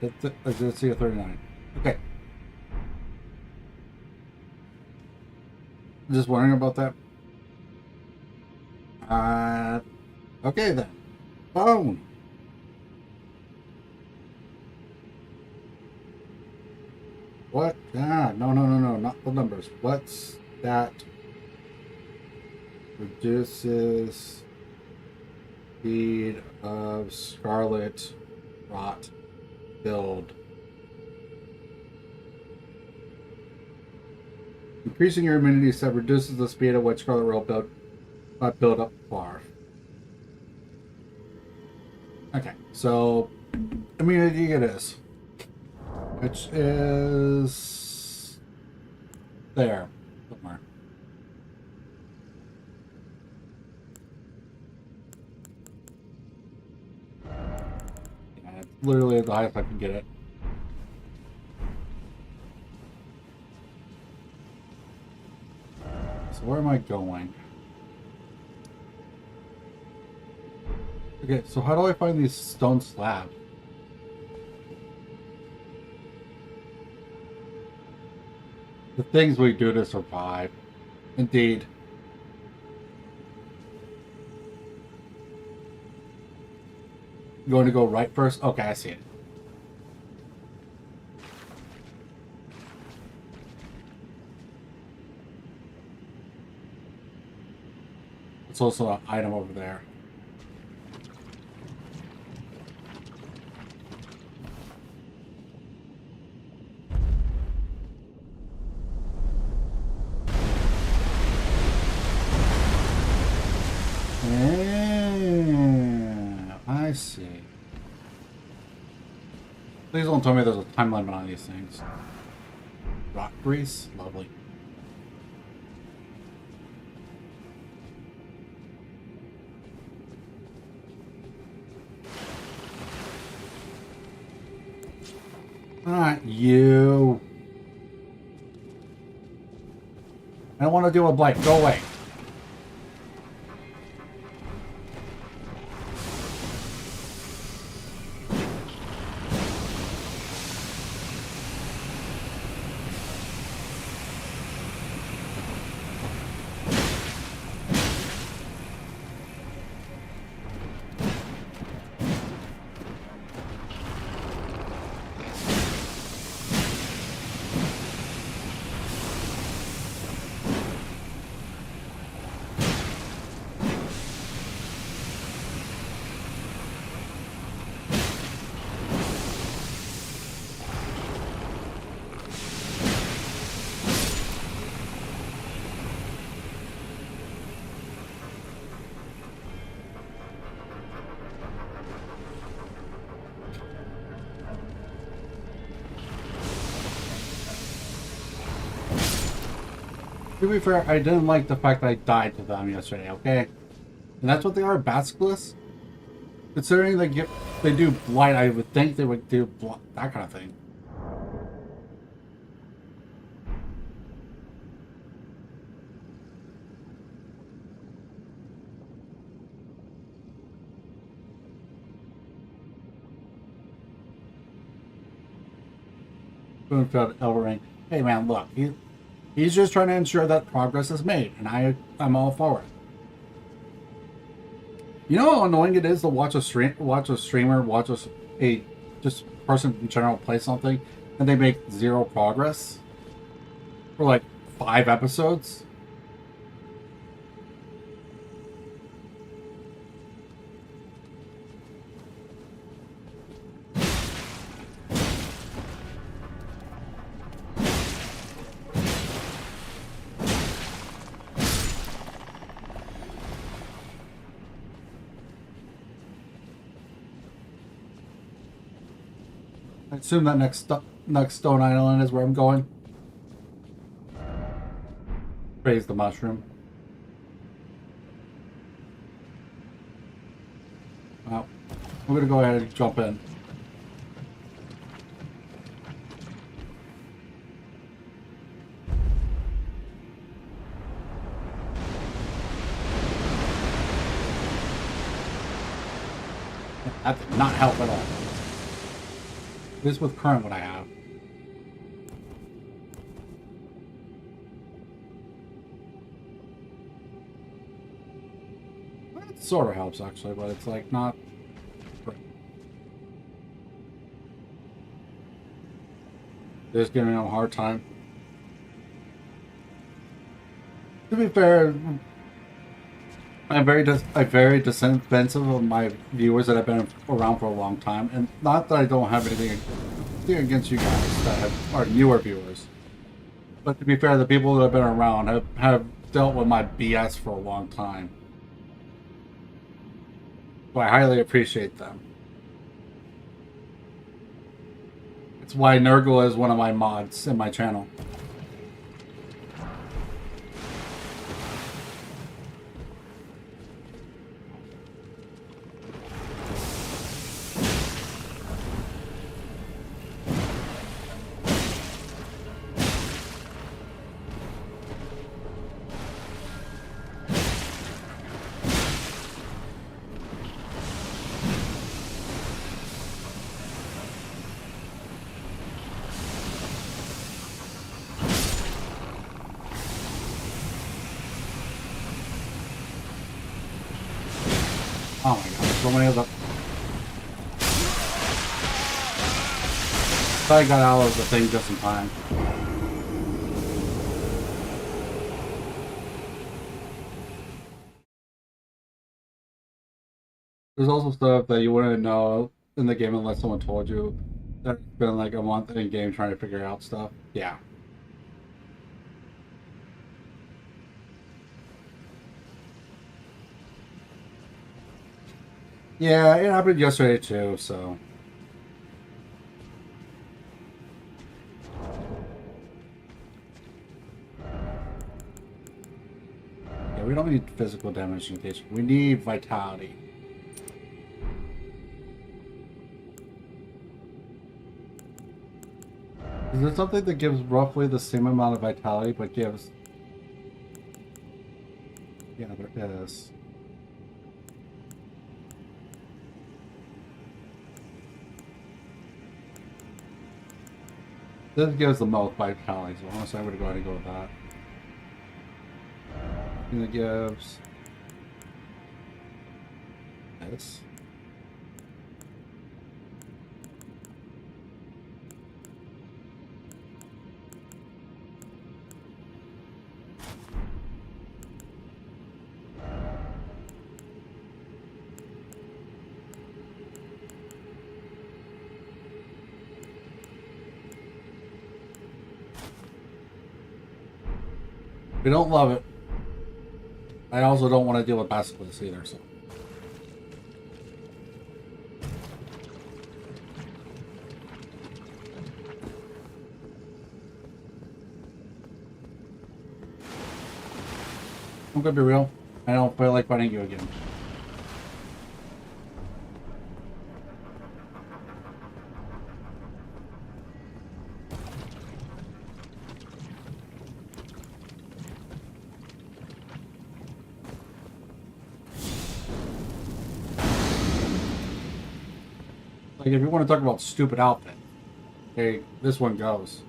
I did see a 39. Okay. Just wondering about that. Okay then. Bone. What? Ah, no, not the numbers. What's that? Reduces speed of Scarlet Rot build. Increasing your immunity set reduces the speed at which Scarlet Rot build up bar. Okay, so immunity it is. Which is there somewhere. It's literally the highest I can get it. So where am I going? Okay, so how do I find these stone slabs? The things we do to survive. Indeed. Going to go right first? Okay, I see it. It's also an item over there. Yeah, I see. Please don't tell me there's a time limit on these things. Rock grease? Lovely. Not you. I don't want to deal with Blake. Go away. To be fair, I didn't like the fact that I died to them yesterday, okay? And that's what they are, basilisk. Considering they do blight, I would think they would do that kind of thing. Spoonfilled Elden Ring. Hey man, look, he's just trying to ensure that progress is made, and I'm all for it. You know how annoying it is to watch a streamer, a just person in general play something, and they make zero progress for like 5 episodes. I assume that next Stone Island is where I'm going. Praise the mushroom. Well, I'm gonna go ahead and jump in. That did not help at all. At least with current what I have. It sort of helps actually, but it's like not. They're just giving me a hard time. To be fair, I'm very defensive of my viewers that have been around for a long time, and not that I don't have anything against you guys that are newer viewers. But to be fair, the people that have been around have dealt with my BS for a long time. So I highly appreciate them. It's why Nurgle is one of my mods in my channel. Oh my god, so many of them. I got out of the thing just in time. There's also stuff that you wouldn't know in the game unless someone told you that it's been like a month in game trying to figure out stuff. Yeah. Yeah, it happened yesterday too, so. Yeah, we don't need physical damage in case. We need vitality. Is there something that gives roughly the same amount of vitality but gives... Yeah, there is. This gives the most vitality, so honestly I would go ahead and go with that. And it gives... this. We don't love it. I also don't want to deal with basilisks either, so. I'm gonna be real. I don't feel like fighting you again. Like, if you want to talk about stupid outfit, okay, this one goes.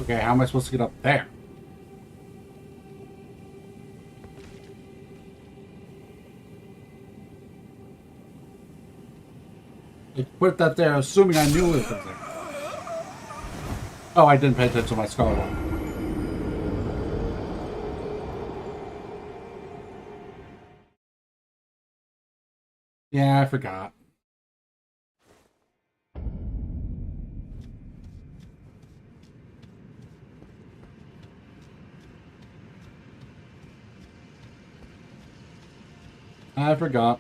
Okay, how am I supposed to get up there? Like, put that there, assuming I knew it was there. Oh, I didn't pay attention to my Scarlet one. Yeah, I forgot. I forgot.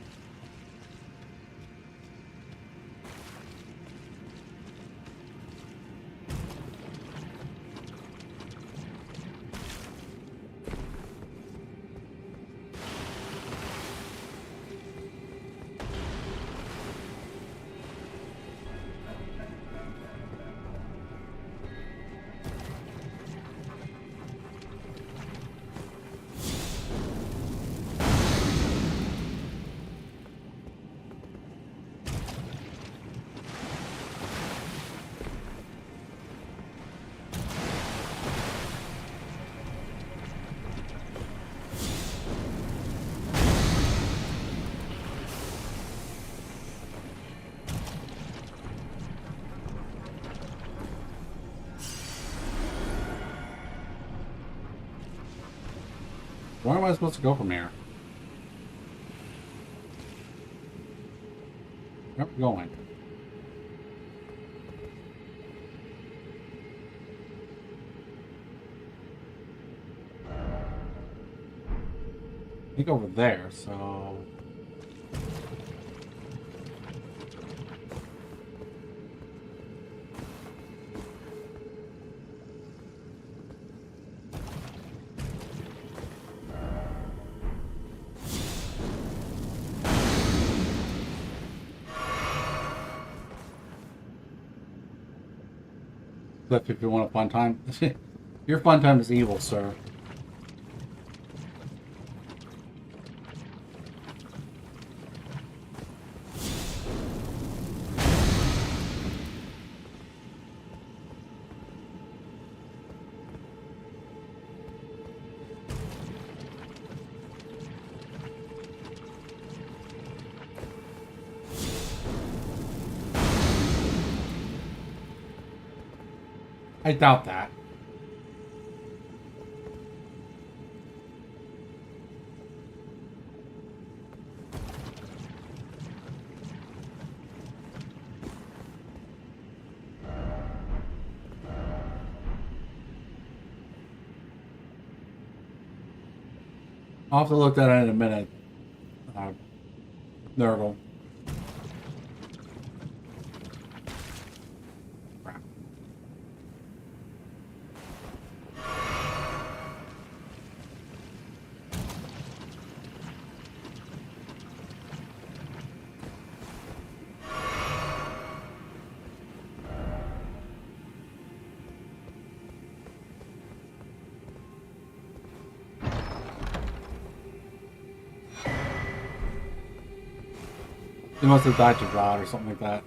Where am I supposed to go from here? Where am I going? I think over there, so... Cliff, if you want a fun time. Your fun time is evil, sir. I doubt that. I'll have to look at it in a minute. Nurgle. Crap. They must have died to rot or something like that.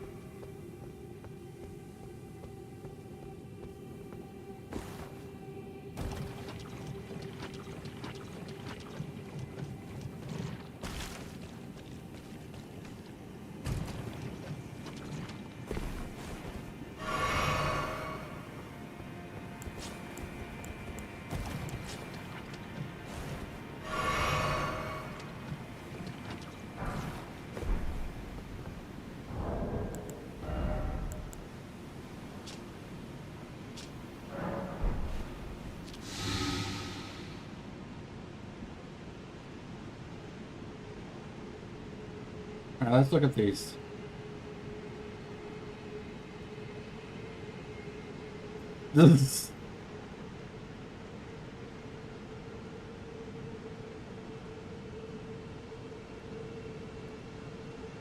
Alright, let's look at these. This is...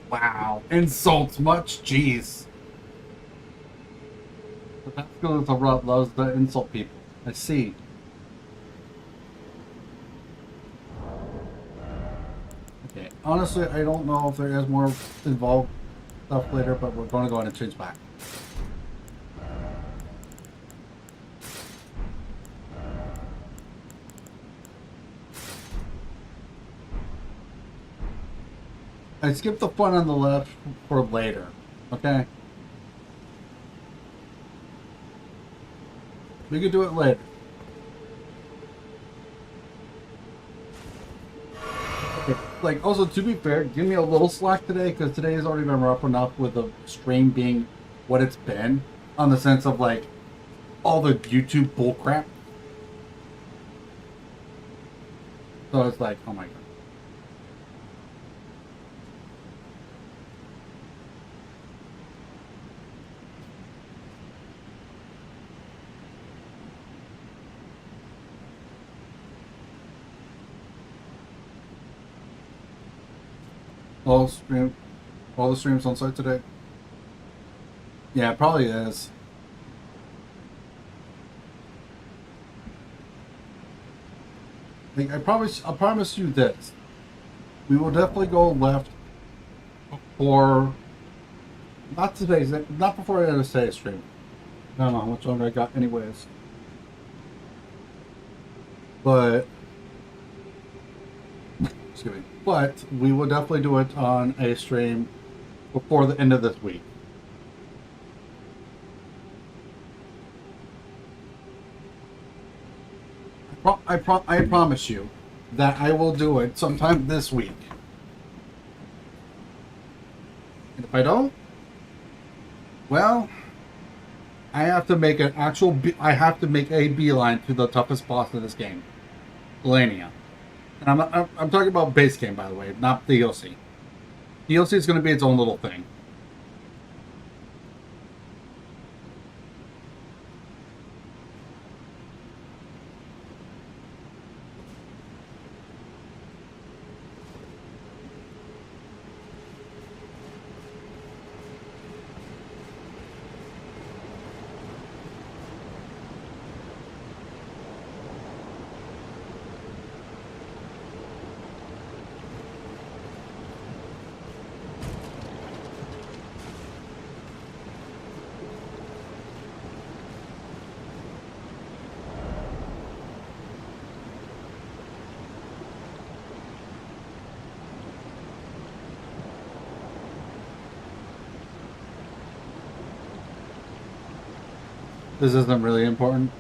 Wow. Insults much? Jeez. But that's because the Rut loves to insult people. I see. Okay. Honestly, I don't know if there is more involved stuff later, but we're going to go ahead and change back. I skipped the fun on the left for later. Okay? We could do it later. Okay. Like, also, to be fair, give me a little slack today, because today has already been rough enough with the stream being what it's been, on the sense of, like, all the YouTube bullcrap. So it's like, oh my god. All the streams on site today. Yeah, it probably is. Like, I promise you this. We will definitely go left for not before the end of today's stream. I don't know how much longer I got anyways. But excuse me. But we will definitely do it on a stream before the end of this week. I promise you that I will do it sometime this week. And if I don't, well, I have to make I have to make a beeline to the toughest boss in this game, Lania. And I'm talking about base game, by the way, not DLC. DLC is going to be its own little thing. This isn't really important.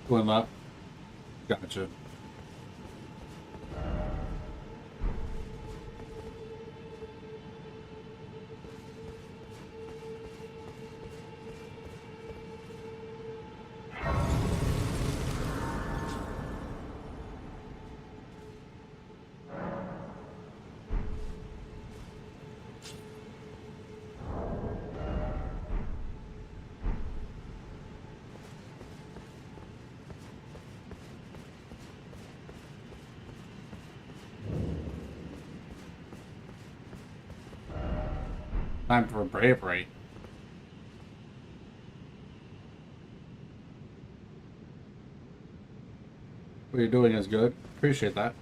Going left. Gotcha. Time for bravery. What you're doing is good. Appreciate that.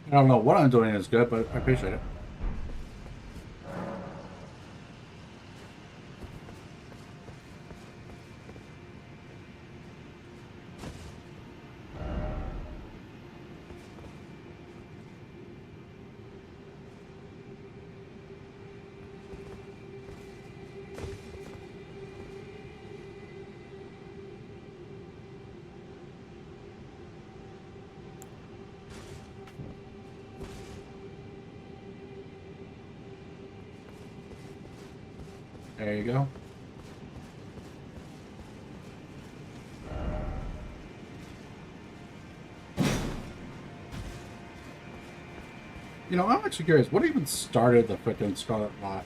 I don't know what I'm doing is good, but I appreciate it. There you go. You know, I'm actually curious. What even started the frickin' Scarlet Lot?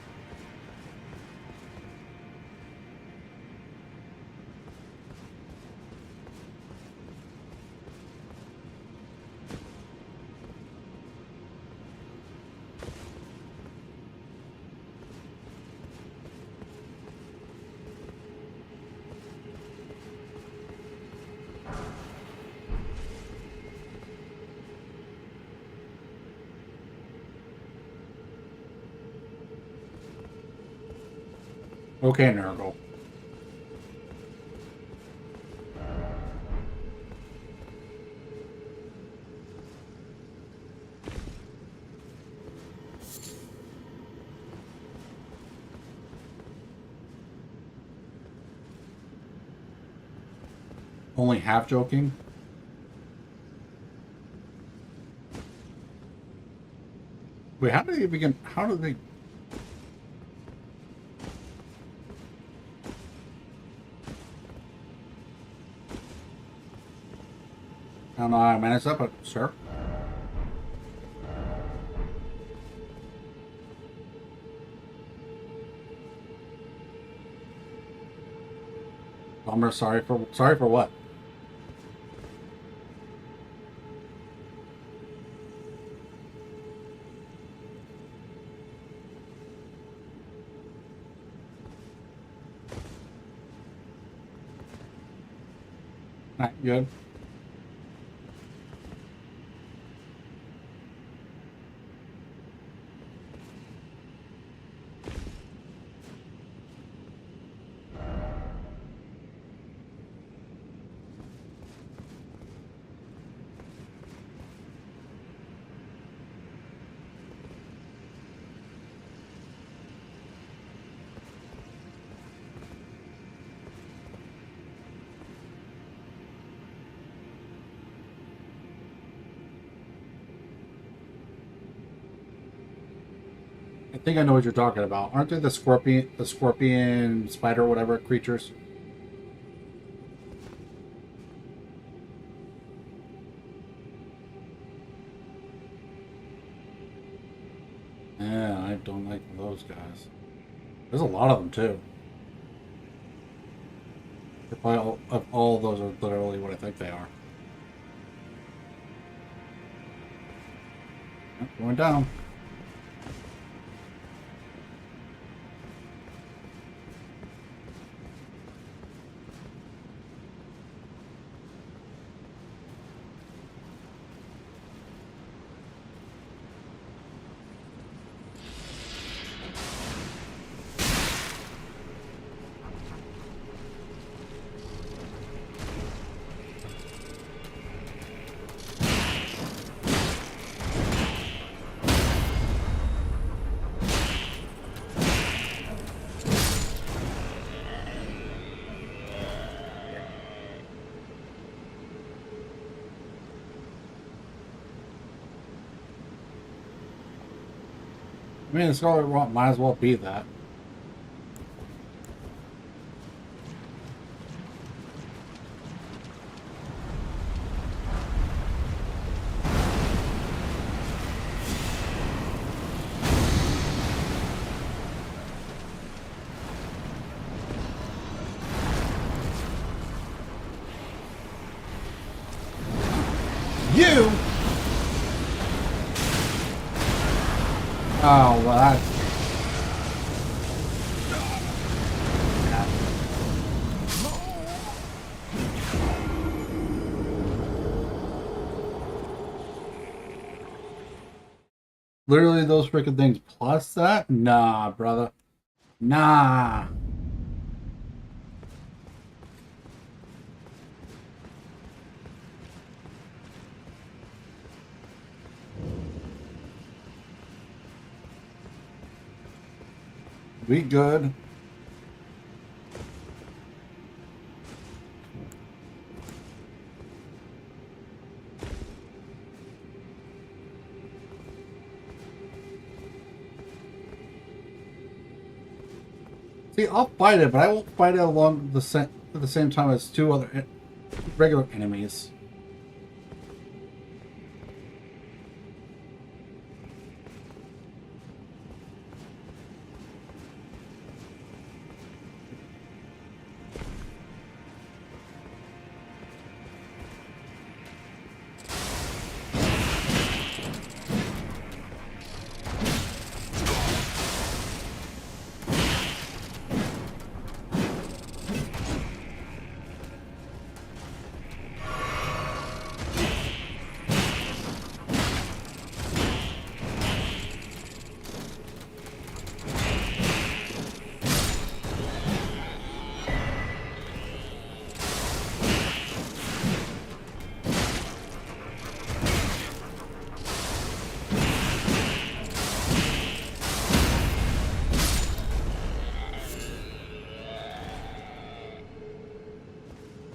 Okay, Nurgle. Only half joking? Wait, how did they begin? How did they? I don't know how I managed that, but sure. Bummer. Sorry for what? Not good. I think I know what you're talking about. Aren't they the scorpion, spider, whatever creatures? Yeah, I don't like those guys. There's a lot of them too. They're probably all of those are literally what I think they are. Yep, going down. I mean, the Scarlet Rot might as well be that. You! Oh, well, that's... Literally those freaking things plus that? Nah, brother. Nah. We good. See, I'll fight it, but I won't fight it along at the same time as two other regular enemies.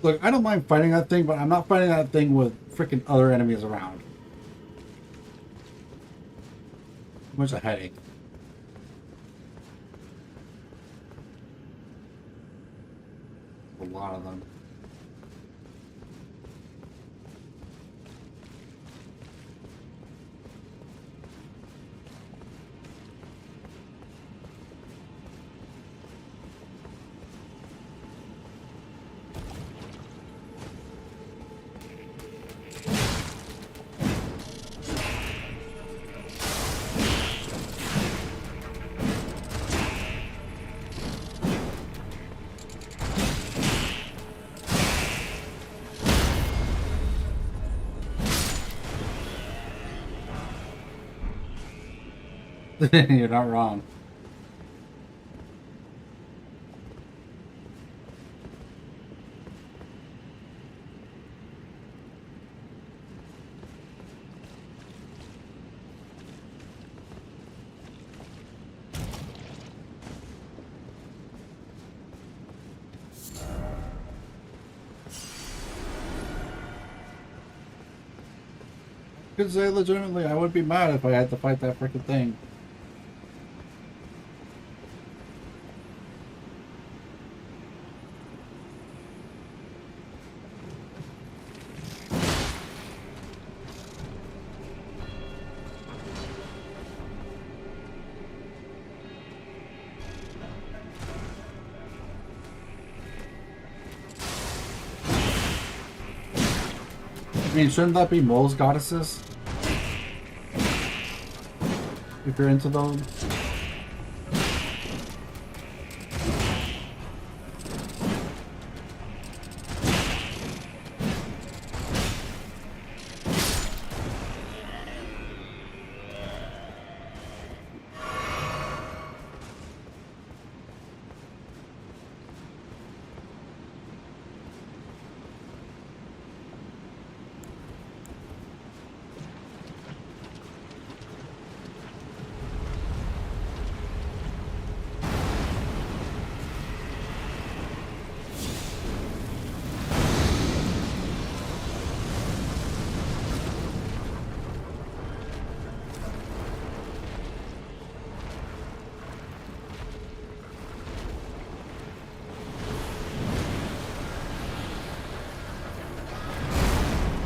Look, I don't mind fighting that thing, but I'm not fighting that thing with freaking other enemies around. Much a headache. A lot of them. You're not wrong. I could say legitimately, I would be mad if I had to fight that freaking thing. I mean, shouldn't that be moles goddesses? If you're into those.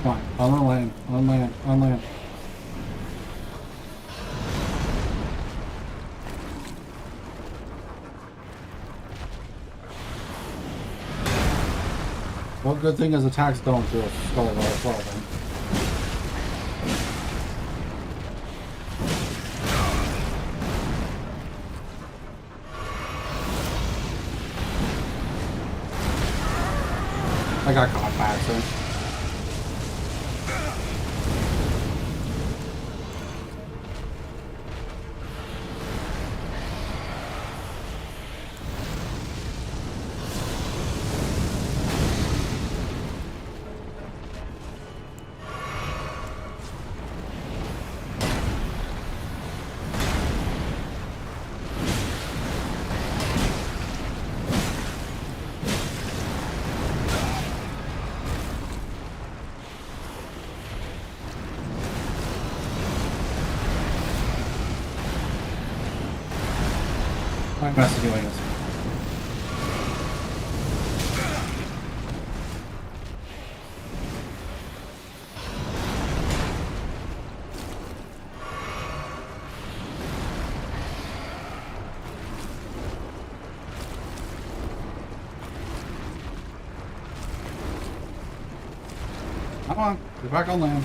Come on, on land, on land, on land. Well, good thing is attacks don't do a skull roll as well then. I got caught by accident. I'm messing you anyways. Come on, get back on land.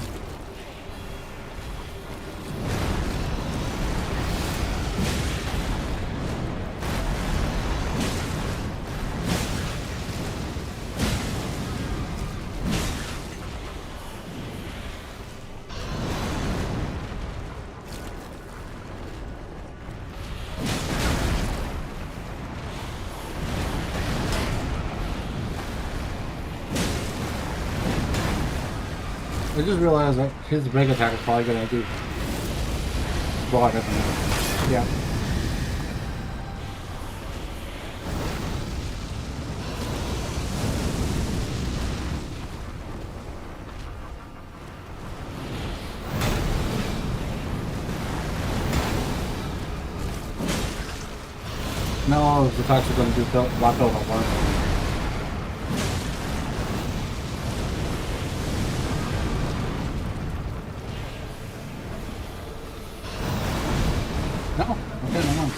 I just realized that his big attack is probably gonna do block at the moment. Yeah. Now all his attacks are gonna do black build on one. No, okay, no, no.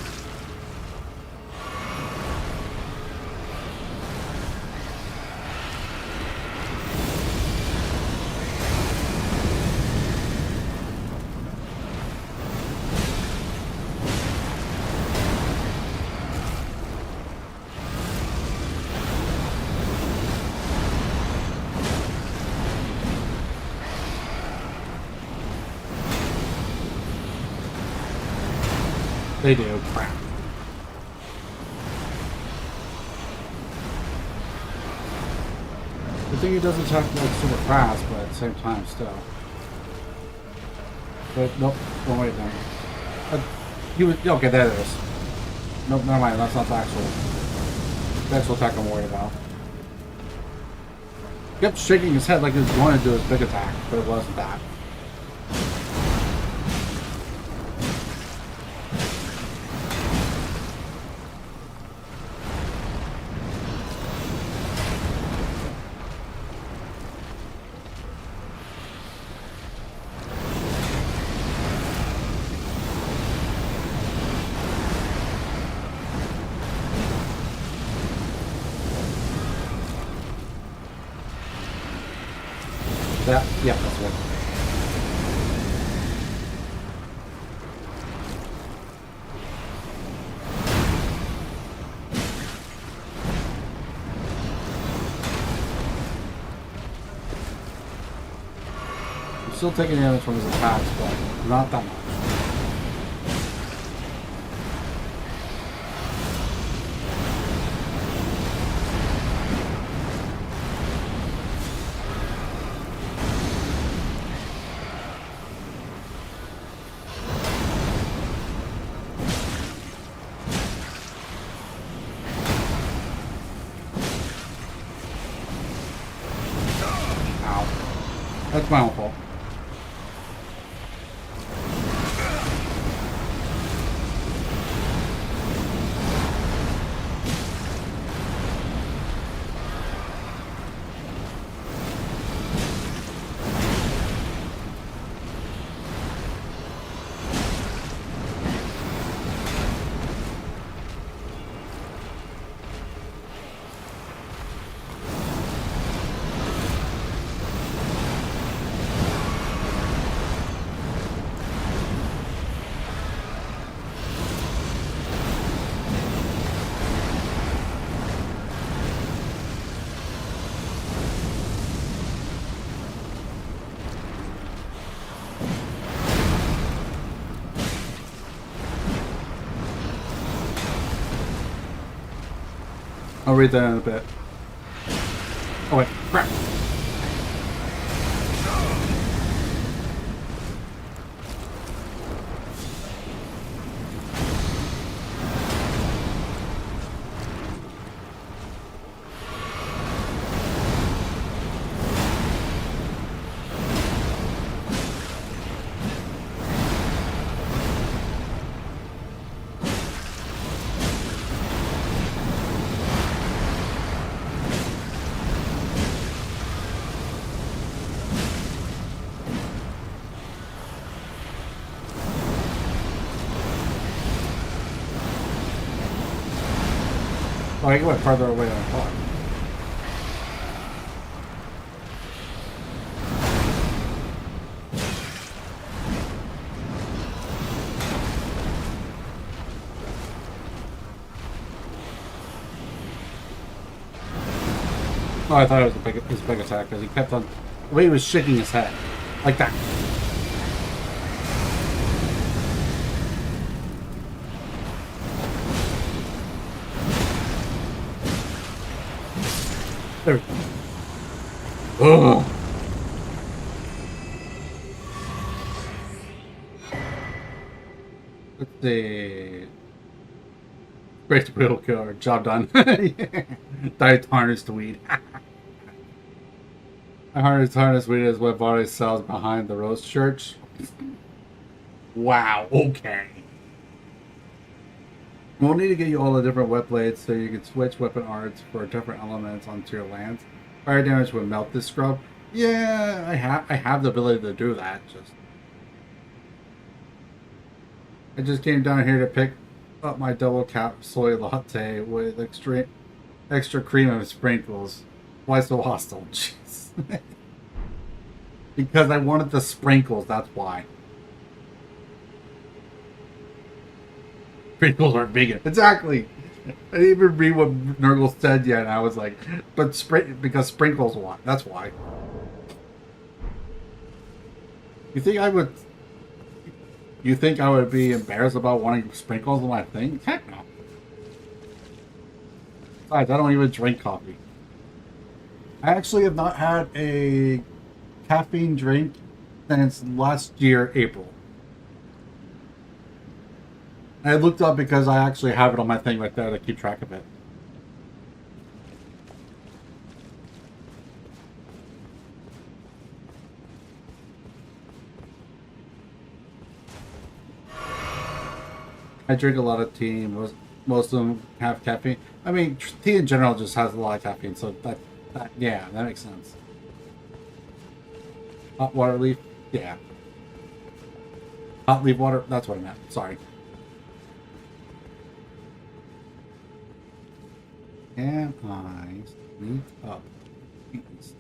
They do. Crap. I think he does attack like super fast, but at the same time still. But nope, don't wait then. He was okay. There it is. Nope, never mind. That's not the actual attack I'm worried about. He kept shaking his head like he was going to do his big attack, but it wasn't that. That, yeah, that's it. I'm still taking damage from his attacks, but not that much. That's my own fault. I'll read that in a bit. Oh wait, crap! Oh, I went further away than I thought. Oh, I thought it was his big attack because he kept on. The way he was shaking his head. Like that. There we go. Ugh. Let's see. Great wheel killer. Job done. Diet harnessed weed. I harnessed weed is what body sells behind the Rose Church. Wow, okay. We'll need to get you all the different wet blades so you can switch weapon arts for different elements onto your lands. Fire damage would melt this scrub. Yeah, I have the ability to do that. I just came down here to pick up my double cap soy latte with extra cream and sprinkles. Why so hostile? Jeez. Because I wanted the sprinkles, that's why. Sprinkles aren't vegan. Exactly. I didn't even read what Nurgle said yet, and I was like, but because sprinkles why. That's why. You think I would be embarrassed about wanting sprinkles on my thing? Heck no. Besides, I don't even drink coffee. I actually have not had a caffeine drink since last year, April. I looked up because I actually have it on my thing right there to keep track of it. I drink a lot of tea. Most of them have caffeine. I mean, tea in general just has a lot of caffeine, so yeah, that makes sense. Hot water leaf, yeah. Hot leaf water, that's what I meant. Sorry. Can I sneak up? Please?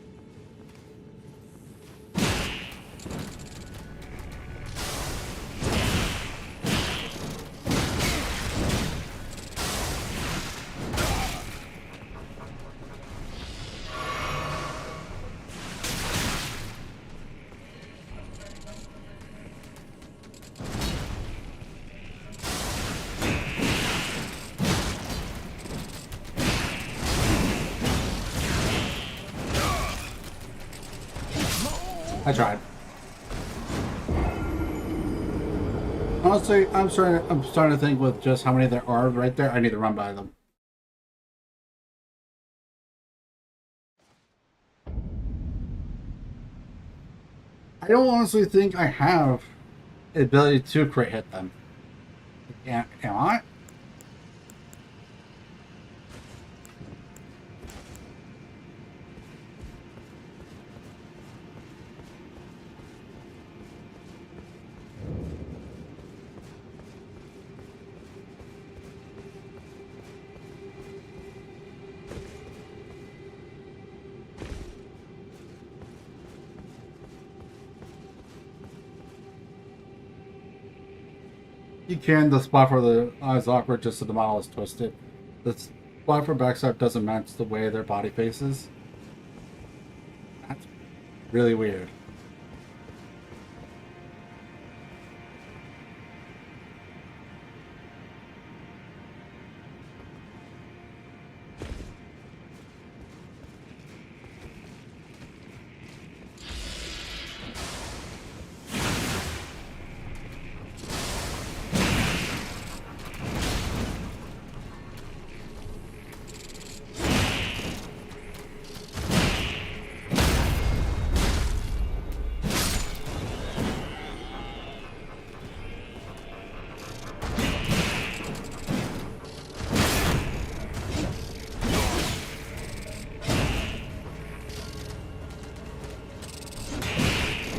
I tried. Honestly, I'm starting to think with just how many there are right there, I need to run by them. I don't honestly think I have the ability to crit hit them. Am I? You can. The spot for the eye is awkward just so the model is twisted. The spot for backstab doesn't match the way their body faces. That's really weird.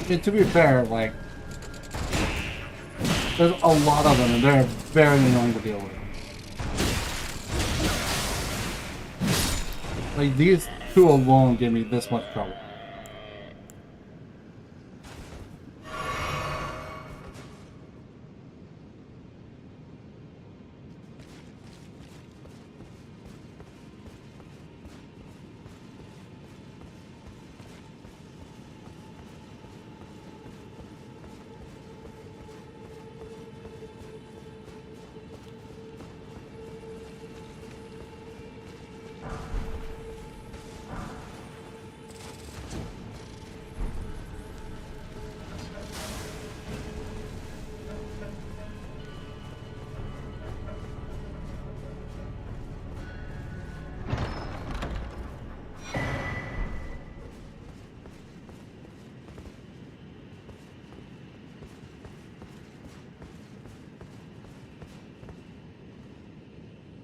And to be fair, like, there's a lot of them, and they're very annoying to deal with. Like, these two alone give me this much trouble.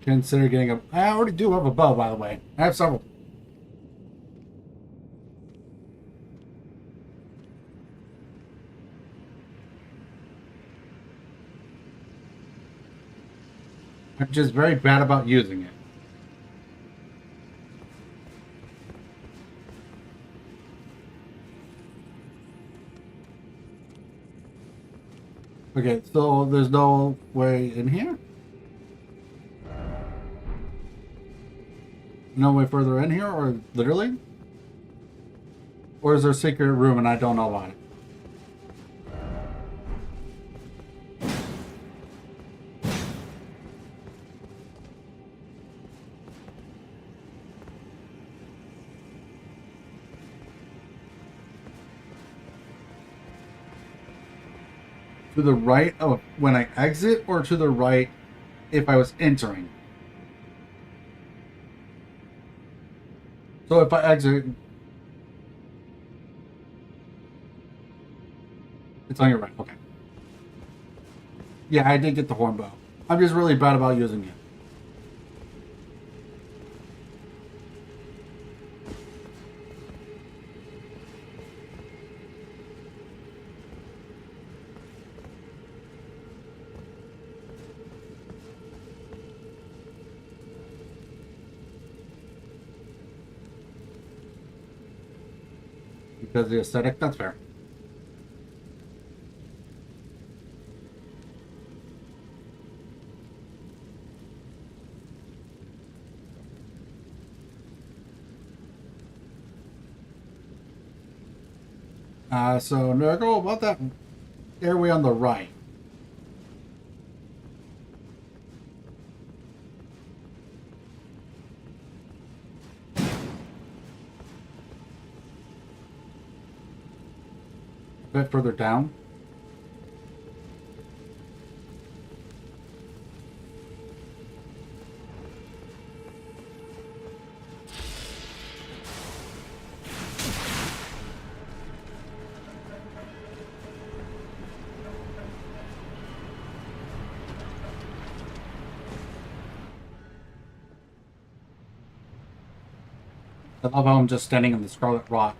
Consider getting a... I already do have a bow, by the way. I have several. I'm just very bad about using it. Okay, so there's no way in here? No way further in here, or literally? Or is there a secret room and I don't know about it? To the right of when I exit, or to the right if I was entering? So if I exit, it's on your right. Okay. Yeah, I did get the horn bow. I'm just really bad about using it. Because the aesthetic, that's fair. So Nurgle, about that airway on the right. A bit further down. I love how I'm just standing in the Scarlet Rock.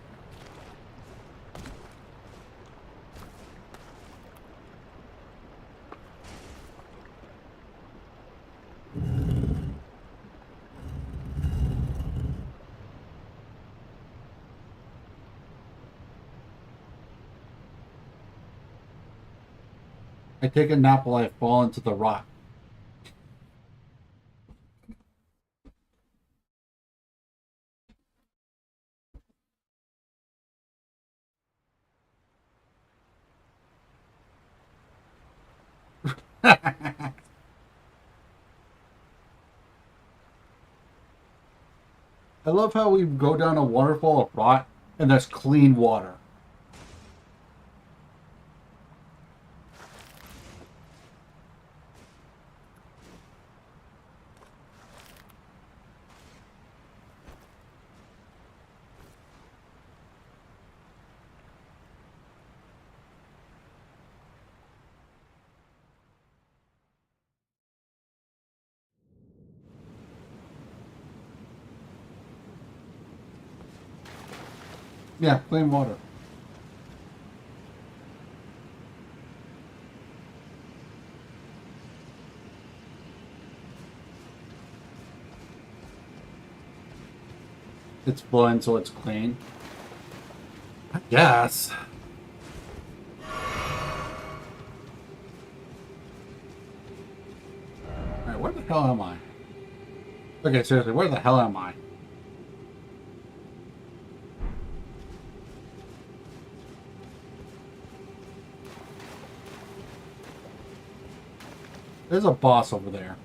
I take a nap while I fall into the rock. I love how we go down a waterfall of rot and there's clean water. Yeah, clean water. It's blend, so it's clean. I guess. Alright, where the hell am I? Okay, seriously, where the hell am I? There's a boss over there.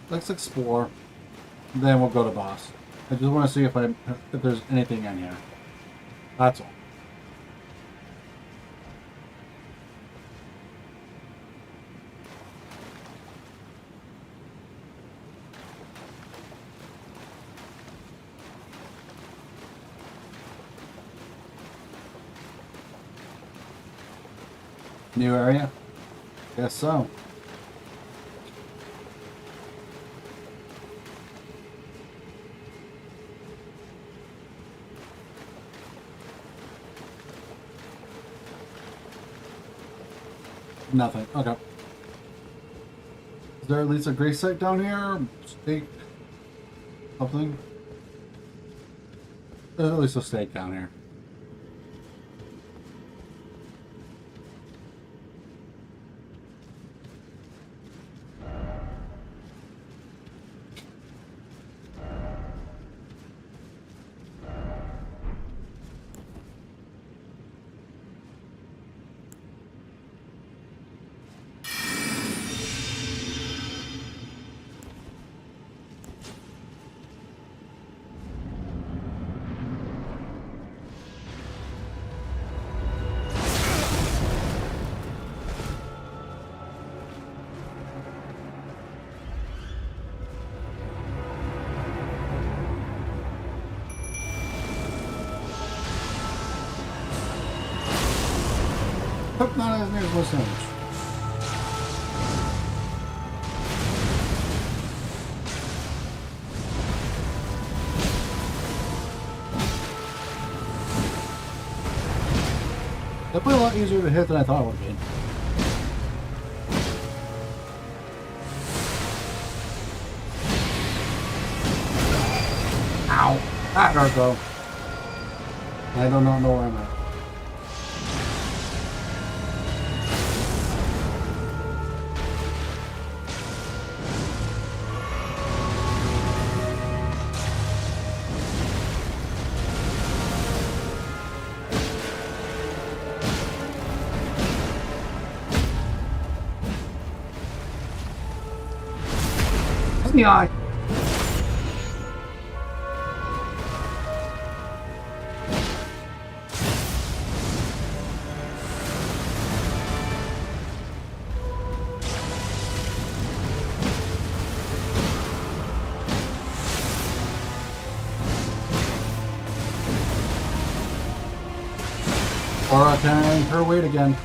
Let's explore. Then we'll go to boss. I just want to see if there's anything in here. That's all. New area? Guess so. Nothing. Okay. Is there at least a grace site down here? Steak? Something? There's at least a steak down here. Hope not as near as Los Angeles. Definitely a lot easier to hit than I thought it would be. Ow! That hurt though. I do not know where I'm at. In the eye. Aura carrying her weight again.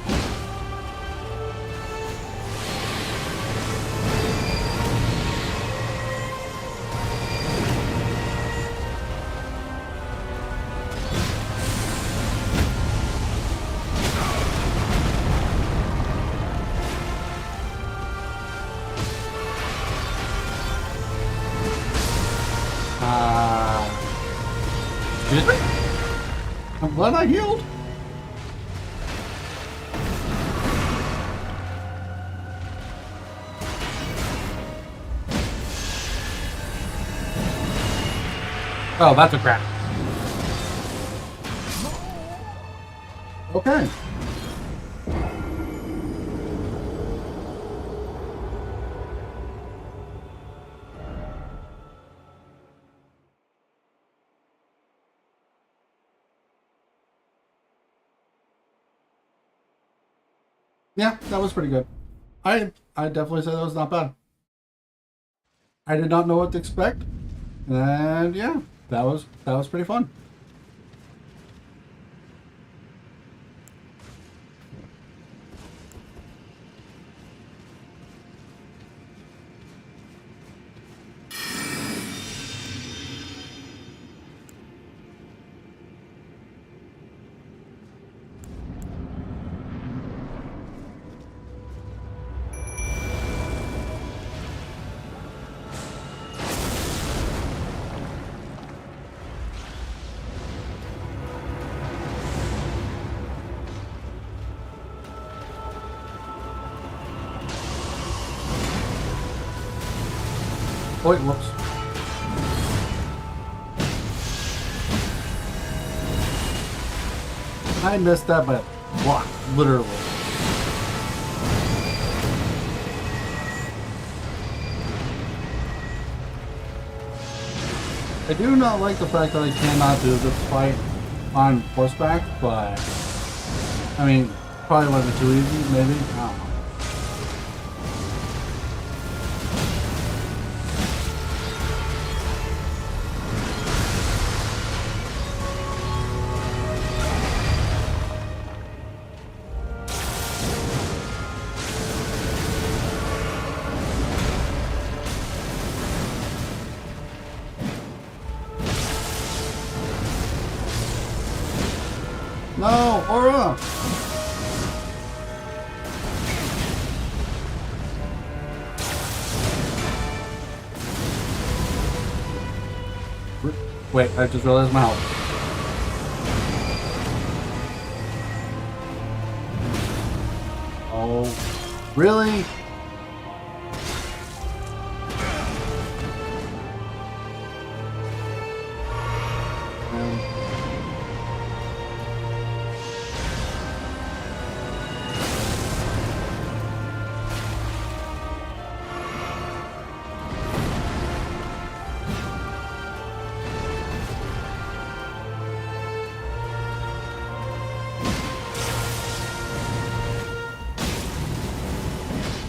Excuse me? I'm glad I healed. Oh, that's a crap. Okay. Yeah, that was pretty good. I definitely say that was not bad. I did not know what to expect, and yeah, that was pretty fun. Wait, whoops. I missed that by a lot, literally. I do not like the fact that I cannot do this fight on horseback, but I mean, probably wasn't too easy, maybe. I don't know. No, Aura! Wait, I just realized my health. Oh, really?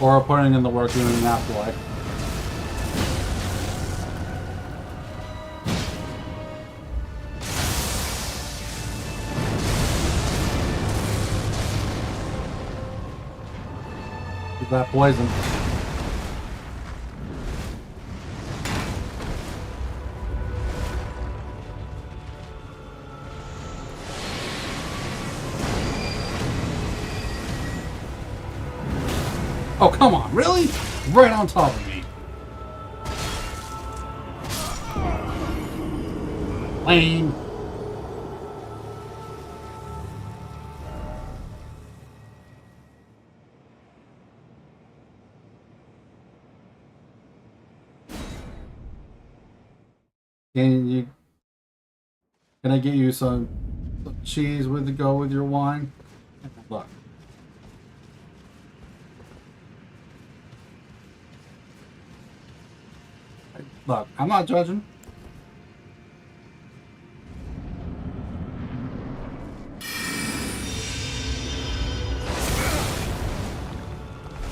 Or putting in the work doing an afterlife. Is that poison? Oh, come on, really? Right on top of me. Lame. Can I get you some cheese with to go with your wine? Look. Look, I'm not judging.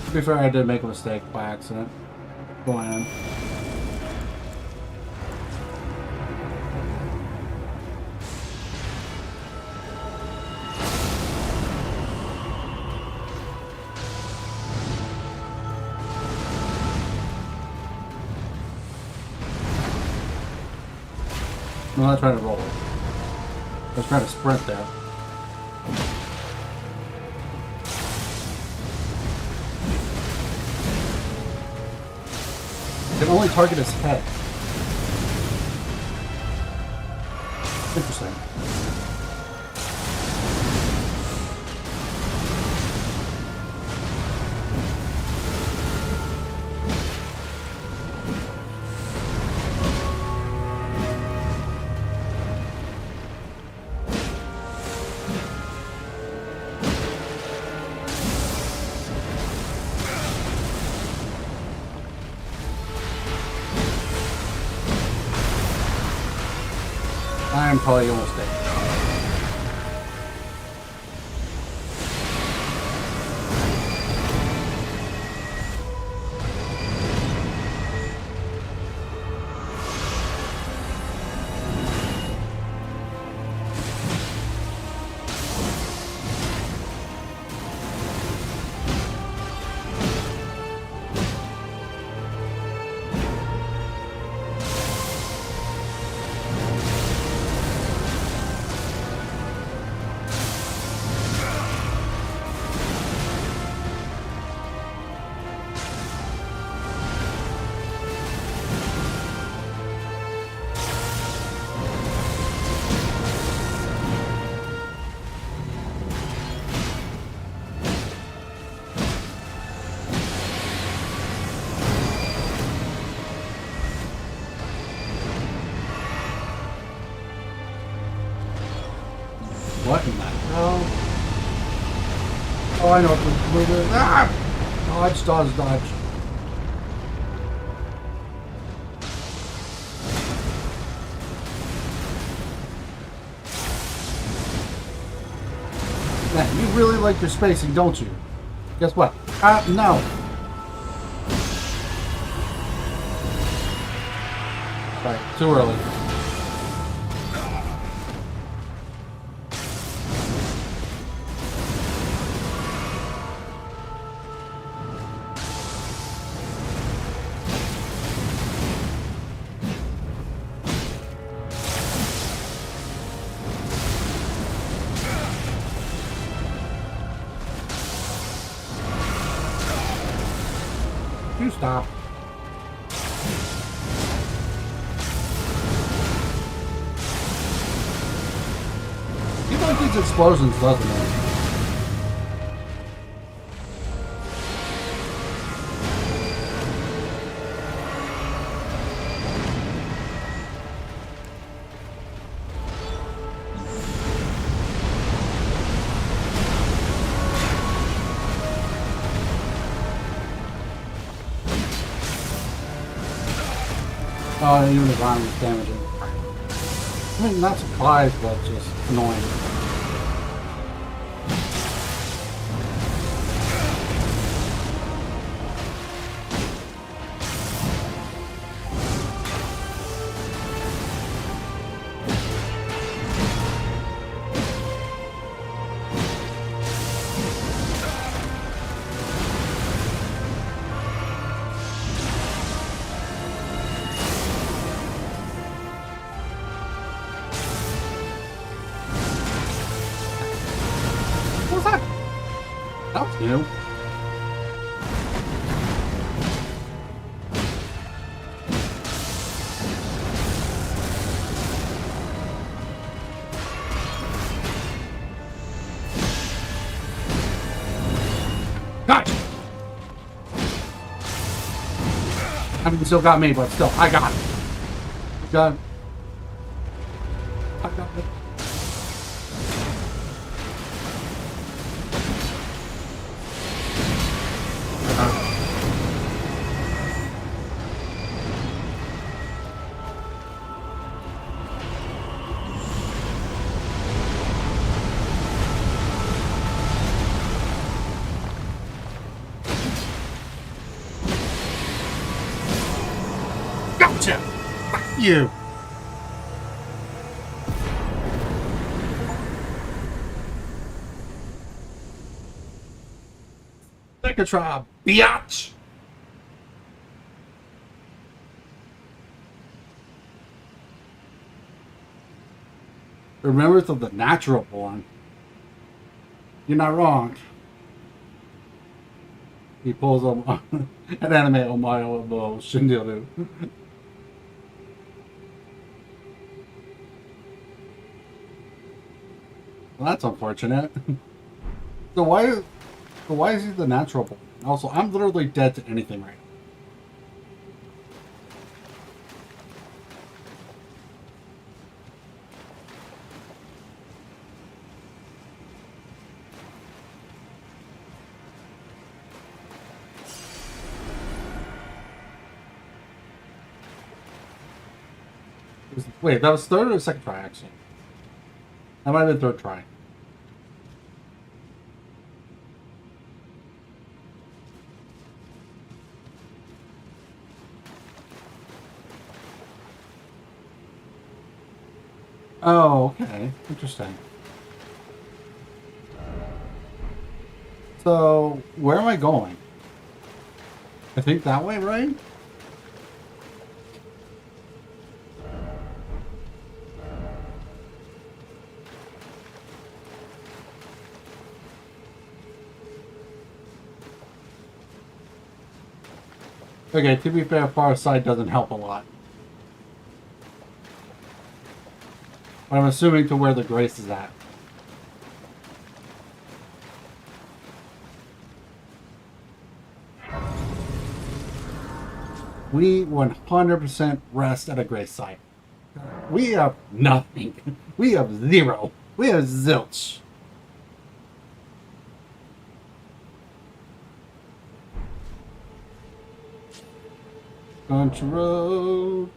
To be fair, I did make a mistake by accident. Going in. I'm not trying to roll. I was trying to sprint there. Can only target his head. Interesting. I'm probably almost dead. What in the hell? Oh, I know what this move is. Ah! Dodge, dodge, dodge. Man, you really like your spacing, don't you? Guess what? No. Sorry, too early. You stop. You like these explosions, doesn't it? Oh, even the ground is damaging. I mean, not surprised, but just annoying. What's that? That was new. Gotcha! I mean, still got me, but still, I got it. Got it. I got it. Gotcha! Fuck you! Megatron, biatch! Remember, it's of the natural born. You're not wrong. He pulls an anime Omayo no Shinryu. Well, that's unfortunate. So why is he the natural born? Also, I'm literally dead to anything right now. Wait, that was third or second try, actually? That might have been third try. Oh, okay. Interesting. So, where am I going? I think that way, right? Okay, to be fair, far side doesn't help a lot. But I'm assuming to where the grace is at. We 100% rest at a grace site. We have nothing. We have zero. We have zilch. Country road,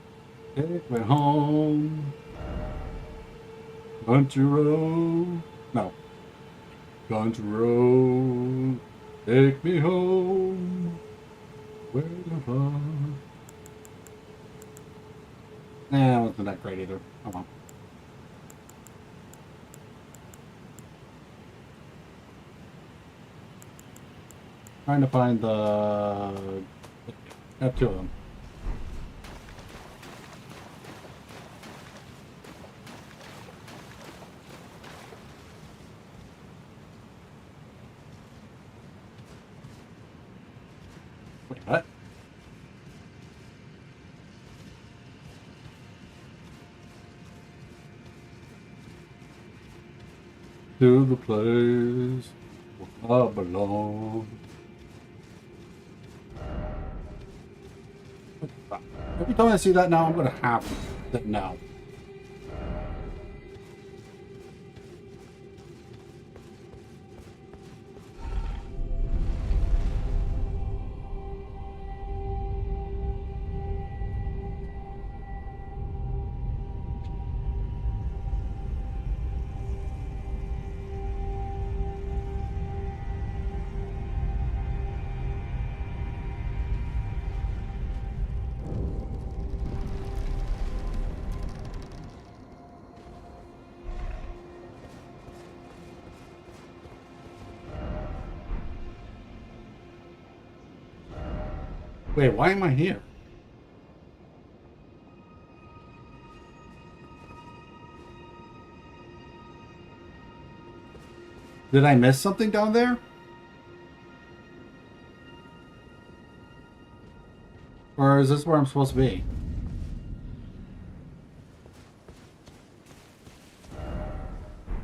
take me home. Country road, no. Country road, take me home. Where the fuck? Nah, it wasn't that great either. Oh well. Trying to find the. I have two of them. Wait, what? To the place where I belong. Every time I see that now, I'm gonna have that now. Wait, why am I here? Did I miss something down there? Or is this where I'm supposed to be?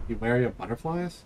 You wary of butterflies?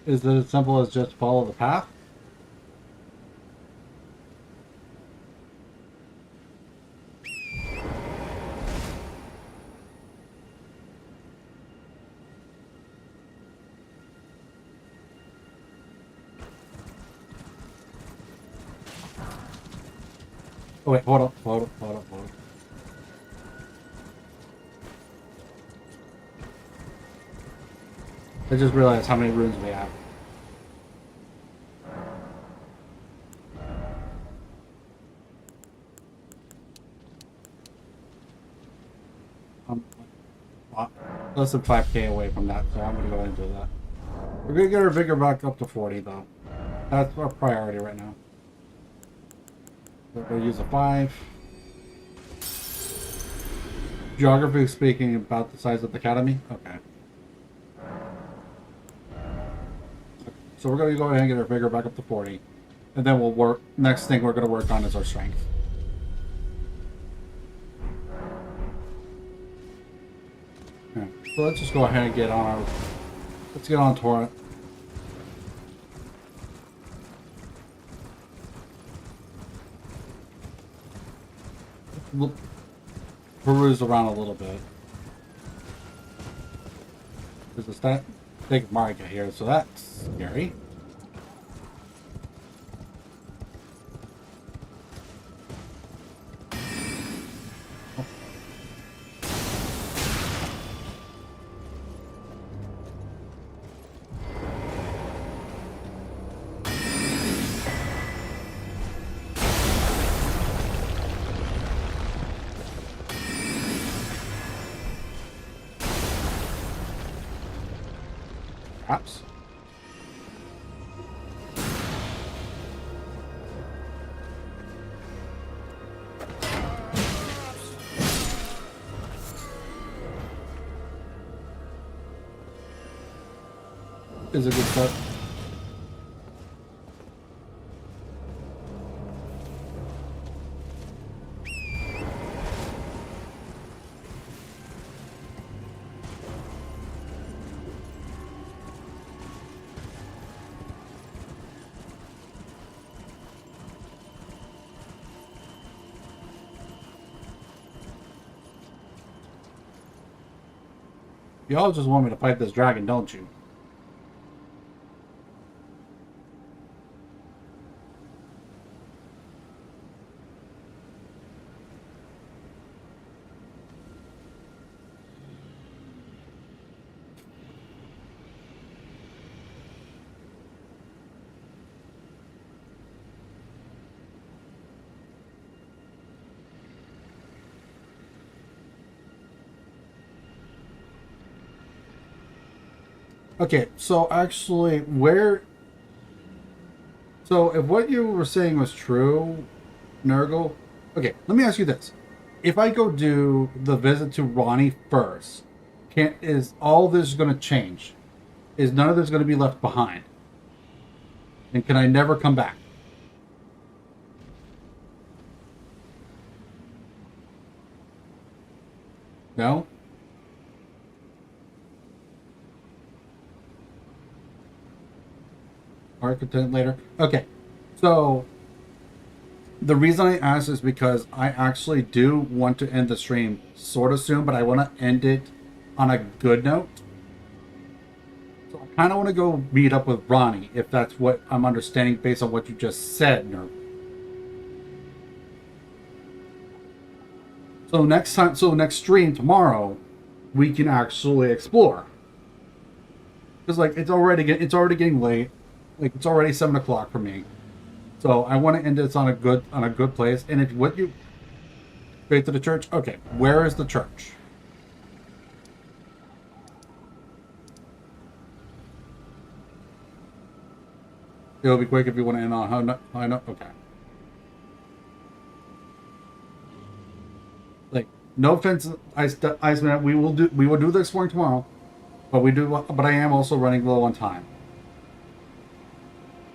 Is it as simple as just follow the path? Oh wait, hold up. I just realized how many runes we have. I'm less than 5k away from that, so I'm gonna go ahead and do that. We're gonna get our vigor back up to 40 though. That's our priority right now. We're gonna use a 5. Geography speaking about the size of the academy? Okay. So we're gonna go ahead and get our vigor back up to 40. And then we'll work, next thing we're gonna work on is our strength. Okay. So let's just go ahead and get on our, let's get on torrent. Look, peruse around a little bit. There's a stat big market here, so that's scary. Perhaps. is a good start. Y'all just want me to fight this dragon, don't you? Okay, so actually, so if what you were saying was true, Nurgle, okay, let me ask you this. If I go do the visit to Ronnie first, is all this going to change? Is none of this going to be left behind? And can I never come back? No? Content later. Okay, so the reason I asked is because I actually do want to end the stream sort of soon, but I want to end it on a good note. So I kind of want to go meet up with Ronnie, if that's what I'm understanding based on what you just said, Nerf. So next stream tomorrow, we can actually explore. Because like it's already getting late. Like it's already 7 o'clock for me. So I want to end this on a good place. And if what you straight to the church, okay, where is the church? It'll be quick if you want to end on how no, okay. Like no offense, Iceman, we will do the exploring tomorrow, but I am also running low on time.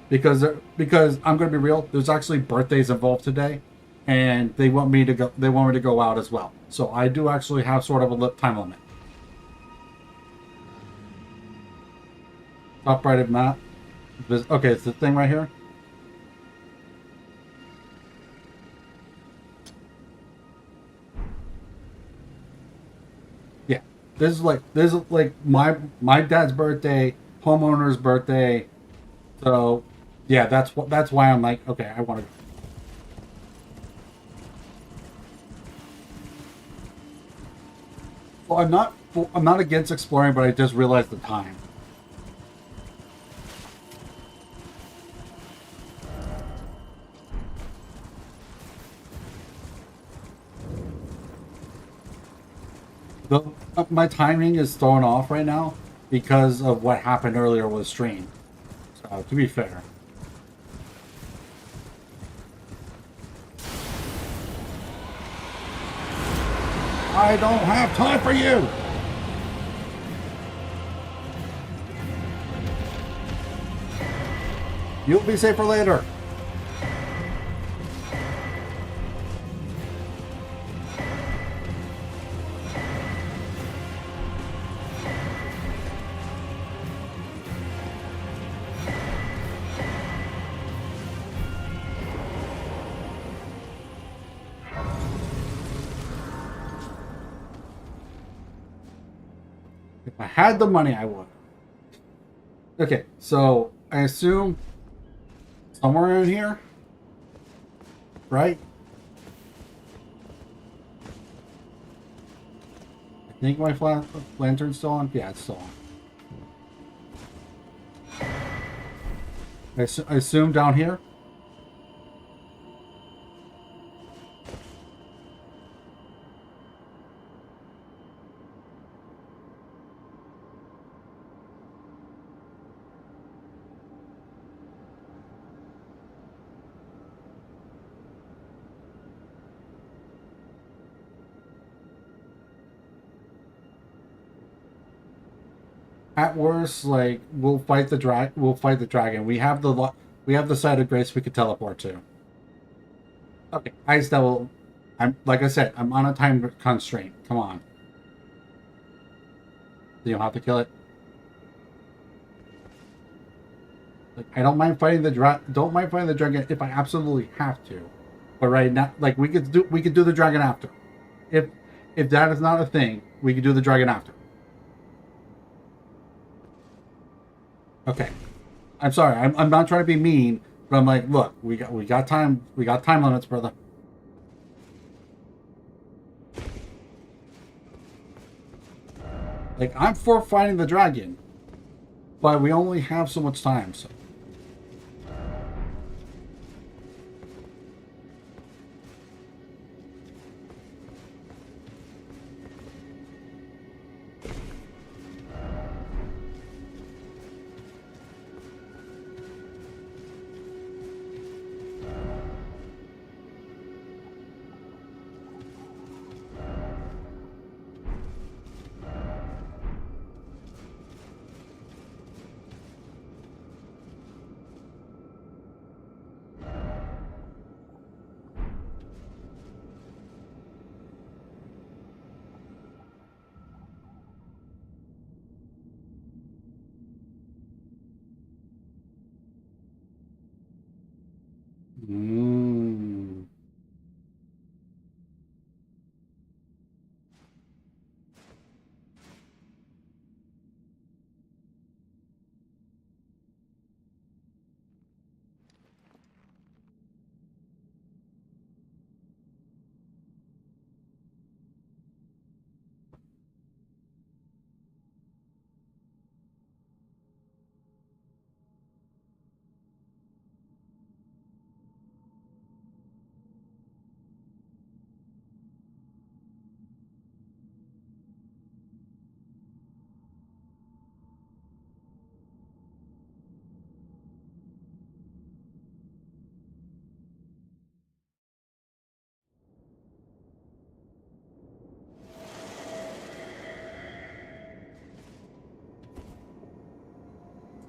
Because I'm going to be real, there's actually birthdays involved today, and they want me to go out as well. So I do actually have sort of a time limit. Top right of map. Okay, it's the thing right here. Yeah, this is like my dad's birthday, homeowner's birthday. So yeah, that's why I'm like, okay, I want to. Well, I'm not against exploring, but I just realized the time. My timing is thrown off right now because of what happened earlier with stream. So to be fair. I don't have time for you! You'll be safer later. If I had the money, I would. Okay, so I assume somewhere in here, right? I think my lantern's still on. Yeah, it's still on. I assume down here. At worst, like we'll fight the dragon. We have the site of grace we could teleport to. Okay, Ice Devil. I'm like I said, I'm on a time constraint. Come on. You don't have to kill it. Like I don't mind fighting the dragon if I absolutely have to. But right now, like we could do the dragon after. If if that is not a thing, we could do the dragon after. Okay. I'm sorry. I'm not trying to be mean, but I'm like, look, we got time limits, brother. Like I'm for fighting the dragon, but we only have so much time, so. Mm.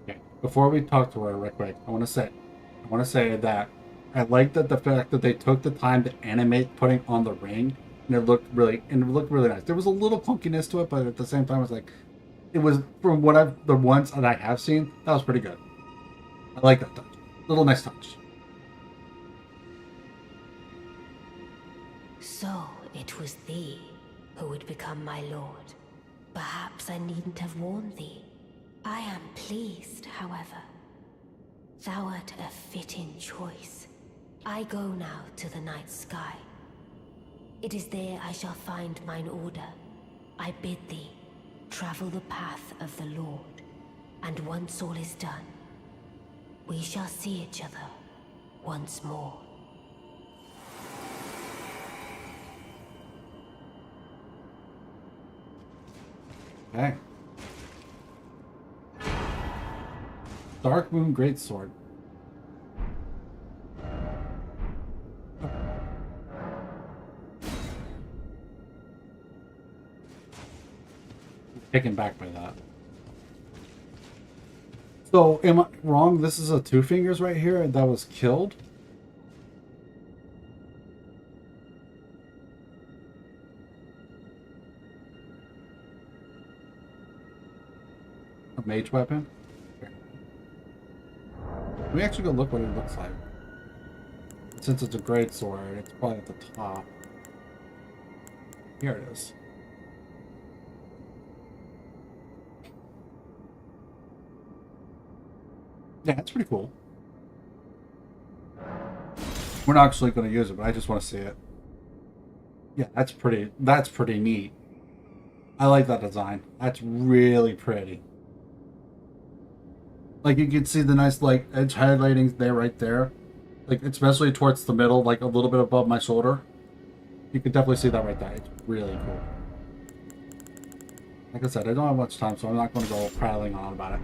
Okay. Before we talk to her, real quick, I want to say that I like that the fact that they took the time to animate putting on the ring, and it looked really nice. There was a little clunkiness to it, but at the same time, it was from the ones that I have seen, that was pretty good. I like that touch. Little nice touch.
So it was thee who would become my lord. Perhaps I needn't have warned thee. I am pleased, however. Thou art a fitting choice. I go now to the night sky. It is there I shall find mine order. I bid thee travel the path of the Lord, and once all is done, we shall see each other once more.
Okay. Dark Moon Greatsword. Taken back by that. So, am I wrong? This is a Two Fingers right here that was killed? A mage weapon? Okay. Let me actually go look what it looks like. Since it's a great sword, it's probably at the top. Here it is. Yeah, it's pretty cool. We're not actually going to use it, but I just want to see it. Yeah, that's pretty neat. I like that design. That's really pretty. Like you can see the nice like edge highlighting there right there. Like especially towards the middle, like a little bit above my shoulder. You can definitely see that right there. It's really cool. Like I said, I don't have much time, so I'm not going to go prattling on about it.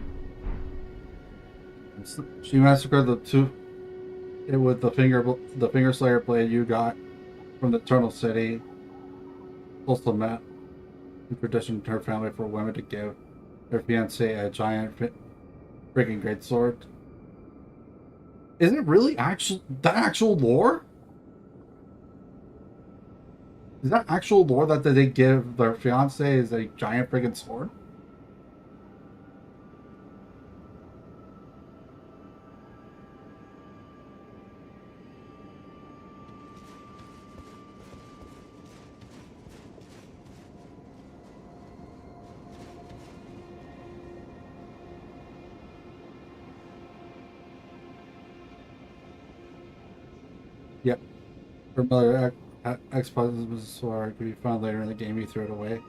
She massacred the two with the finger slayer blade you got from the Eternal City. Also met in tradition to her family for women to give their fiance a giant freaking greatsword. Is it really actual lore? Is that actual lore that they give their fiance is a giant freaking sword? Yep. Familiar X-Puzzles sword can be found later in the game. You threw it away.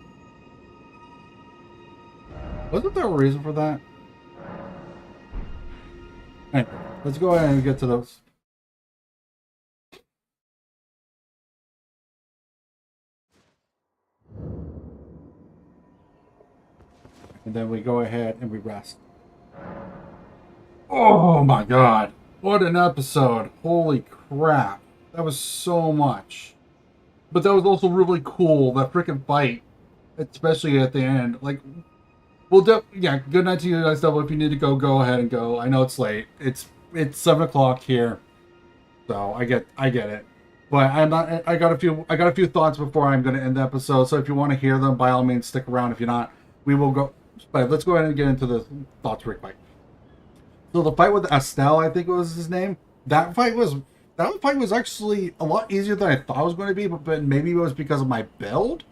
Wasn't there a reason for that? Anyway, let's go ahead and get to those. And then we go ahead and we rest. Oh my god. What an episode. Holy crap. That was so much. But that was also really cool. That freaking fight. Especially at the end. Like, well, yeah, good night to you guys, Devil. If you need to go, go ahead and go. I know it's late. It's 7 o'clock here. So I get it. But I got a few thoughts before I'm gonna end the episode. So if you want to hear them, by all means stick around. If you're not, we will go. But let's go ahead and get into the thoughts real quick. So the fight with Estelle, I think was his name. That fight was actually a lot easier than I thought it was going to be. But maybe it was because of my build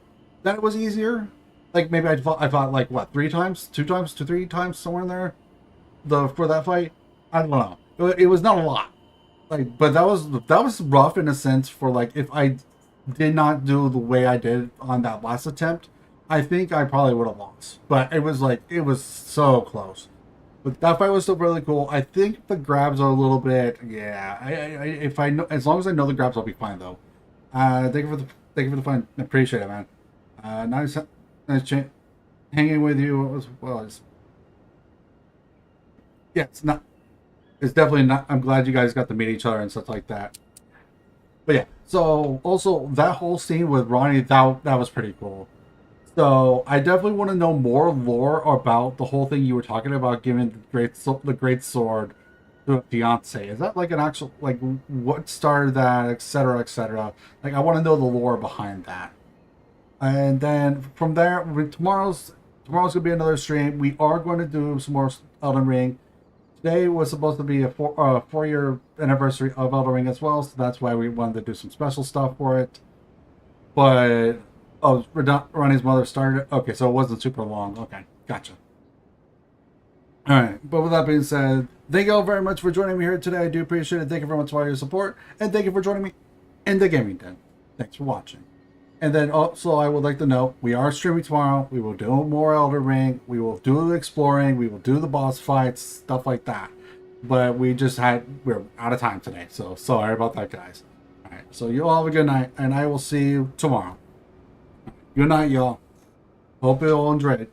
that it was easier. Like maybe I fought like what 3 times, 2 times, 3 times somewhere in there. For that fight, I don't know. It was not a lot. Like, but that was rough in a sense for like if I did not do the way I did on that last attempt, I think I probably would have lost. But it was so close. But that fight was still really cool. I think the grabs are a little bit, yeah. If I know, as long as I know the grabs, I'll be fine though. Thank you for the fun. I appreciate it, man. Nice hanging with you as well as. Yeah, it's definitely not. I'm glad you guys got to meet each other and stuff like that. But yeah, so also that whole scene with Ronnie, that was pretty cool. So I definitely want to know more lore about the whole thing you were talking about, giving the great sword to a fiance. Is that like an actual like what started that, etc., etc.? Like I want to know the lore behind that. And then from there, tomorrow's gonna be another stream. We are going to do some more Elden Ring. Today was supposed to be a 4-year anniversary of Elden Ring as well, so that's why we wanted to do some special stuff for it. But oh, Ronnie's mother started it. Okay, so it wasn't super long. Okay, gotcha. All right, but with that being said, thank you all very much for joining me here today. I do appreciate it. Thank you very much for all your support, and thank you for joining me in the gaming den. Thanks for watching. And then also, I would like to note, we are streaming tomorrow. We will do more Elden Ring. We will do the exploring. We will do the boss fights, stuff like that. But we're out of time today. So sorry about that, guys. All right, so you all have a good night, and I will see you tomorrow. Good night, y'all. Hope you all enjoyed it.